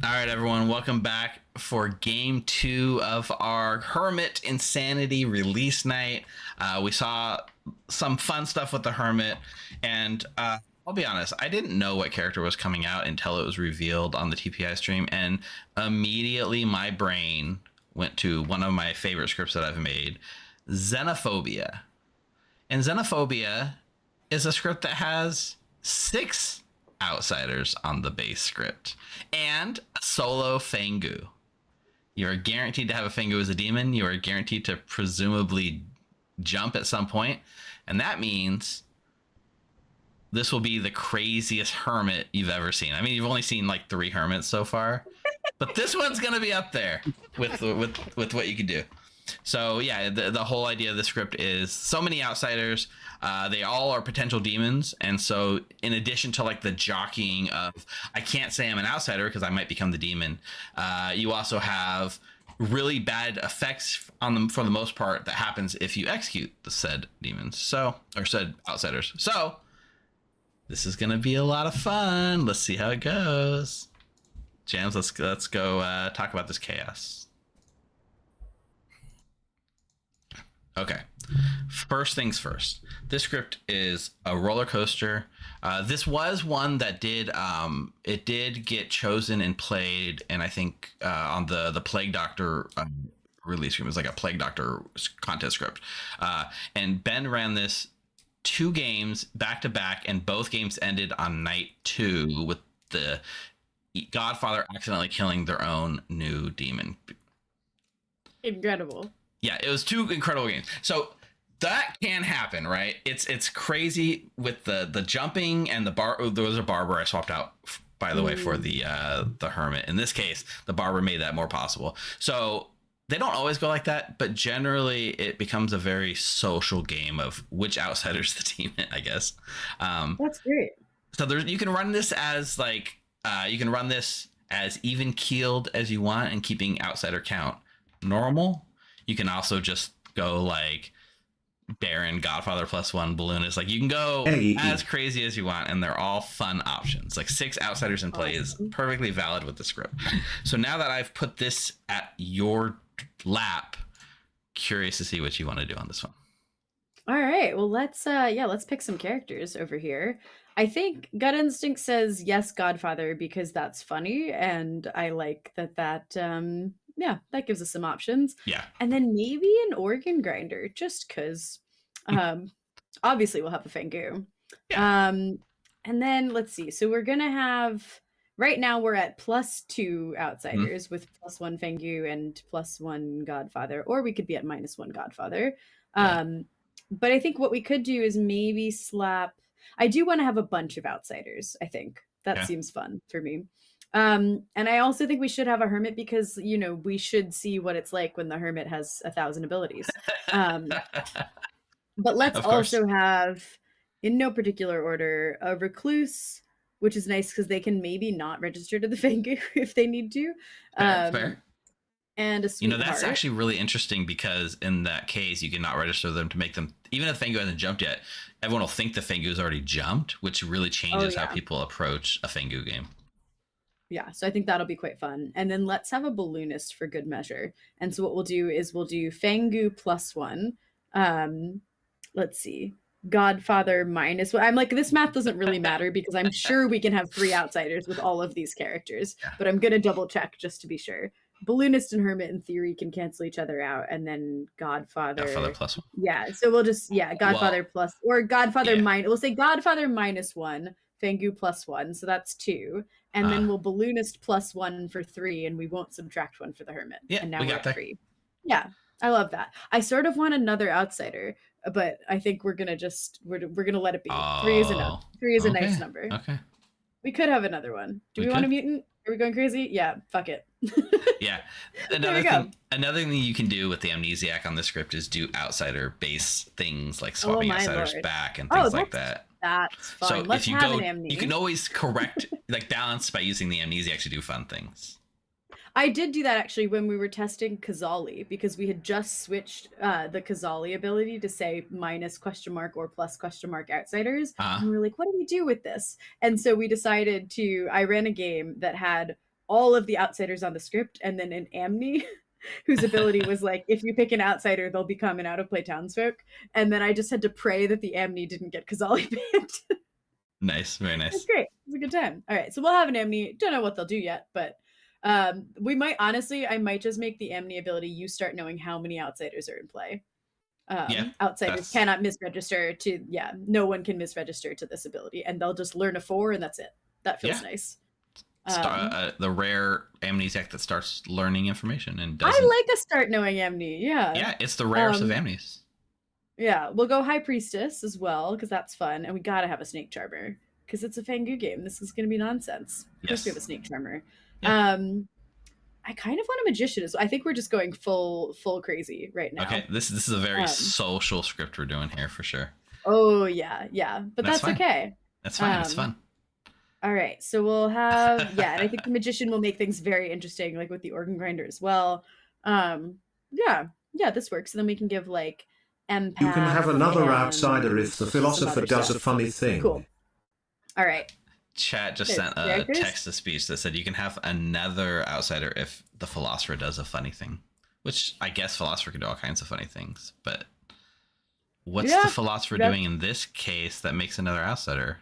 All right, everyone, welcome back for game 2 of our Hermit Insanity release night. We saw some fun stuff with the Hermit, and I'll be honest, I didn't know what character was coming out until it was revealed on the TPI stream, and immediately my brain went to one of my favorite scripts that I've made, Xenophobia. And Xenophobia is a script that has 6 outsiders on the base script and a solo Fengu. You're guaranteed to have a Fengu as a demon. You are guaranteed to presumably jump at some point, and that means this will be the craziest Hermit you've ever seen. I mean, you've only seen like 3 Hermits so far, but this one's gonna be up there with what you can do. So yeah, the whole idea of the script is so many outsiders. They all are potential demons, and so in addition to like the jockeying of I can't say I'm an outsider because I might become the demon, you also have really bad effects on them for the most part that happens if you execute the said demons, or said outsiders. So this is gonna be a lot of fun. Let's see how it goes. Jams, let's go talk about this chaos. Okay, first things first. This script is a roller coaster. This was one that did get chosen and played, and I think on the Plague Doctor release stream, it was like a Plague Doctor contest script. And Ben ran this 2 games back to back, and both games ended on night 2 with the Godfather accidentally killing their own new demon. Incredible. Yeah, it was 2 incredible games. So that can happen, right? It's crazy with the jumping and the bar. There was a barber I swapped out, by the way, for the Hermit. In this case, the barber made that more possible. So they don't always go like that, but generally it becomes a very social game of which outsider's the demon, I guess. That's great. So you can run this as like as even keeled as you want and keeping outsider count normal. You can also just go like Baron, Godfather +1, Balloonist. Like you can go as crazy as you want, and they're all fun options. Like 6 outsiders in play is perfectly valid with the script. So now that I've put this at your lap, curious to see what you want to do on this one. All right, well let's pick some characters over here. I think Gut Instinct says yes, Godfather, because that's funny, and I like that. Yeah, that gives us some options. Yeah. And then maybe an organ grinder, just because obviously we'll have a Fengu. Yeah. And then let's see. So we're gonna have right now we're at +2 outsiders with +1 Fengu and +1 Godfather, or we could be at -1 Godfather. But I think what we could do is maybe slap. I do want to have a bunch of outsiders. I think that seems fun for me. And I also think we should have a Hermit because, you know, we should see what it's like when the Hermit has 1,000 abilities. But let's also have, in no particular order, a Recluse, which is nice because they can maybe not register to the Fengu if they need to. Fair. And a Sweetheart. You know, that's actually really interesting because in that case, you cannot register them to make them, even if Fengu hasn't jumped yet, everyone will think the Fengu has already jumped, which really changes how people approach a Fengu game. Yeah, so I think that'll be quite fun. And then let's have a Balloonist for good measure. And so what we'll do is we'll do Fengu +1. Let's see. Godfather -1. I'm like, this math doesn't really matter because I'm sure we can have 3 outsiders with all of these characters. But I'm going to double check just to be sure. Balloonist and Hermit in theory can cancel each other out, and then Godfather +1. Yeah, so we'll just Godfather or Godfather minus. We'll say Godfather -1, Fengu +1, so that's 2, and then we'll Balloonist +1 for 3, and we won't subtract 1 for the Hermit. Yeah, and now we we're got at 3. Yeah, I love that. I sort of want another outsider, but I think we're gonna let it be. 3 is enough. 3 is a nice number. Okay. We could have another one. Do we want a mutant? Are we going crazy? Yeah, fuck it. Yeah. Another thing you can do with the Amnesiac on the script is do outsider base things like swapping outsiders back and things like that. That's fun. So Let's if you have go, an Amnesiac. you can always correct, like balance by using the Amnesiac to do fun things. I did do that actually when we were testing Kazali because we had just switched the Kazali ability to say -? or +? Outsiders. And we were like, what do we do with this? And so we decided I ran a game that had all of the outsiders on the script, and then an Amni whose ability was like, if you pick an outsider, they'll become an out-of-play townsfolk. And then I just had to pray that the Amni didn't get Kazali banned. Nice, very nice. It's great. It's a good time. All right, so we'll have an Amni. Don't know what they'll do yet, but we might, honestly, I might just make the Amni ability you start knowing how many outsiders are in play. Outsiders cannot misregister to, no one can misregister to this ability, and they'll just learn a 4 and that's it. That feels nice. The rare amnesiac that starts learning information and doesn't. I like a start knowing Amni, Yeah, it's the rarest of amnes. Yeah, we'll go High Priestess as well, because that's fun, and we gotta have a Snake Charmer, because it's a Fangu game. This is gonna be nonsense. Of course we have a Snake Charmer. Yeah. I kind of want a Magician, so I think we're just going full crazy right now. Okay, this is a very social script we're doing here for sure. Oh yeah, but that's okay. That's fine. It's fun. All right, so we'll have and I think the Magician will make things very interesting, like with the Organ Grinder as well. This works. And then we can give like empath. You can have another outsider if the philosopher does a funny thing. Cool. All right. Chat just sent a text to speech that said you can have another outsider if the philosopher does a funny thing, which I guess philosopher can do all kinds of funny things, but what's the philosopher doing in this case that makes another outsider?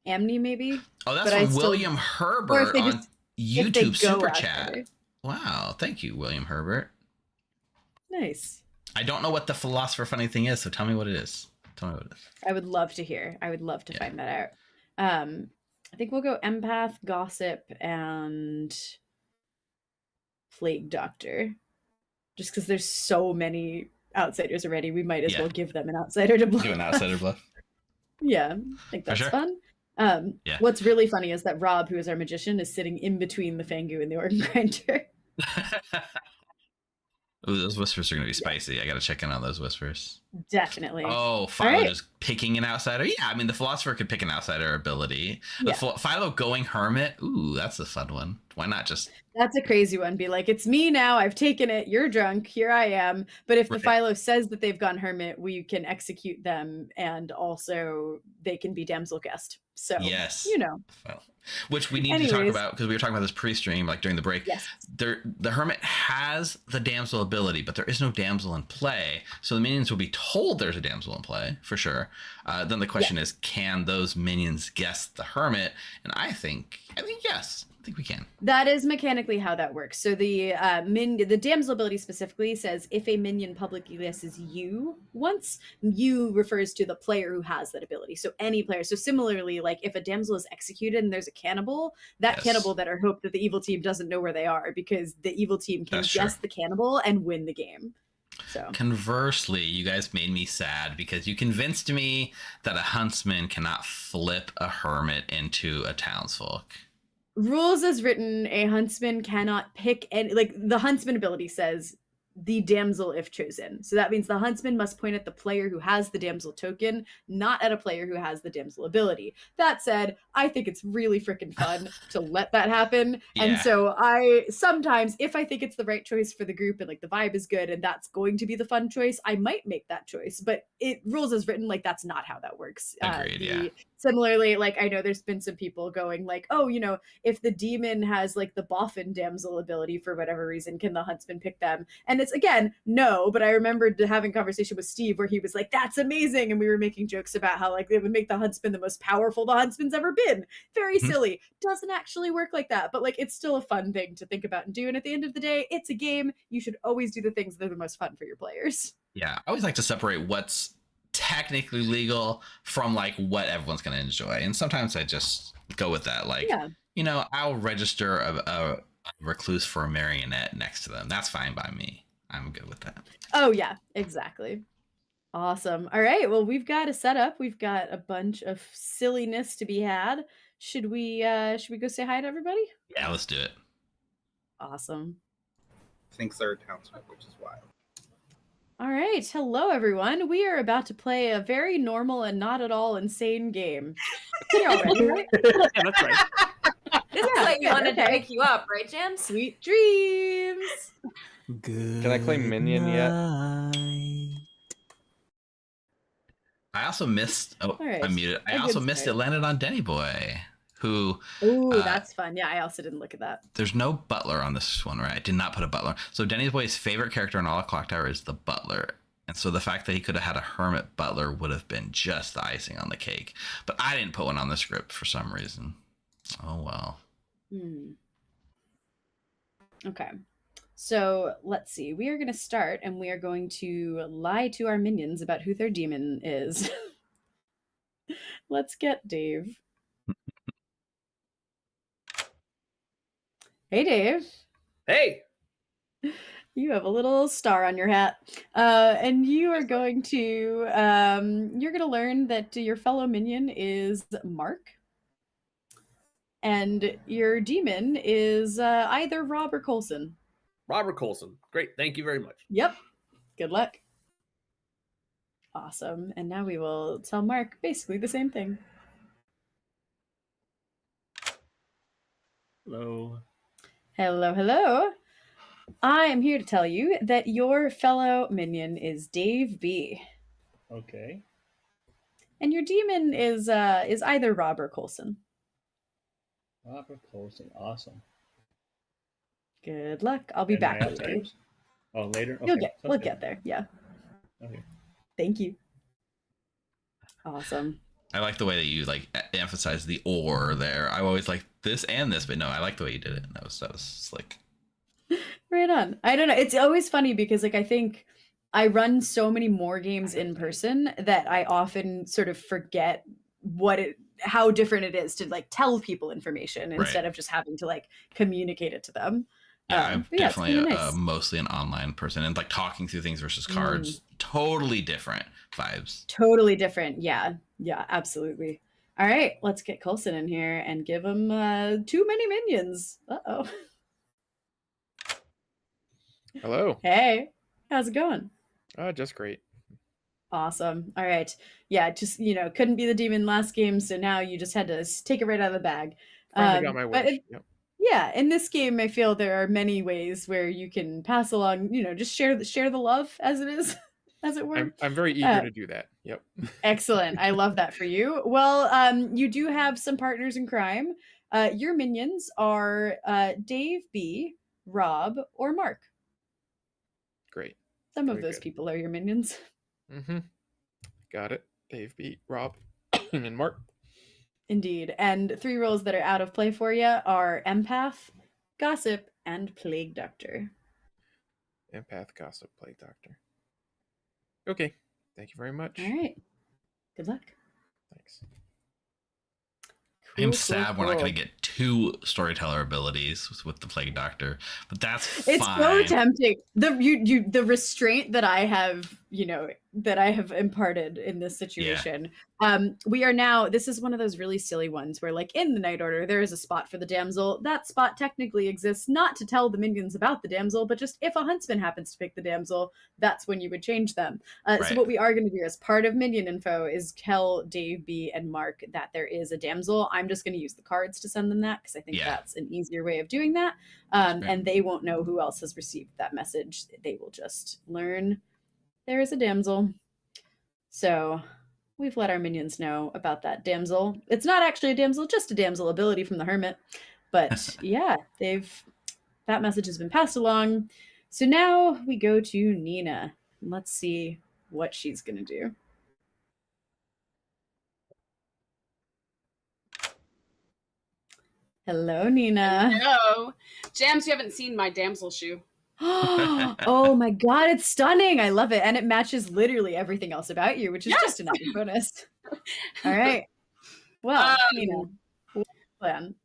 Amni, maybe? Oh, that's from William Herbert on YouTube Super Chat. Wow, thank you, William Herbert. Nice. I don't know what the philosopher funny thing is, so tell me what it is. I would love to hear. I would love to find that out. I think we'll go empath, gossip, and plague doctor. Just because there's so many outsiders already, we might as well give them an outsider to bluff. Do an outsider bluff. Yeah, I think that's fun. What's really funny is that Rob, who is our magician, is sitting in between the Fangu and the Organ Grinder. Ooh, those whispers are going to be spicy. I got to check in on those whispers. Definitely. Oh, Philo just picking an outsider? Yeah, I mean, the philosopher could pick an outsider ability. Philo going Hermit? Ooh, that's a fun one. Why not just... That's a crazy one. Be like, it's me now. I've taken it. You're drunk. Here I am. But if the Philo says that they've gone Hermit, we can execute them, and also they can be Damsel Guest. So, which we need to talk about, because we were talking about this pre-stream, like during the break. Yes. The Hermit has the damsel ability, but there is no damsel in play. So the minions will be told there's a damsel in play, for sure. Then the question is, can those minions guess the Hermit? And I think yes. I think we can. That is mechanically how that works. So the damsel ability specifically says if a minion publicly guesses you once, you refers to the player who has that ability. So any player. So similarly, like if a damsel is executed and there's a cannibal, that cannibal better hope that the evil team doesn't know where they are, because the evil team can guess the cannibal and win the game. So conversely, you guys made me sad because you convinced me that a huntsman cannot flip a hermit into a townsfolk. Rules as written, a huntsman cannot pick any, like the huntsman ability says the damsel if chosen. So that means the huntsman must point at the player who has the damsel token, not at a player who has the damsel ability. That said, I think it's really freaking fun to let that happen. And so I sometimes, if I think it's the right choice for the group and like the vibe is good and that's going to be the fun choice, I might make that choice. But it rules as written, like that's not how that works. Agreed, Similarly, like I know there's been some people going like, oh, if the demon has like the boffin damsel ability for whatever reason, can the huntsman pick them? And it's again, no, but I remembered having a conversation with Steve where he was like, that's amazing. And we were making jokes about how like it would make the huntsman the most powerful the huntsman's ever been. Very silly. Doesn't actually work like that, but like it's still a fun thing to think about and do. And at the end of the day, it's a game. You should always do the things that are the most fun for your players. Yeah, I always like to separate what's technically legal from like what everyone's going to enjoy, and sometimes I just go with that, like I'll register a recluse for a marionette next to them. That's fine by me. I'm good with that. Oh yeah, exactly. Awesome. All right, well, we've got a setup. We've got a bunch of silliness to be had. Should we go say hi to everybody? Yeah, let's do it. Awesome. I think third townsfolk, which is wild. All right. Hello, everyone. We are about to play a very normal and not at all insane game. You all ready, right? Yeah, that's right. This is what you wanted to wake you up, right, Jam? Sweet dreams. Good. Can I claim minion yet? I also missed. Oh, right. I'm muted. I also missed it landed on Denny Boy. who Ooh, that's fun. Yeah, I also didn't look at that. there's no butler on this one, right? I did not put a butler. So Denny's Boy's favorite character in all of Clocktower is the butler. And so the fact that he could have had a hermit butler would have been just the icing on the cake. But I didn't put one on the script for some reason. Oh, well. Okay. So let's see. We are going to start and we are going to lie to our minions about who their demon is. Let's get Dave. Hey, Dave. Hey. You have a little star on your hat. And you are going to you're going to learn that your fellow minion is Mark. And your demon is either Rob or Coulson. Rob or Coulson. Great. Thank you very much. Yep. Good luck. Awesome. And now we will tell Mark basically the same thing. Hello. Hello, hello. I am here to tell you that your fellow minion is Dave B. Okay. And your demon is either Rob or Coulson. Robert Coulson. Awesome. Good luck. I'll be And back my later. outsiders? Oh, later? You'll Okay, get, sounds we'll good. get there. Yeah. Okay. Thank you. Awesome. I like the way that you like emphasize the or there. I always like this and this, but no, I like the way you did it. That was slick. Right on. I don't know. It's always funny because like I think I run so many more games in person that I often sort of forget how different it is to like tell people information instead of just having to like communicate it to them. Yeah, I'm but yeah, it's definitely kinda nice. mostly an online person, and like talking through things versus cards, totally different vibes. Totally different. Yeah. Yeah, absolutely. All right, let's get Coulson in here and give him too many minions. Uh-oh. Hello. Hey, how's it going? Just great. Awesome. All right. Yeah, just, couldn't be the demon last game, so now you just had to take it right out of the bag. Finally got my but wish. Yep. yeah, in this game, I feel there are many ways where you can pass along, just share the love as it is, as it were. I'm very eager to do that. Yep. Excellent. I love that for you. Well, you do have some partners in crime. Your minions are Dave B, Rob, or Mark. Great. Some of Very those good. people are your minions. Mm-hmm. Got it. Dave B, Rob, and Mark. Indeed. And 3 roles that are out of play for you are Empath, Gossip, and Plague Doctor. Empath, Gossip, Plague Doctor. Okay. Thank you very much. All right. Good luck. Thanks. I'm Cool, sad we're not cool. going to get 2 storyteller abilities with the Plague Doctor, but that's It's fine. so tempting. The restraint that I have, that I have imparted in this situation. We are now, this is one of those really silly ones where like in the Night Order, there is a spot for the damsel. That spot technically exists not to tell the minions about the damsel, but just if a huntsman happens to pick the damsel, that's when you would change them. So Right. what we are going to do as part of minion info is tell Dave B and Mark that there is a damsel. I'm just going to use the cards to send them that because I think that's an easier way of doing that. And they won't know who else has received that message. They will just learn there is a damsel. So we've let our minions know about that damsel. It's not actually a damsel, just a damsel ability from the Hermit. But yeah, that message has been passed along. So now we go to Nina. Let's see what she's going to do. Hello, Nina. Hello. Jams, you haven't seen my damsel shoe. Oh my god, it's stunning. I love it. And it matches literally everything else about you, which is just an added bonus. All right. Well, Nina, what's the plan?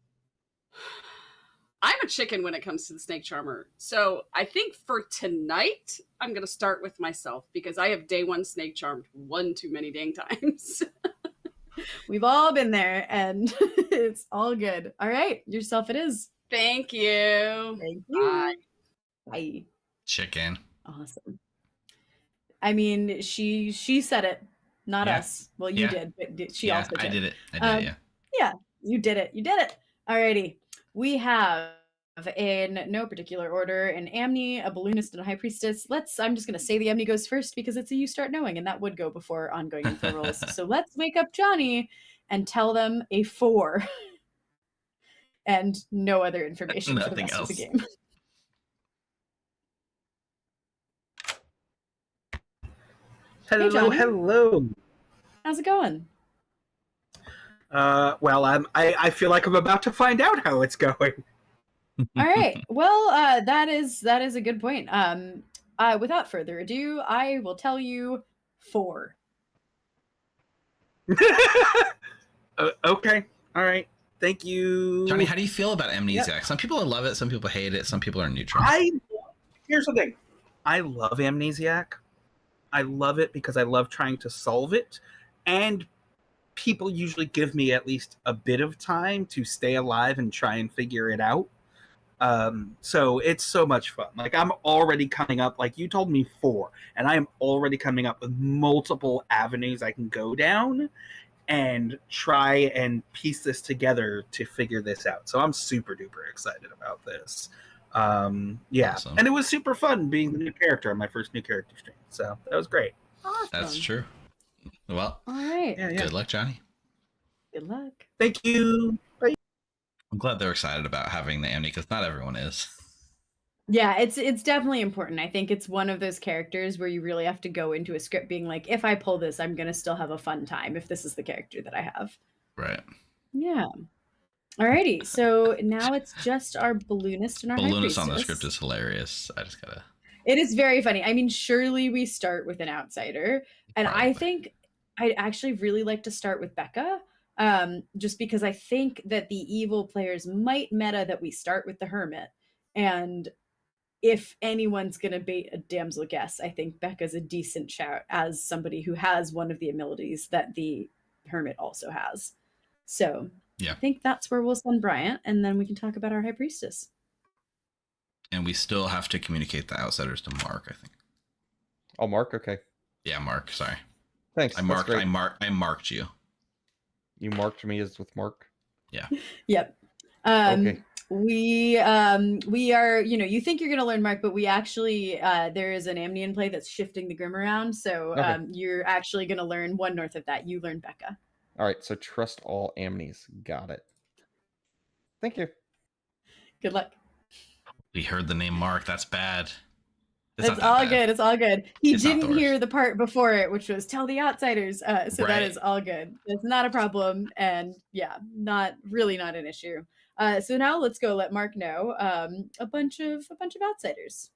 I'm a chicken when it comes to the snake charmer. So I think for tonight, I'm going to start with myself because I have day 1 snake charmed one too many dang times. We've all been there and it's all good. All right. Yourself it is. Thank you. Thank you. Bye. Bye. Chicken. Awesome. I mean, she said it, not us. Well, you did, but she also did. I did it. I did it, Yeah, you did it. You did it. Alrighty. We have in no particular order an Amni, a balloonist, and a high priestess. I'm just gonna say the Amni goes first because it's a you start knowing, and that would go before ongoing info rolls. So let's wake up Johnny and tell them a 4. and no other information for the Nothing rest of the else. game. Hello, Johnny. hello. How's it going? Well, I feel like I'm about to find out how it's going. All right. Well, that is a good point. Without further ado, I will tell you 4. Okay. All right. Thank you. Johnny, how do you feel about amnesiac? Some people love it, some people hate it, some people are neutral. Here's the thing. I love amnesiac. I love it because I love trying to solve it, and people usually give me at least a bit of time to stay alive and try and figure it out. So it's so much fun. Like, I'm already coming up, like you told me 4, and I am already coming up with multiple avenues I can go down and try and piece this together to figure this out. So I'm super duper excited about this. Yeah. Awesome. And it was super fun being the new character on my first new character stream. So that was great. Awesome. That's true. Well, All right. good luck, Johnny. Good luck. Thank you. Bye. I'm glad they're excited about having the Amni because not everyone is. Yeah, it's definitely important. I think it's one of those characters where you really have to go into a script being like, if I pull this, I'm gonna still have a fun time if this is the character that I have. Right. Yeah. Alrighty, so now it's just our balloonist and our high Balloonist on the priestess. script is hilarious. I just gotta. It is very funny. I mean, surely we start with an outsider, and I think I'd actually really like to start with Becca, just because I think that the evil players might meta that we start with the Hermit, and if anyone's gonna bait a damsel guess, I think Becca's a decent shout as somebody who has one of the abilities that the Hermit also has. So Yeah. I think that's where we'll send Bryant, and then we can talk about our high priestess. And we still have to communicate the outsiders to Mark, I think. Oh, Mark? Okay. Yeah, Mark. Sorry. Thanks. I that's marked. great. I marked you. You marked me as with Mark? Yeah. Yep. Okay. We are, you think you're going to learn Mark, but we actually, there is an Amnian play that's shifting the Grim around. So Okay. you're actually going to learn one north of that. You learn Becca. All right, so trust all amnes. Got it. Thank you. Good luck. We heard the name Mark. That's bad. It's all good. It's all good. He It's not the didn't hear the part before it, which was tell the outsiders. So that Right. is all good. It's not a problem. And yeah, not an issue. So now let's go let Mark know a bunch of outsiders.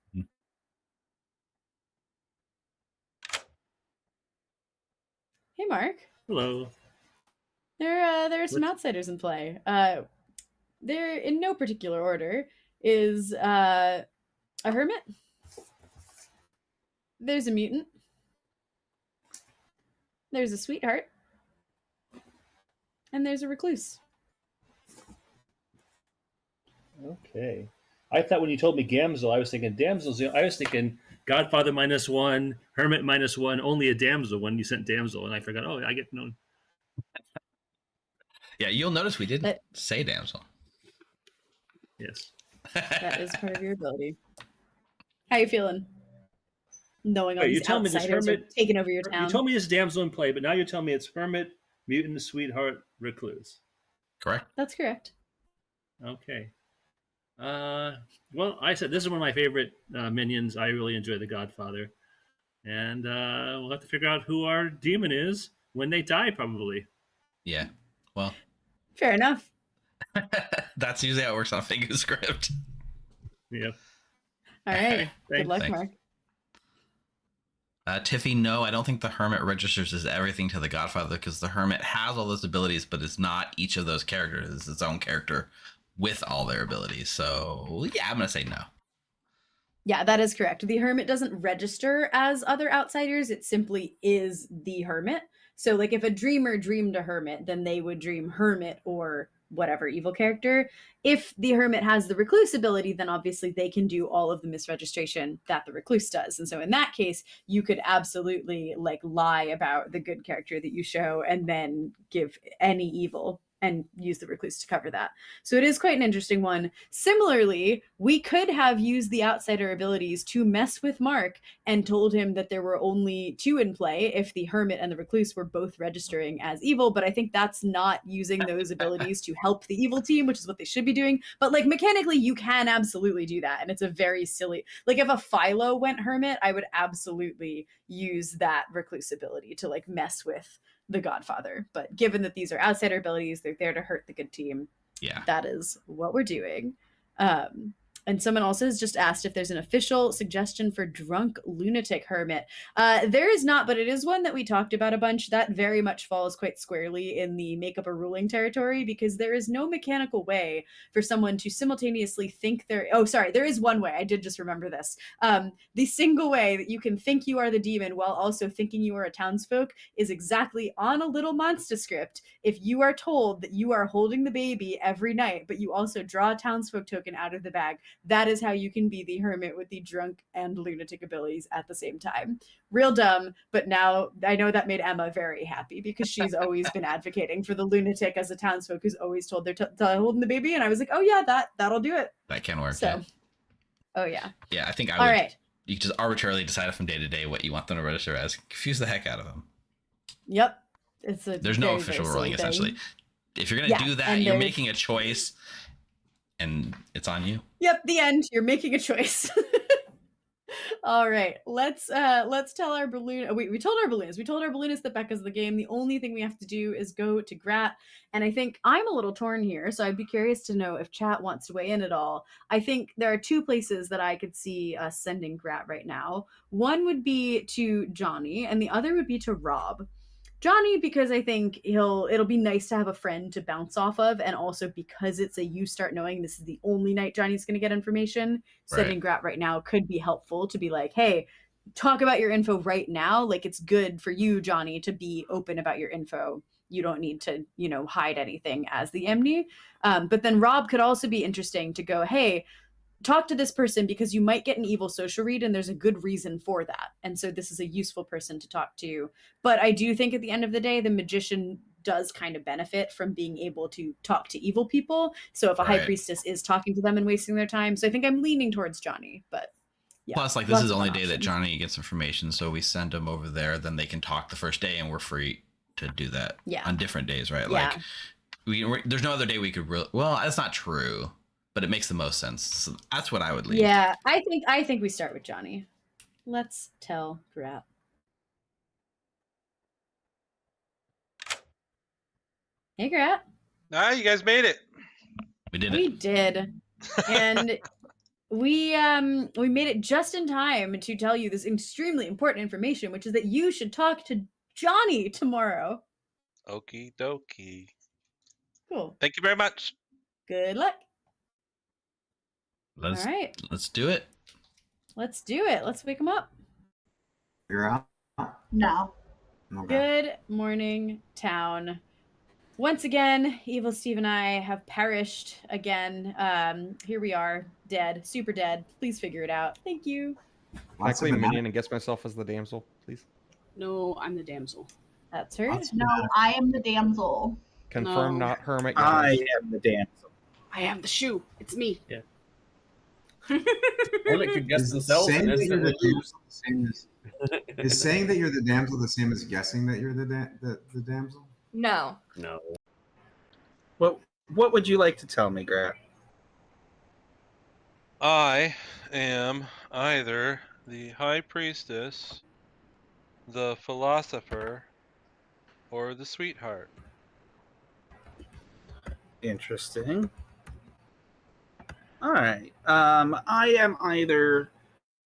Hey, Mark. Hello. There are some outsiders in play. They're in no particular order. Is a hermit. There's a mutant. There's a sweetheart. And there's a recluse. Okay. I thought when you told me Gamzil, I was thinking damsels. I was thinking Godfather -1, Hermit -1, only a damsel when you sent damsel, and I forgot. Oh, I get known. Yeah, you'll notice we didn't say damsel. Yes. That is part of your ability. How you feeling? Knowing all Wait, you these tell me this outsiders are hermit taking over your town. You told me it's damsel in play, but now you're telling me it's hermit, mutant, sweetheart, recluse. Correct. That's correct. Okay. Well, I said this is one of my favorite minions. I really enjoy the Godfather, and we'll have to figure out who our demon is when they die, probably. Yeah. Well, fair enough. That's usually how it works on a Fingu script. Yeah. All right. Good luck, Thanks. Mark. Tiffy, no, I don't think the Hermit registers as everything to the Godfather because the Hermit has all those abilities, but it's not each of those characters. It's its own character with all their abilities. So, yeah, I'm going to say no. Yeah, that is correct. The Hermit doesn't register as other outsiders. It simply is the Hermit. So, like, if a dreamer dreamed a Hermit, then they would dream Hermit or whatever evil character. If the Hermit has the Recluse ability, then obviously they can do all of the misregistration that the Recluse does. And so in that case, you could absolutely like lie about the good character that you show and then give any evil and use the recluse to cover that. So it is quite an interesting one. Similarly, we could have used the outsider abilities to mess with Mark and told him that there were only 2 in play if the hermit and the recluse were both registering as evil, but I think that's not using those abilities to help the evil team, which is what they should be doing. But like mechanically, you can absolutely do that, and it's a very silly, like if a Philo went hermit, I would absolutely use that recluse ability to like mess with the Godfather. But given that these are outsider abilities, they're there to hurt the good team. Yeah. That is what we're doing. And someone also has just asked if there's an official suggestion for drunk lunatic hermit. There is not, but it is one that we talked about a bunch. That very much falls quite squarely in the make up a ruling territory, because there is no mechanical way for someone to simultaneously think they're... Oh, sorry, there is one way. I did just remember this. The single way that you can think you are the demon while also thinking you are a townsfolk is exactly on a little monster script. If you are told that you are holding the baby every night, but you also draw a townsfolk token out of the bag, that is how you can be the hermit with the drunk and lunatic abilities at the same time. Real dumb, but now I know that made Emma very happy, because she's always been advocating for the lunatic as a townsfolk who's always told they're holding the baby, and I was like, oh yeah, that'll do it. That can work. So, yeah. Oh yeah. Yeah, I think I All would. right. You can just arbitrarily decide from day to day what you want them to register as. Confuse the heck out of them. Yep. It's a There's no very, official very ruling, silly thing. essentially. If you're going to do that, and you're there's- making a choice, and it's on you. Yep, the end. You're making a choice. All right, let's tell our balloon. We told our balloonists. We told our balloonists that Becca's the game. The only thing we have to do is go to Grat, and I think I'm a little torn here. So I'd be curious to know if chat wants to weigh in at all. I think there are 2 places that I could see us sending Grat right now. One would be to Johnny, and the other would be to Rob. Johnny, because I think it'll be nice to have a friend to bounce off of, and also because it's a you start knowing this is the only night Johnny's going to get information. Sending Grat right now could be helpful to be like, hey, talk about your info right now. Like, it's good for you, Johnny, to be open about your info. You don't need to, hide anything as the Emny. But then Rob could also be interesting to go, hey, talk to this person because you might get an evil social read and there's a good reason for that. And so this is a useful person to talk to. But I do think at the end of the day, the magician does kind of benefit from being able to talk to evil people. So if a high priestess is talking to them and wasting their time. So I think I'm leaning towards Johnny, but yeah. Plus, like, this is the only day that Johnny gets information. So we send him over there, then they can talk the first day and we're free to do that on different days, right? Yeah. Like there's no other day we could really, well, that's not true. But it makes the most sense. So that's what I would leave. Yeah, I think we start with Johnny. Let's tell Grat. Hey, Grat. You guys made it. We did it. We did. And we made it just in time to tell you this extremely important information, which is that you should talk to Johnny tomorrow. Okie dokie. Cool. Thank you very much. Good luck. All right. Let's do it. Let's do it. Let's wake him up. You're out? No. Okay. Good morning, town. Once again, Evil Steve and I have perished again. Here we are, dead, super dead. Please figure it out. Thank you. Can I claim a minion and guess myself as the damsel, please? No, I'm the damsel. That's her. No, I am the damsel. Confirm, No. not hermit. I guys. am the damsel. I am the shoe. It's me. Yeah. Hermit could guess themselves. Saying and that you're the instantly lose. damsel the same as is saying that you're the damsel the same as guessing that you're the damsel? No. No. What would you like to tell me, Grat? I am either the high priestess, the philosopher, or the sweetheart. Interesting. All right. I am either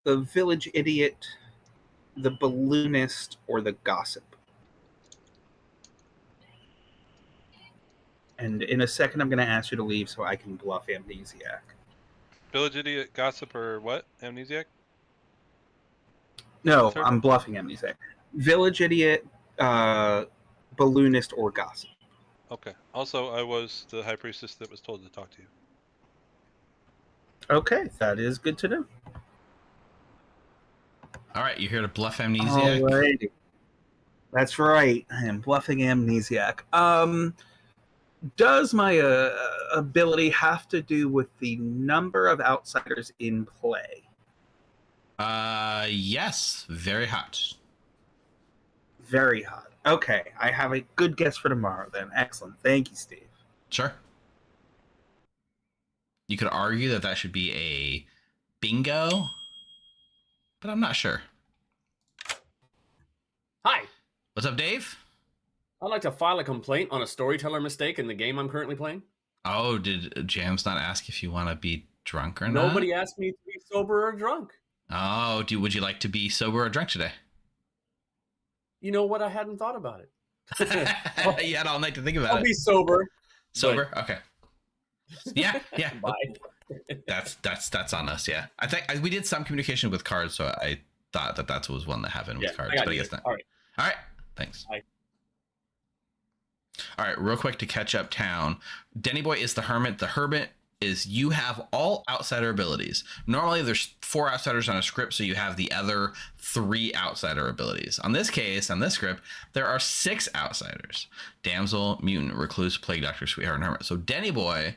the village idiot, the balloonist, or the gossip. And in a second, I'm going to ask you to leave so I can bluff Amnesiac. Village idiot, gossip, or what? Amnesiac? No, Sorry? I'm bluffing Amnesiac. Village idiot, balloonist, or gossip. Okay. Also, I was the high priestess that was told to talk to you. Okay, that is good to know. All right, you're here to bluff Amnesiac. Alrighty. That's right. I am bluffing Amnesiac. Does my ability have to do with the number of outsiders in play? Yes, very hot. Very hot. Okay, I have a good guess for tomorrow then. Excellent. Thank you, Steve. Sure. You could argue that should be a bingo, but I'm not sure. Hi. What's up, Dave? I'd like to file a complaint on a storyteller mistake in the game I'm currently playing. Oh, did Jams not ask if you want to be drunk or not? Nobody asked me to be sober or drunk. Oh, would you like to be sober or drunk today? You know what? I hadn't thought about it. You had all night to think about it. I'll be sober. Sober? But... Okay. Yeah. Bye. That's on us. Yeah. I think we did some communication with cards, so I thought that was one that happened with cards, but I guess not. All right. Thanks. Bye. All right, real quick to catch up town. Denny Boy is the Hermit. The Hermit is you have all outsider abilities. Normally there's 4 outsiders on a script, so you have the other 3 outsider abilities. On this case, on this script, there are 6 outsiders. Damsel, Mutant, Recluse, Plague Doctor, Sweetheart, and Hermit. So Denny Boy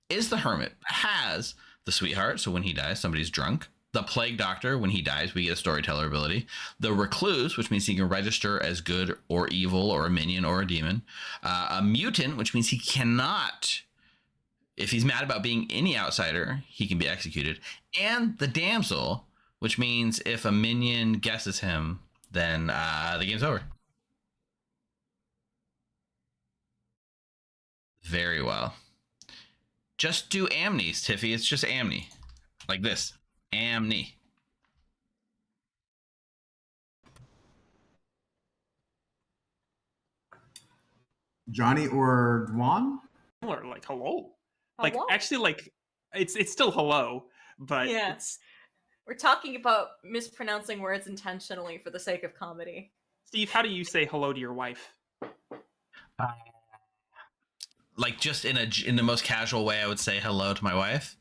is the Hermit, has the Sweetheart, so when he dies, somebody's drunk. The Plague Doctor, when he dies, we get a storyteller ability. The Recluse, which means he can register as good or evil or a minion or a demon. A Mutant, which means he cannot, if he's mad about being any outsider, he can be executed. And the Damsel, which means if a minion guesses him, then the game's over. Very well. Just do Amnes, Tiffy. It's just Amni. Like this. Amni. Johnny or Juan? Or like hello. Hello? Like actually, like it's still hello, but Yeah. We're talking about mispronouncing words intentionally for the sake of comedy. Steve, how do you say hello to your wife? Like just in the most casual way, I would say hello to my wife.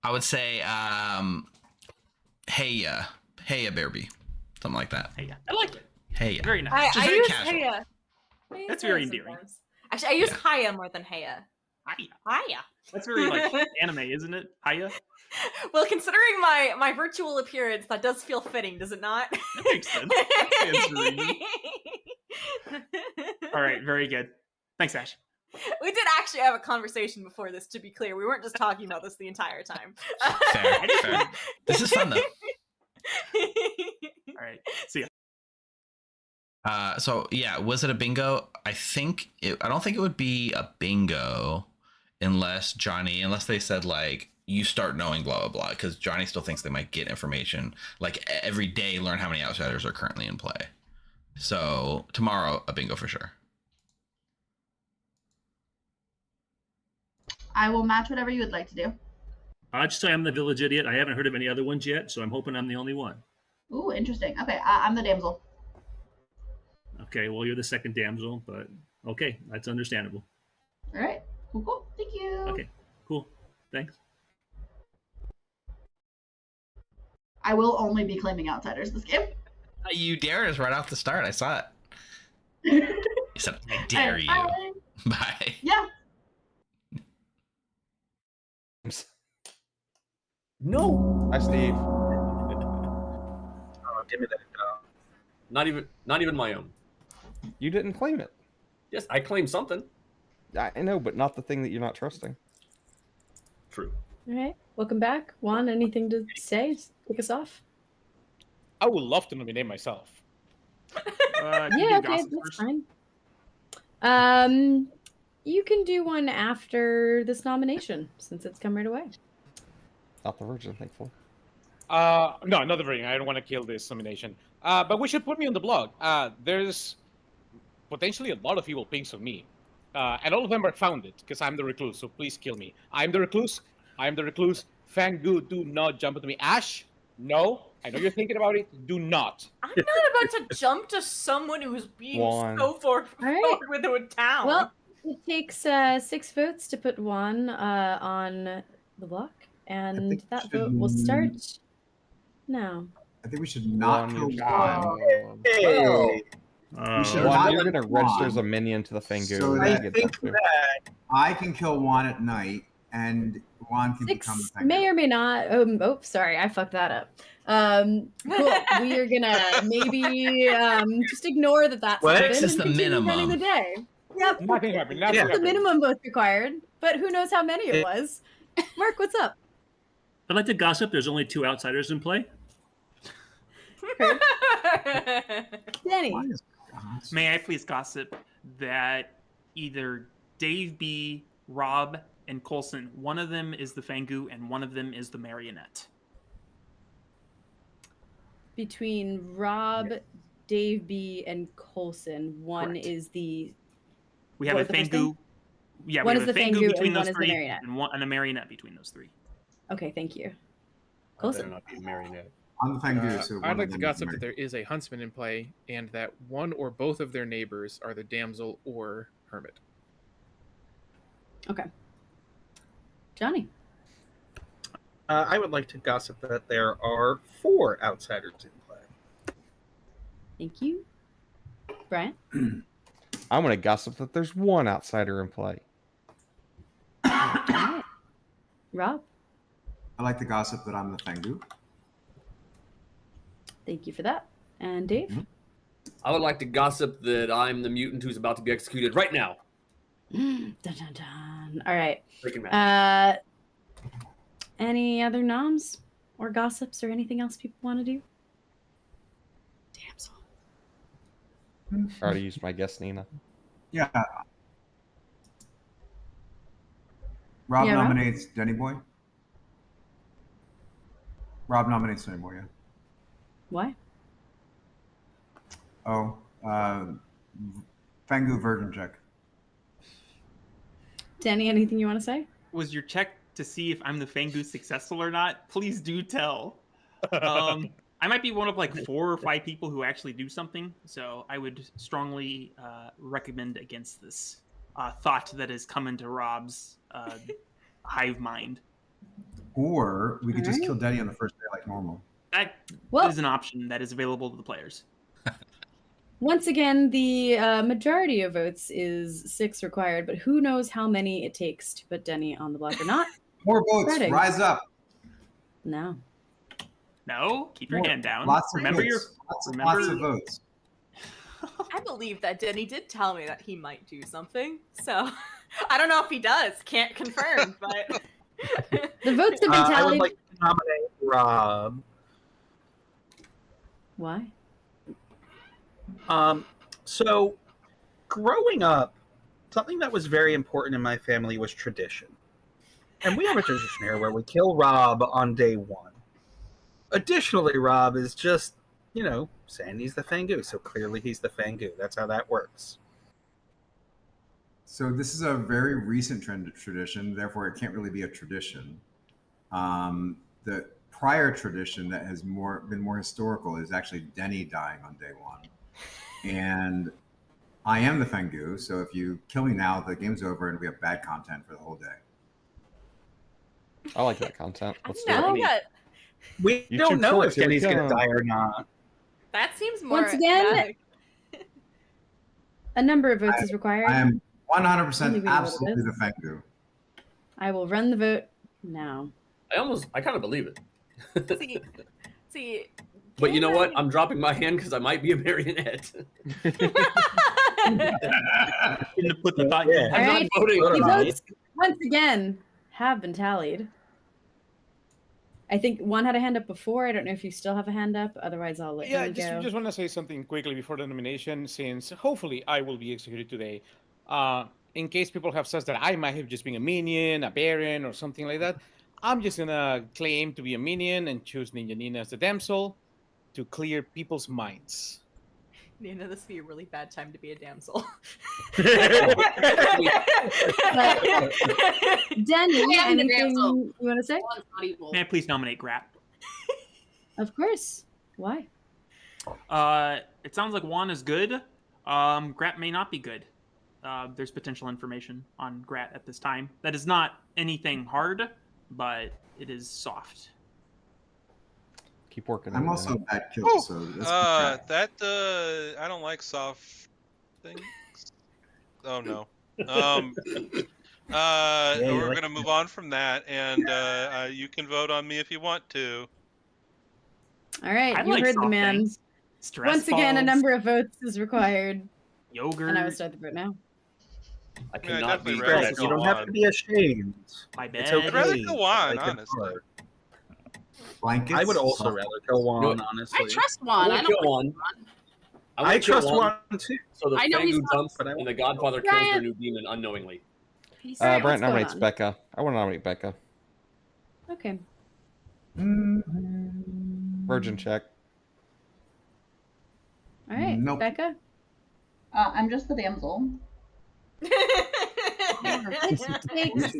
I would say, heya, baby, something like that. Heya, I like it. Heya, very nice. I very use casual. heya. That's very endearing. Actually, I use hiya more than heya. Hiya. That's very like anime, isn't it? Hiya. Well, considering my virtual appearance, that does feel fitting, does it not? That makes sense. That stands to reason. All right, very good. Thanks, Ash. We did actually have a conversation before this, to be clear. We weren't just talking about this the entire time. Fair. This is fun though. All right, see ya. So yeah, was it a bingo? I don't think it would be a bingo unless they said like you start knowing blah blah blah, because Johnny still thinks they might get information like every day, learn how many outsiders are currently in play. So tomorrow a bingo for sure. I will match whatever you would like to do. I'll just say I'm the village idiot. I haven't heard of any other ones yet, so I'm hoping I'm the only one. Ooh, interesting. Okay, I'm the damsel. Okay, well, you're the second damsel, but okay, that's understandable. All right, cool. Thank you. Okay, cool. Thanks. I will only be claiming outsiders this game. You dared us right off the start. I saw it. You said, I dare you. Bye. Yeah. No. Hi, Steve. Oh, give me that. Not even my own. You didn't claim it. Yes, I claimed something. I know, but not the thing that you're not trusting. True. All right, welcome back. Juan, anything to say? Just kick us off. I would love to nominate myself. Yeah, okay, that's fine. You can do one after this nomination, since it's come right away. Not the Virgin, thankfully. No, not the Virgin. I don't want to kill this nomination. But we should put me on the blog. There's potentially a lot of evil pings of me. And all of them are founded, because I'm the recluse, so please kill me. I'm the recluse. Fangu, do not jump into me. Ash, no. I know you're thinking about it. Do not. I'm not about to jump to someone who's being so forward with a town. Well, it takes 6 votes to put Juan on the block, and that vote will start now. I think we should not kill Juan. Juan. Hey. We should Juan, not you're let gonna register as a Juan, minion to the Fangu. so You that get think that too. that I can kill Juan at night, and Juan can become the Six Fangu. may or may not. Oh, sorry, I fucked that up. Cool. We are gonna maybe just ignore that that's What? happened Six is and the continue running the minimum. day. Yep. Nothing happened. That's Nothing the happened. minimum votes required, but who knows how many it was. Mark, what's up? I'd like to gossip. There's only 2 outsiders in play. Danny. May I please gossip that either Dave B, Rob, and Coulson, one of them is the Fangu and one of them is the marionette. Between Rob, Dave B, and Coulson, one Correct. is the. We have what a was the first Fangu. thing? Yeah, One we is have a the Fangu Fangu between and one those is the 3, marionette. and a marionette between those 3. Okay, thank you. I Coulson. better not be a marionette. I'm the Fangu, so one I'd of like to them is gossip married. that there is a huntsman in play, and that one or both of their neighbors are the damsel or hermit. Okay. Johnny. I would like to gossip that there are 4 outsiders in play. Thank you. Brian. I'm gonna gossip that there's 1 outsider in play. Rob. I like to gossip that I'm the Fangu. Thank you for that. And Dave. I would like to gossip that I'm the mutant who's about to be executed right now. Dun, dun, dun. All right. Freaking mad. Any other noms or gossips or anything else people want to do? Damsel. I already used my guess, Nina. Yeah. Rob Yeah, Rob? nominates Denny Boy. Rob nominates Denny Boy, yeah. Why? Oh, Fangu virgin check. Danny, anything you want to say? Was your check to see if I'm the Fangu successful or not? Please do tell. I might be one of like 4 or 5 people who actually do something, so I would strongly recommend against this thought that has come into Rob's hive mind. Or we could just Alright. kill Denny on the first day like normal. That Well- is an option that is available to the players. Once again, the majority of votes is 6 required, but who knows how many it takes to put Denny on the block or not? More votes, Spreading. rise up. No. No, keep your More. hand down. Lots of Remember votes. your Lots of votes. I believe that Denny did tell me that he might do something. So I don't know if he does. Can't confirm, but The votes have been I would tallied. like to nominate Rob. Why? So, growing up, something that was very important in my family was tradition. And we have a tradition here where we kill Rob on day 1. Additionally, Rob is just, saying he's the Fangu, so clearly he's the Fangu. That's how that works. So this is a very recent tradition, therefore it can't really be a tradition. The prior tradition that has been more historical is actually Denny dying on day 1. And I am the Fangu, so if you kill me now, the game's over and we have bad content for the whole day. I like that content. Let's do no, it. that We YouTube don't know if shorts, here we Denny's going to come. die or not. that seems more Once again, dramatic. a number of votes is required. I am Only 100% we know what it absolutely is. the Fangu. I will run the vote now. I kind of believe it. See. But you know what? I'm dropping my hand because I might be a marionette. Shouldn't have put the thought in your All head. not right. voting The for votes, once again, have been tallied. I think one had a hand up before. I don't know if you still have a hand up. Otherwise, I'll let Yeah, you go. just want to say something quickly before the nomination, since hopefully I will be executed today. In case people have said that I might have just been a minion, a baron, or something like that, I'm just gonna claim to be a minion and choose Ninja Nina as the damsel to clear people's minds. Nina, this would be a really bad time to be a damsel. Denny, I am the anything damsel. you want to say? One's not evil. May I please nominate Grat? Of course. Why? It sounds like Juan is good. Grat may not be good. There's potential information on Grat at this time. That is not anything hard, but it is soft. Keep working. I'm on it, also a Danny. bad kill, so that's I don't like soft things. Oh no. you We're like gonna move on from that, and you can vote on me if you want to. All right, I you like heard the soft man. things. Stress Once again, a balls, number of votes is required, yogurt. and I will start the vote now. I I cannot definitely be rather Gret's go You don't have to on. be ashamed. My It's bed. I'd rather okay. go on, Like it honestly. hard. blankets. I would also soft- rather go I on, honestly. trust I Juan. I want to don't kill like one. Juan. I trust one too. So the I know he's Fangu not- jumps But I and want the to kill Godfather kills their Brian. new demon unknowingly. All right, Brent what's going nominates on? Becca. I want to nominate Becca. Okay. Virgin check. All right, Nope. Becca. I'm just the damsel. Takes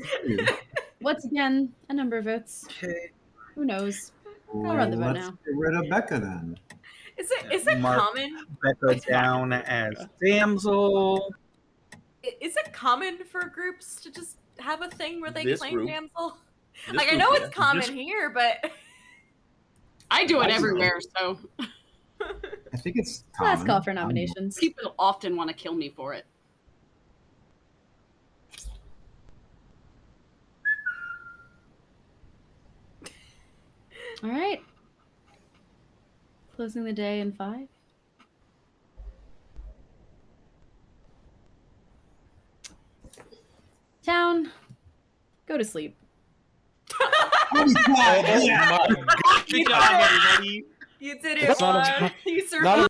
once again a number of votes. Okay. Who knows? I'll run the vote Let's now. get rid of Becca then. Is it Mark common? Becca down as damsel. Is it common for groups to just have a thing where they This claim group. damsel? This Like I group, know yeah. it's common This- here, but I do it I do. everywhere, so I think it's common. Last call for nominations. people often want to kill me for it. All right. Closing the day in 5. Town, go to sleep. Yeah. Good job, everybody. you did it, That's not a- Juan. You Not survived.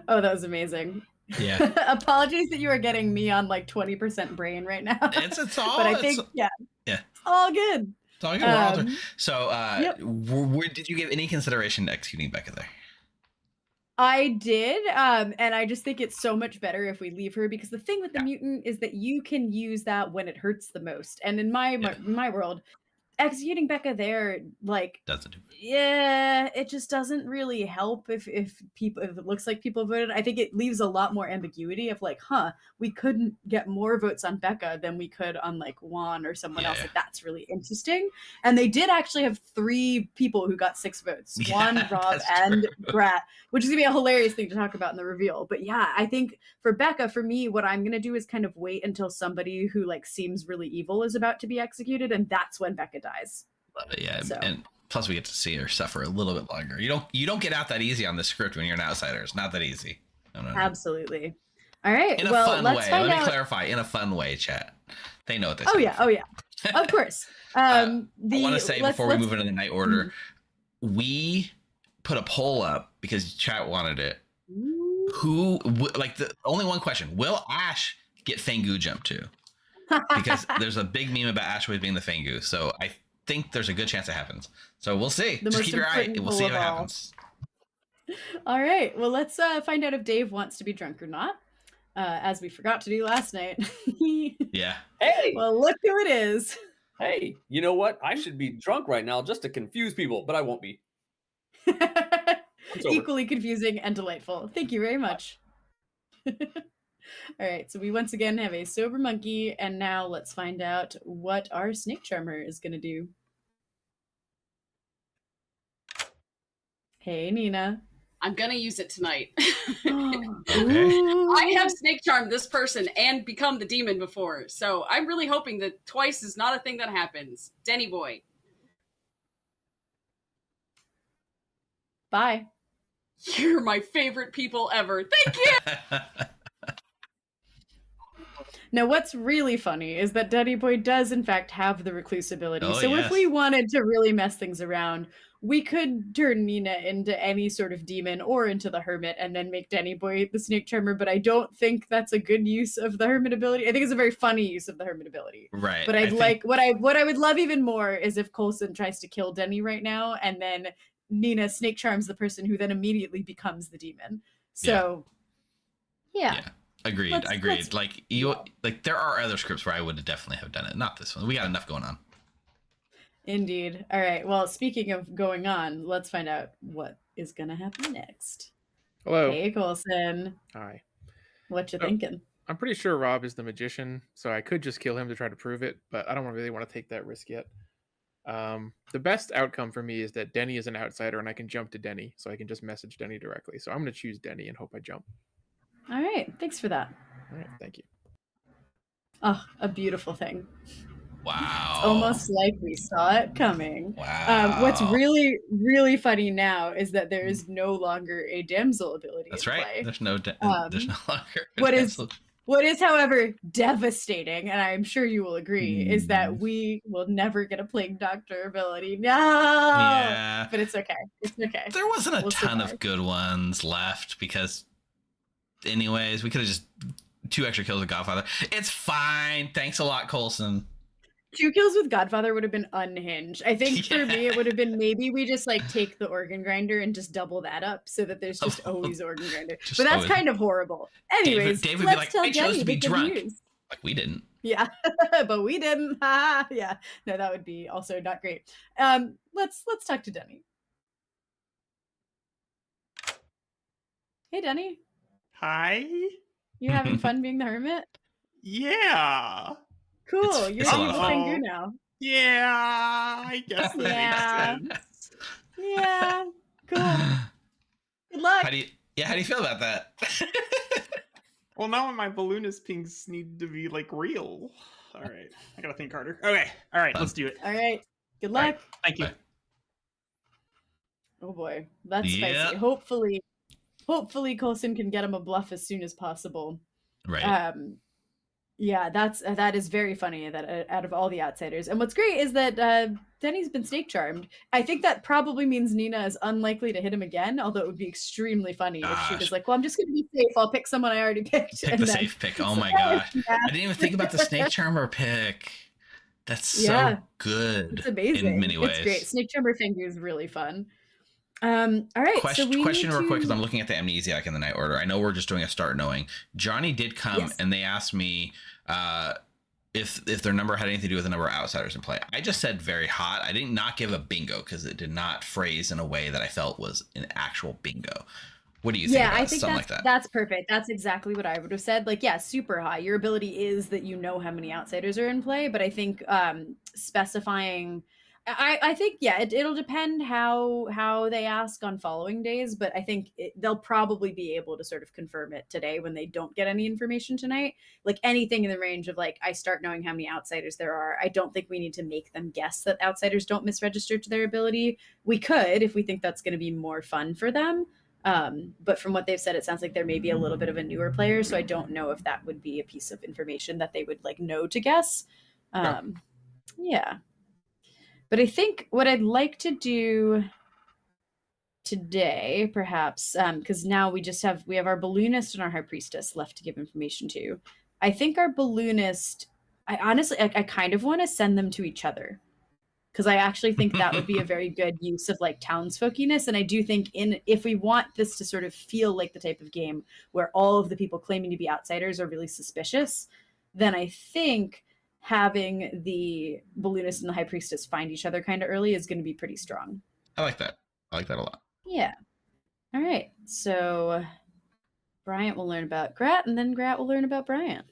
Oh, that was amazing. Yeah. Apologies that you are getting me on like 20% brain right now. It's all. But I it's- think, yeah. Yeah. It's all good. it's all good. We're all Um, so, yep. did you give any consideration to executing Becca there? I did, and I just think it's so much better if we leave her because the thing with the mutant is that you can use that when it hurts the most. And in my world, executing Becca there, like, Doesn't do. yeah, it just doesn't really help if it looks like people voted. I think it leaves a lot more ambiguity of like, we couldn't get more votes on Becca than we could on like Juan or someone else. Yeah. Like that's really interesting. And they did actually have 3 people who got 6 votes. Yeah, Juan, Rob, that's and true. Grat, which is gonna be a hilarious thing to talk about in the reveal. But yeah, I think for Becca, for me, what I'm gonna do is kind of wait until somebody who like seems really evil is about to be executed, and that's when Becca dies. Love it, yeah. So. And plus, we get to see her suffer a little bit longer. You don't get out that easy on the script when you're an outsider. It's not that easy. No. Absolutely. All right. In a well, fun let's way. find Let me out. clarify. In a fun way, chat. They know what they. Oh yeah. Of course. I want to say let's- before we let's- move into the night order, we put a poll up because chat wanted it. Like the only one question: will Ash get Fangu jumped to? Because there's a big meme about Ash always being the Fangu, so I think there's a good chance it happens. So we'll see. The Just most keep your eye. important We'll see if poll it of all. happens. All right. Well, let's find out if Dave wants to be drunk or not, as we forgot to do last night. Yeah. Hey, Well, look who it is. hey, you know what? I should be drunk right now just to confuse people, but I won't be. It's over. Equally confusing and delightful. Thank you very much. All right, so we once again have a sober monkey, and now let's find out what our snake charmer is going to do. Hey, Nina. I'm gonna use it tonight. Okay. I have snake charmed this person and become the demon before, so I'm really hoping that twice is not a thing that happens. Denny boy. Bye. You're my favorite people ever. Thank you. Now, what's really funny is that Denny Boy does, in fact, have the recluse ability. Oh, So yes. if we wanted to really mess things around, we could turn Nina into any sort of demon or into the Hermit and then make Denny Boy the snake charmer. But I don't think that's a good use of the Hermit ability. I think it's a very funny use of the Hermit ability. Right. But I I'd think- like what I would love even more is if Coulson tries to kill Denny right now, and then Nina snake charms the person who then immediately becomes the demon. So, yeah. Agreed. Let's- Agreed. let's- Like there are other scripts where I would definitely have done it. Not this one. We got enough going on. Indeed. All right. Well, speaking of going on, let's find out what is going to happen next. Hello. Hey, Coulson. Hi. What you So, thinking? I'm pretty sure Rob is the magician, so I could just kill him to try to prove it, but I don't really want to take that risk yet. The best outcome for me is that Denny is an outsider and I can jump to Denny, so I can just message Denny directly. So I'm going to choose Denny and hope I jump. All right, thanks for that. All right, thank you. Oh, a beautiful thing. Wow. It's almost like we saw it coming. Wow. What's really, really funny now is that there is no longer a damsel ability. That's in right. play. There's no longer. What is, however, devastating, and I'm sure you will agree, is that we will never get a Plague Doctor ability. No. Yeah. But it's okay. It's okay. There wasn't a We'll ton survive. of good ones left because, anyways, we could have just 2 extra kills with Godfather. It's fine. Thanks a lot, Coulson. 2 kills with Godfather would have been unhinged. I think for me, it would have been maybe we just like take the organ grinder and just double that up so that there's just always organ grinder. Just But that's always. kind of horrible. Anyways, Dave would be let's like, tell I chose Jenny to be the good drunk. news. Like, we didn't. Yeah, but we didn't. Yeah, no, that would be also not great. Let's talk to Denny. Hey, Denny. Hi. You having fun being the hermit? Yeah. Cool. You're it's a an lot of evil fun. Tengu now. Yeah, I guess that Yeah. makes sense. Yeah. Cool. Good luck. How do you feel about that? Well, now my balloonist pings need to be like real. All right, I gotta think harder. Okay, all right, let's do it. All right. Good luck. All right, thank you. Oh boy, that's Yeah. spicy. Hopefully Coulson can get him a bluff as soon as possible. Right. Yeah, that is very funny that out of all the outsiders. And what's great is that Denny's been snake charmed. I think that probably means Nina is unlikely to hit him again, although it would be extremely funny if she was like, well, I'm just going to be safe. I'll pick someone I already picked. Pick the safe pick. Oh my gosh. Yeah. I didn't even think about the snake charmer pick. That's so good. It's amazing. In many ways. It's great. Snake charmer finger is really fun. All right. Question need real to... quick, because I'm looking at the amnesiac in the night order. I know we're just doing a start knowing. Johnny did come and they asked me if their number had anything to do with the number of outsiders in play. I just said very hot. I did not give a bingo because it did not phrase in a way that I felt was an actual bingo. What do you think? Yeah, about I think something like that? that's perfect. That's exactly what I would have said. Like, yeah, super high. Your ability is that you know how many outsiders are in play, but I think specifying, I think, yeah, it'll depend how they ask on following days, but I think they'll probably be able to sort of confirm it today when they don't get any information tonight. Like anything in the range of like, I start knowing how many outsiders there are. I don't think we need to make them guess that outsiders don't misregister to their ability. We could if we think that's going to be more fun for them. But from what they've said, it sounds like there may be a little bit of a newer player, so I don't know if that would be a piece of information that they would like know to guess. Yeah. But I think what I'd like to do today, perhaps, because now we have our balloonist and our high priestess left to give information to. I think our balloonist, I honestly kind of want to send them to each other, because I actually think that would be a very good use of like townsfolkiness. And I do think if we want this to sort of feel like the type of game where all of the people claiming to be outsiders are really suspicious, then I think having the balloonist and the high priestess find each other kind of early is going to be pretty strong. I like that. I like that a lot. Yeah. All right. So Bryant will learn about Grat, and then Grat will learn about Bryant.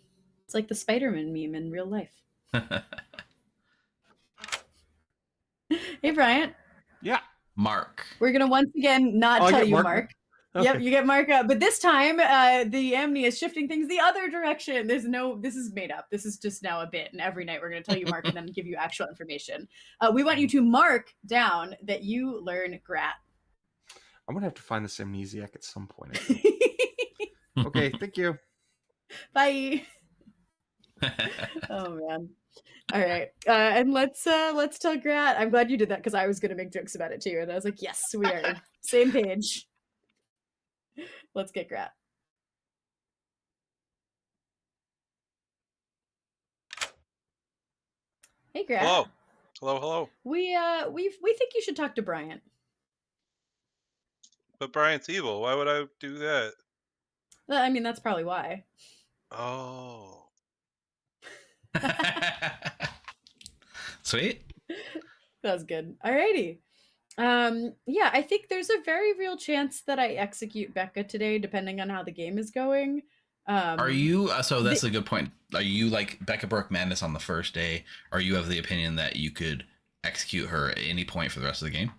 It's like the Spider-Man meme in real life. Hey, Bryant. Yeah. Mark. We're going to once again not tell you Mark. Okay. Yep, you get Mark up. But this time, the Amni is shifting things the other direction. This is made up. This is just now a bit. And every night we're going to tell you Mark and then give you actual information. We want you to mark down that you learn Grat. I'm going to have to find this amnesiac at some point. Okay, thank you. Bye. Oh, man. All right. And let's tell Grat. I'm glad you did that because I was going to make jokes about it too. And I was like, yes, we are same page. Let's get Grat. Hey, Grat. Hello. We think you should talk to Bryant. But Bryant's evil. Why would I do that? Well, I mean, that's probably why. Oh. Sweet. That was good. Alrighty. Yeah, I think there's a very real chance that I execute Becca today, depending on how the game is going. Are you, so that's a good point. Are you like Becca Brooke Madness on the first day? Or you have the opinion that you could execute her at any point for the rest of the game?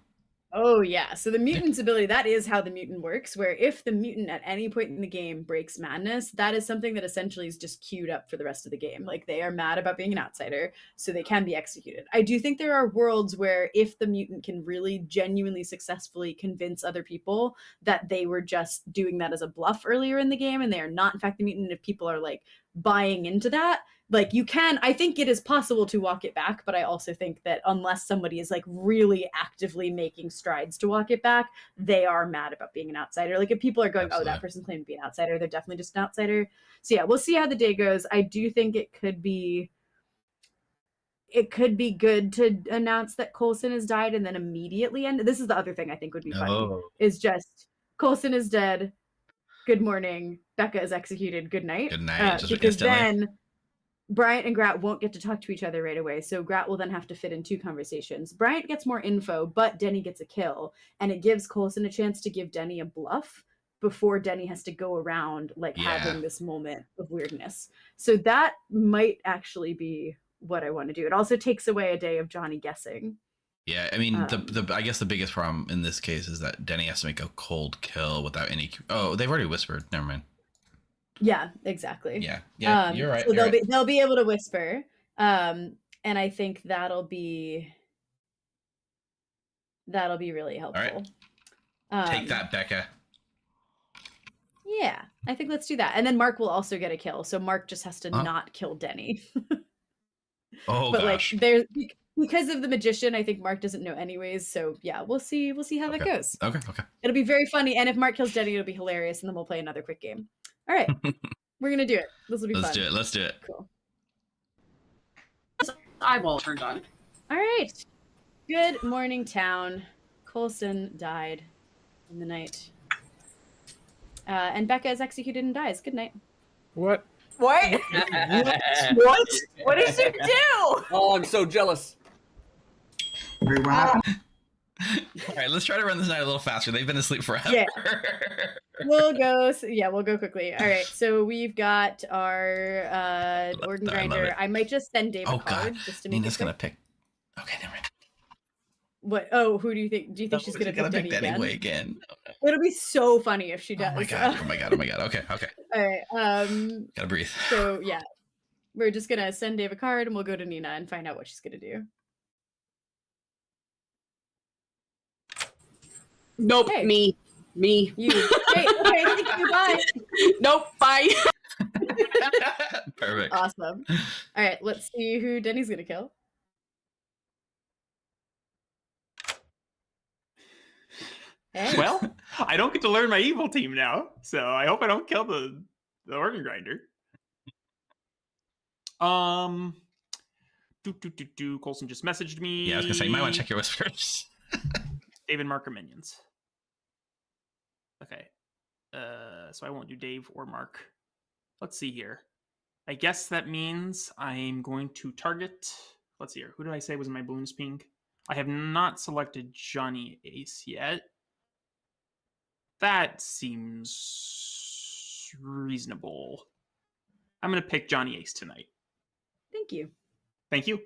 Oh yeah, so the mutant's ability, that is how the mutant works, where if the mutant at any point in the game breaks madness, that is something that essentially is just queued up for the rest of the game. Like, they are mad about being an outsider, so they can be executed. I do think there are worlds where if the mutant can really genuinely successfully convince other people that they were just doing that as a bluff earlier in the game and they are not in fact the mutant, if people are like buying into that, like, you can, I think it is possible to walk it back, but I also think that unless somebody is like really actively making strides to walk it back, they are mad about being an outsider. Like, if people are going, oh, that person claimed to be an outsider, they're definitely just an outsider. So yeah, we'll see how the day goes. I do think it could be good to announce that Coulson has died and then immediately end. This is the other thing I think would be funny, is just Coulson is dead, good morning, Becca is executed, good night. Good night. Because then Bryant and Grat won't get to talk to each other right away, so Grat will then have to fit in 2 conversations. Bryant gets more info, but Denny gets a kill, and it gives Coulson a chance to give Denny a bluff before Denny has to go around like having this moment of weirdness. So that might actually be what I want to do. It also takes away a day of Johnny guessing. Yeah, I mean, I guess the biggest problem in this case is that Denny has to make a cold kill without any. Oh, they've already whispered. Never mind. Yeah, exactly. Yeah, you're right. So they'll be able to whisper, and I think that'll be really helpful. All right. Take that, Becca. Yeah, I think let's do that, and then Mark will also get a kill. So Mark just has to not kill Denny. Oh, but gosh. like there's because of the magician, I think Mark doesn't know anyways. So yeah, we'll see how that goes. Okay. It'll be very funny, and if Mark kills Denny, it'll be hilarious, and then we'll play another quick game. All right, we're gonna do it. This will be fun. Let's do it. Cool. Eyeball turned on. All right. Good morning, town. Coulson died in the night, and Becca is executed and dies. Good night. What? What? What? What did you do? Oh, I'm so jealous. Wait, what happened? All right, let's try to run this night a little faster. They've been asleep forever. Yeah. We'll go quickly. All right, so we've got our organ grinder. I might just send Dave a card just to make Nina's it quick. gonna pick. Okay, never mind. What? Oh, who do you think? Do you think she's gonna pick Denny Denny again? It'll be so funny if she does. Oh my god. Okay. All right. Gotta breathe. So yeah, we're just gonna send Dave a card, and we'll go to Nina and find out what she's gonna do. Nope, Hey. me. You. Hey, okay, thank you. Bye. Nope, bye. Perfect. Awesome. All right, let's see who Denny's gonna kill. Hey. Well, I don't get to learn my evil team now, so I hope I don't kill the organ grinder. Coulson just messaged me. Yeah, I was gonna say you might want to check your whispers. Dave and Mark are minions. Okay. So I won't do Dave or Mark. Let's see here. I guess that means I'm going to target. Let's see here. Who did I say was in my balloons ping? I have not selected Johnny Ace yet. That seems reasonable. I'm going to pick Johnny Ace tonight. Thank you. Thank you.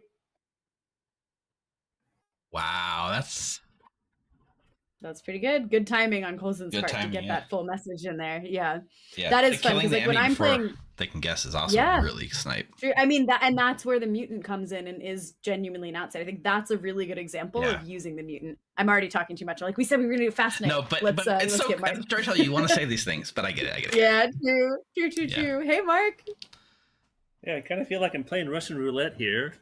Wow, that's pretty good. Good timing on Coulson's Good part timing, to get yeah. that full message in there. Yeah. yeah. That is the fun killing because the like when enemy I'm before playing, they can guess is also Yeah. really snipe. I mean that's where the mutant comes in and is genuinely an outsider. I think that's a really good example of using the mutant. I'm already talking too much. Like we said, we were gonna do fast night. No, but let's it's so get Mark. as a storyteller, you want to say these things, but I get it. Yeah, true. Hey, Mark. Yeah, I kind of feel like I'm playing Russian roulette here.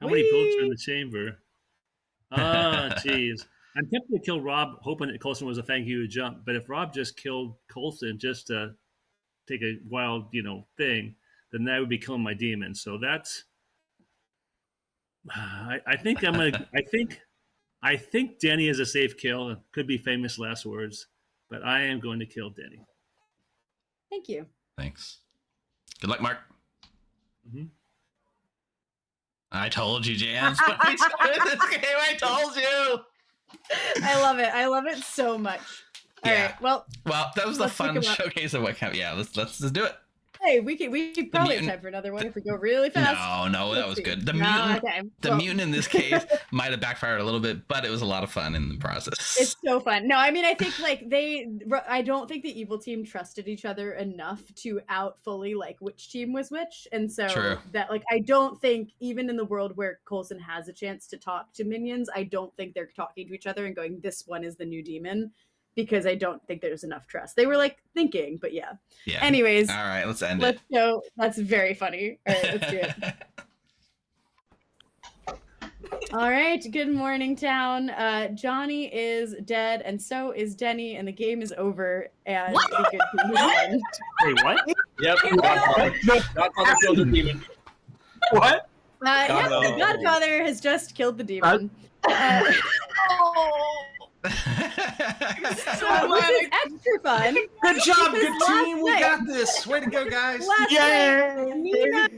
How many votes are in the chamber? Ah, jeez. I'm tempted to kill Rob, hoping that Coulson was a thank you jump. But if Rob just killed Coulson just to take a wild, thing, then that would be killing my demon. So that's. I think I'm gonna. I think Denny is a safe kill. It could be famous last words, but I am going to kill Denny. Thank you. Thanks. Good luck, Mark. Mm-hmm. I told you, Jans. When we started this game, I told you. I love it. I love it so much. All right. Well, that was the let's fun think about- showcase of what kind. Yeah, let's do it. say we probably have time for another one if we go really fast. No, that was good. The mutant in this case might have backfired a little bit, but it was a lot of fun in the process. It's so fun. No, I mean, I think like I don't think the evil team trusted each other enough to out fully like which team was which, and so that like I don't think even in the world where Coulson has a chance to talk to minions, I don't think they're talking to each other and going, "This one is the new demon." Because I don't think there's enough trust. They were like thinking, but yeah. Anyways. All right, let's end it. Let's go. That's very funny. All right, let's do it. All right. Good morning, town. Johnny is dead, and so is Denny, and the game is over. And the good team won. Wait, what? Yep. Godfather killed the demon. What? Yeah, the Godfather has just killed the demon. So this is extra fun. Good job, good team. We got this. Way to go, guys. Nina,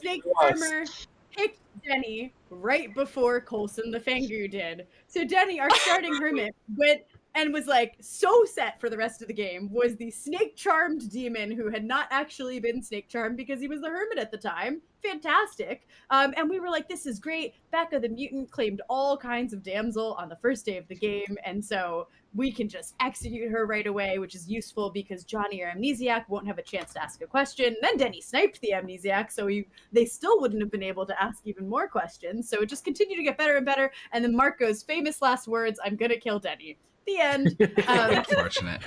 Snake Farmer, picked Denny right before Coulson the Fangu did. So Denny, our starting hermit, went and was like so set for the rest of the game, was the snake charmed demon who had not actually been snake charmed because he was the hermit at the time. Fantastic. And we were like, this is great. Becca the mutant claimed all kinds of damsel on the first day of the game, and so we can just execute her right away, which is useful because Johnny or Amnesiac won't have a chance to ask a question. Then Denny sniped the Amnesiac, so they still wouldn't have been able to ask even more questions. So it just continued to get better and better. And then Marco's famous last words, "I'm gonna kill Denny." The end. Unfortunate.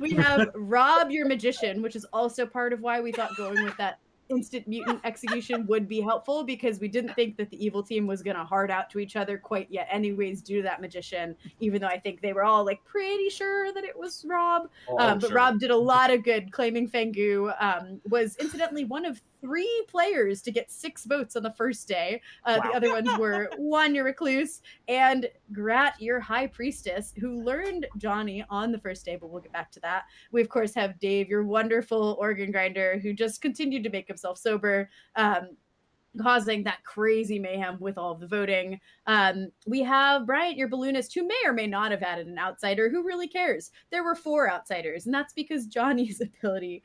We have Rob, your magician, which is also part of why we thought going with that instant mutant execution would be helpful, because we didn't think that the evil team was going to hard out to each other quite yet anyways due to that magician, even though I think they were all like pretty sure that it was Rob. But Rob did a lot of good claiming Fangu, was incidentally one of 3 players to get 6 votes on the first day. The other ones were Juan, your recluse, and Grat, your high priestess, who learned Johnny on the first day, but we'll get back to that. We, of course, have Dave, your wonderful organ grinder, who just continued to make himself sober, causing that crazy mayhem with all of the voting. We have Bryant, your balloonist, who may or may not have added an outsider. Who really cares? There were 4 outsiders, and that's because Johnny's ability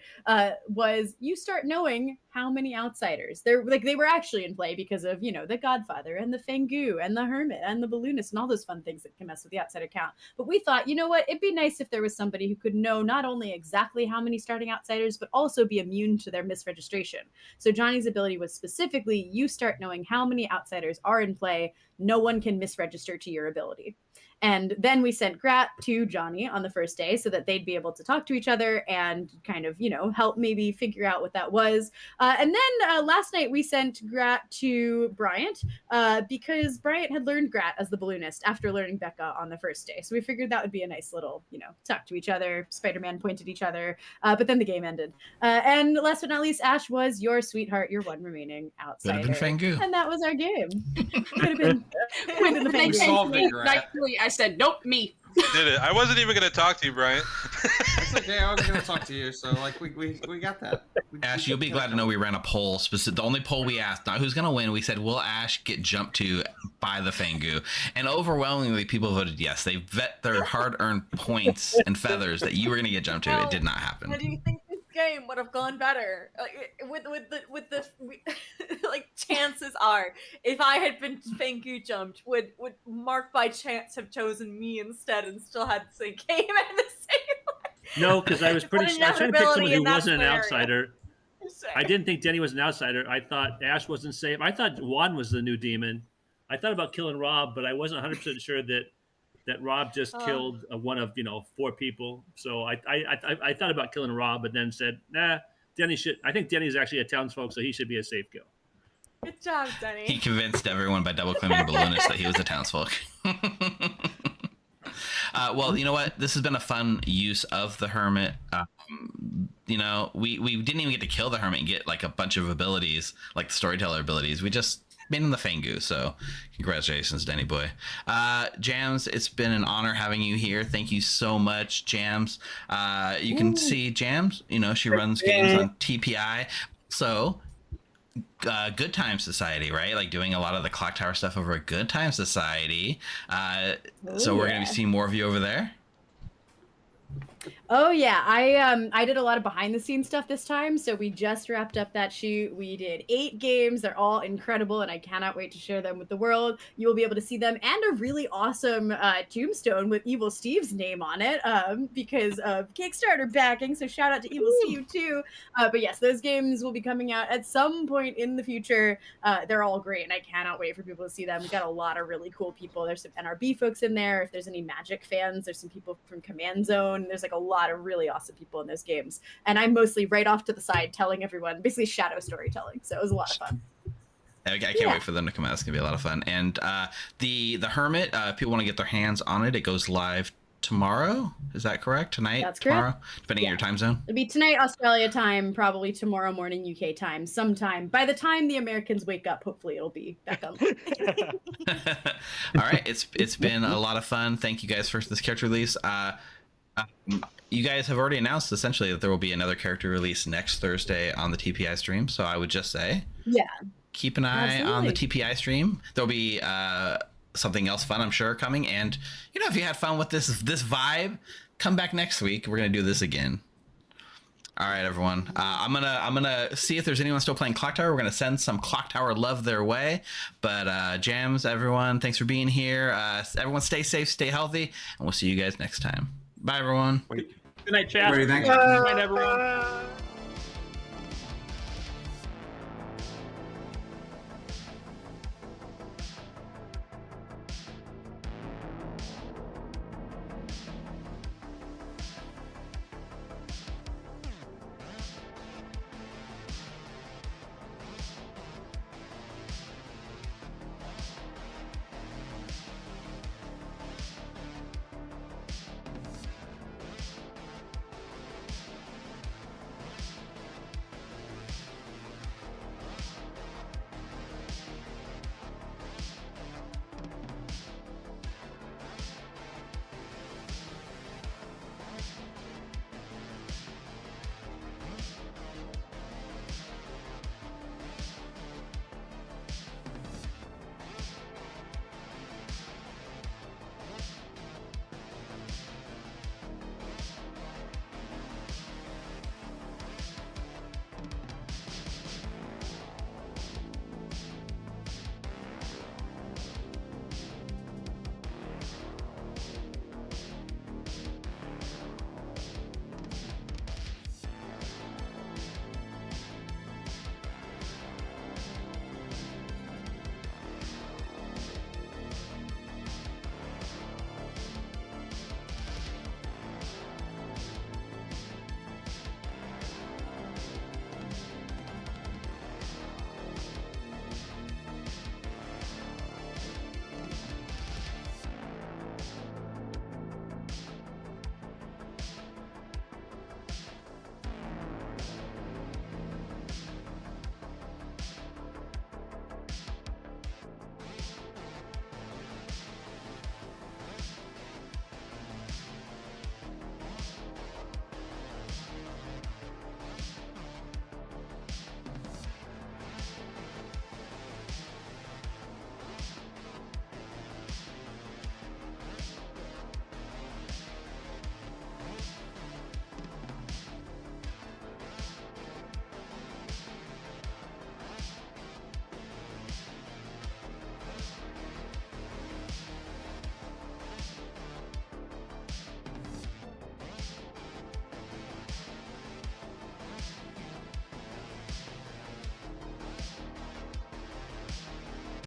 was you start knowing how many outsiders. They were actually in play because of, the Godfather and the Fangu and the Hermit and the balloonist and all those fun things that can mess with the outsider count. But we thought, you know what? It'd be nice if there was somebody who could know not only exactly how many starting outsiders, but also be immune to their misregistration. So Johnny's ability was specifically you start knowing how many outsiders are in play. No one can misregister to your ability. And then we sent Grat to Johnny on the first day so that they'd be able to talk to each other and kind of, help maybe figure out what that was. And then last night we sent Grat to Bryant because Bryant had learned Grat as the balloonist after learning Becca on the first day. So we figured that would be a nice little, talk to each other. Spider-Man pointed at each other, but then the game ended. And last but not least, Ash was your sweetheart, your one remaining outsider. Could have been Fangu. And that was our game. Could have been the Fangu. Solved it, Grat. I said, nope, me. Did it. I wasn't even going to talk to you, Brian. It's okay. I was going to talk to you. So, we got that. Ash, you'll be glad to know we ran a poll. The only poll we asked, not who's going to win. We said, will Ash get jumped to by the Fangu? And overwhelmingly, people voted yes. They vet their hard-earned points and feathers that you were going to get jumped to. It did not happen. How do you think this game would have gone better? Chances are, if I had been Fangu jumped, would Mark by chance have chosen me instead and still had the same game and the same? No, because I was I was trying to pick someone who wasn't an scenario. outsider. I didn't think Denny was an outsider. I thought Ash wasn't safe. I thought Juan was the new demon. I thought about killing Rob, but I wasn't 100% sure that Rob just killed one of 4 people. So I thought about killing Rob, but then said, nah, Denny should. I think Denny's actually a townsfolk, so he should be a safe kill. Good job, Denny. He convinced everyone by double claiming the balloonist that he was a townsfolk. Well, you know what? This has been a fun use of the Hermit. We didn't even get to kill the Hermit and get like a bunch of abilities, like the storyteller abilities. We just made him the Fangu. So congratulations, Denny boy. Jams, it's been an honor having you here. Thank you so much, Jams. You can see Jams, she runs games on TPI. So Good Time Society, right? Like doing a lot of the Clocktower stuff over at Good Time Society. So we're going to be seeing more of you over there. Oh yeah, I did a lot of behind the scenes stuff this time. So we just wrapped up that shoot. We did 8 games. They're all incredible, and I cannot wait to share them with the world. You will be able to see them and a really awesome tombstone with Evil Steve's name on it because of Kickstarter backing. So shout out to Evil Steve too. But yes, those games will be coming out at some point in the future. They're all great, and I cannot wait for people to see them. We got a lot of really cool people. There's some NRB folks in there. If there's any Magic fans, there's some people from Command Zone. There's like a lot of really awesome people in those games, and I'm mostly right off to the side telling everyone, basically shadow storytelling. So it was a lot of fun. I can't wait for them to come out. It's gonna be a lot of fun. And the Hermit, if people want to get their hands on it, it goes live tomorrow. Is that correct? Tonight? That's tomorrow? correct. Depending on your time zone. It'll be tonight Australia time, probably tomorrow morning UK time, sometime. By the time the Americans wake up, hopefully it'll be back on. All right, it's been a lot of fun. Thank you guys for this character release. You guys have already announced essentially that there will be another character release next Thursday on the TPI stream. So I would just say, keep an eye on the TPI stream. There'll be something else fun, I'm sure, coming. And if you had fun with this vibe, come back next week. We're gonna do this again. All right, everyone. I'm gonna see if there's anyone still playing Clocktower. We're gonna send some Clocktower love their way. But Jams, everyone, thanks for being here. Everyone, stay safe, stay healthy, and we'll see you guys next time. Bye, everyone. Good night, chat. Great, thanks. Good night, everyone.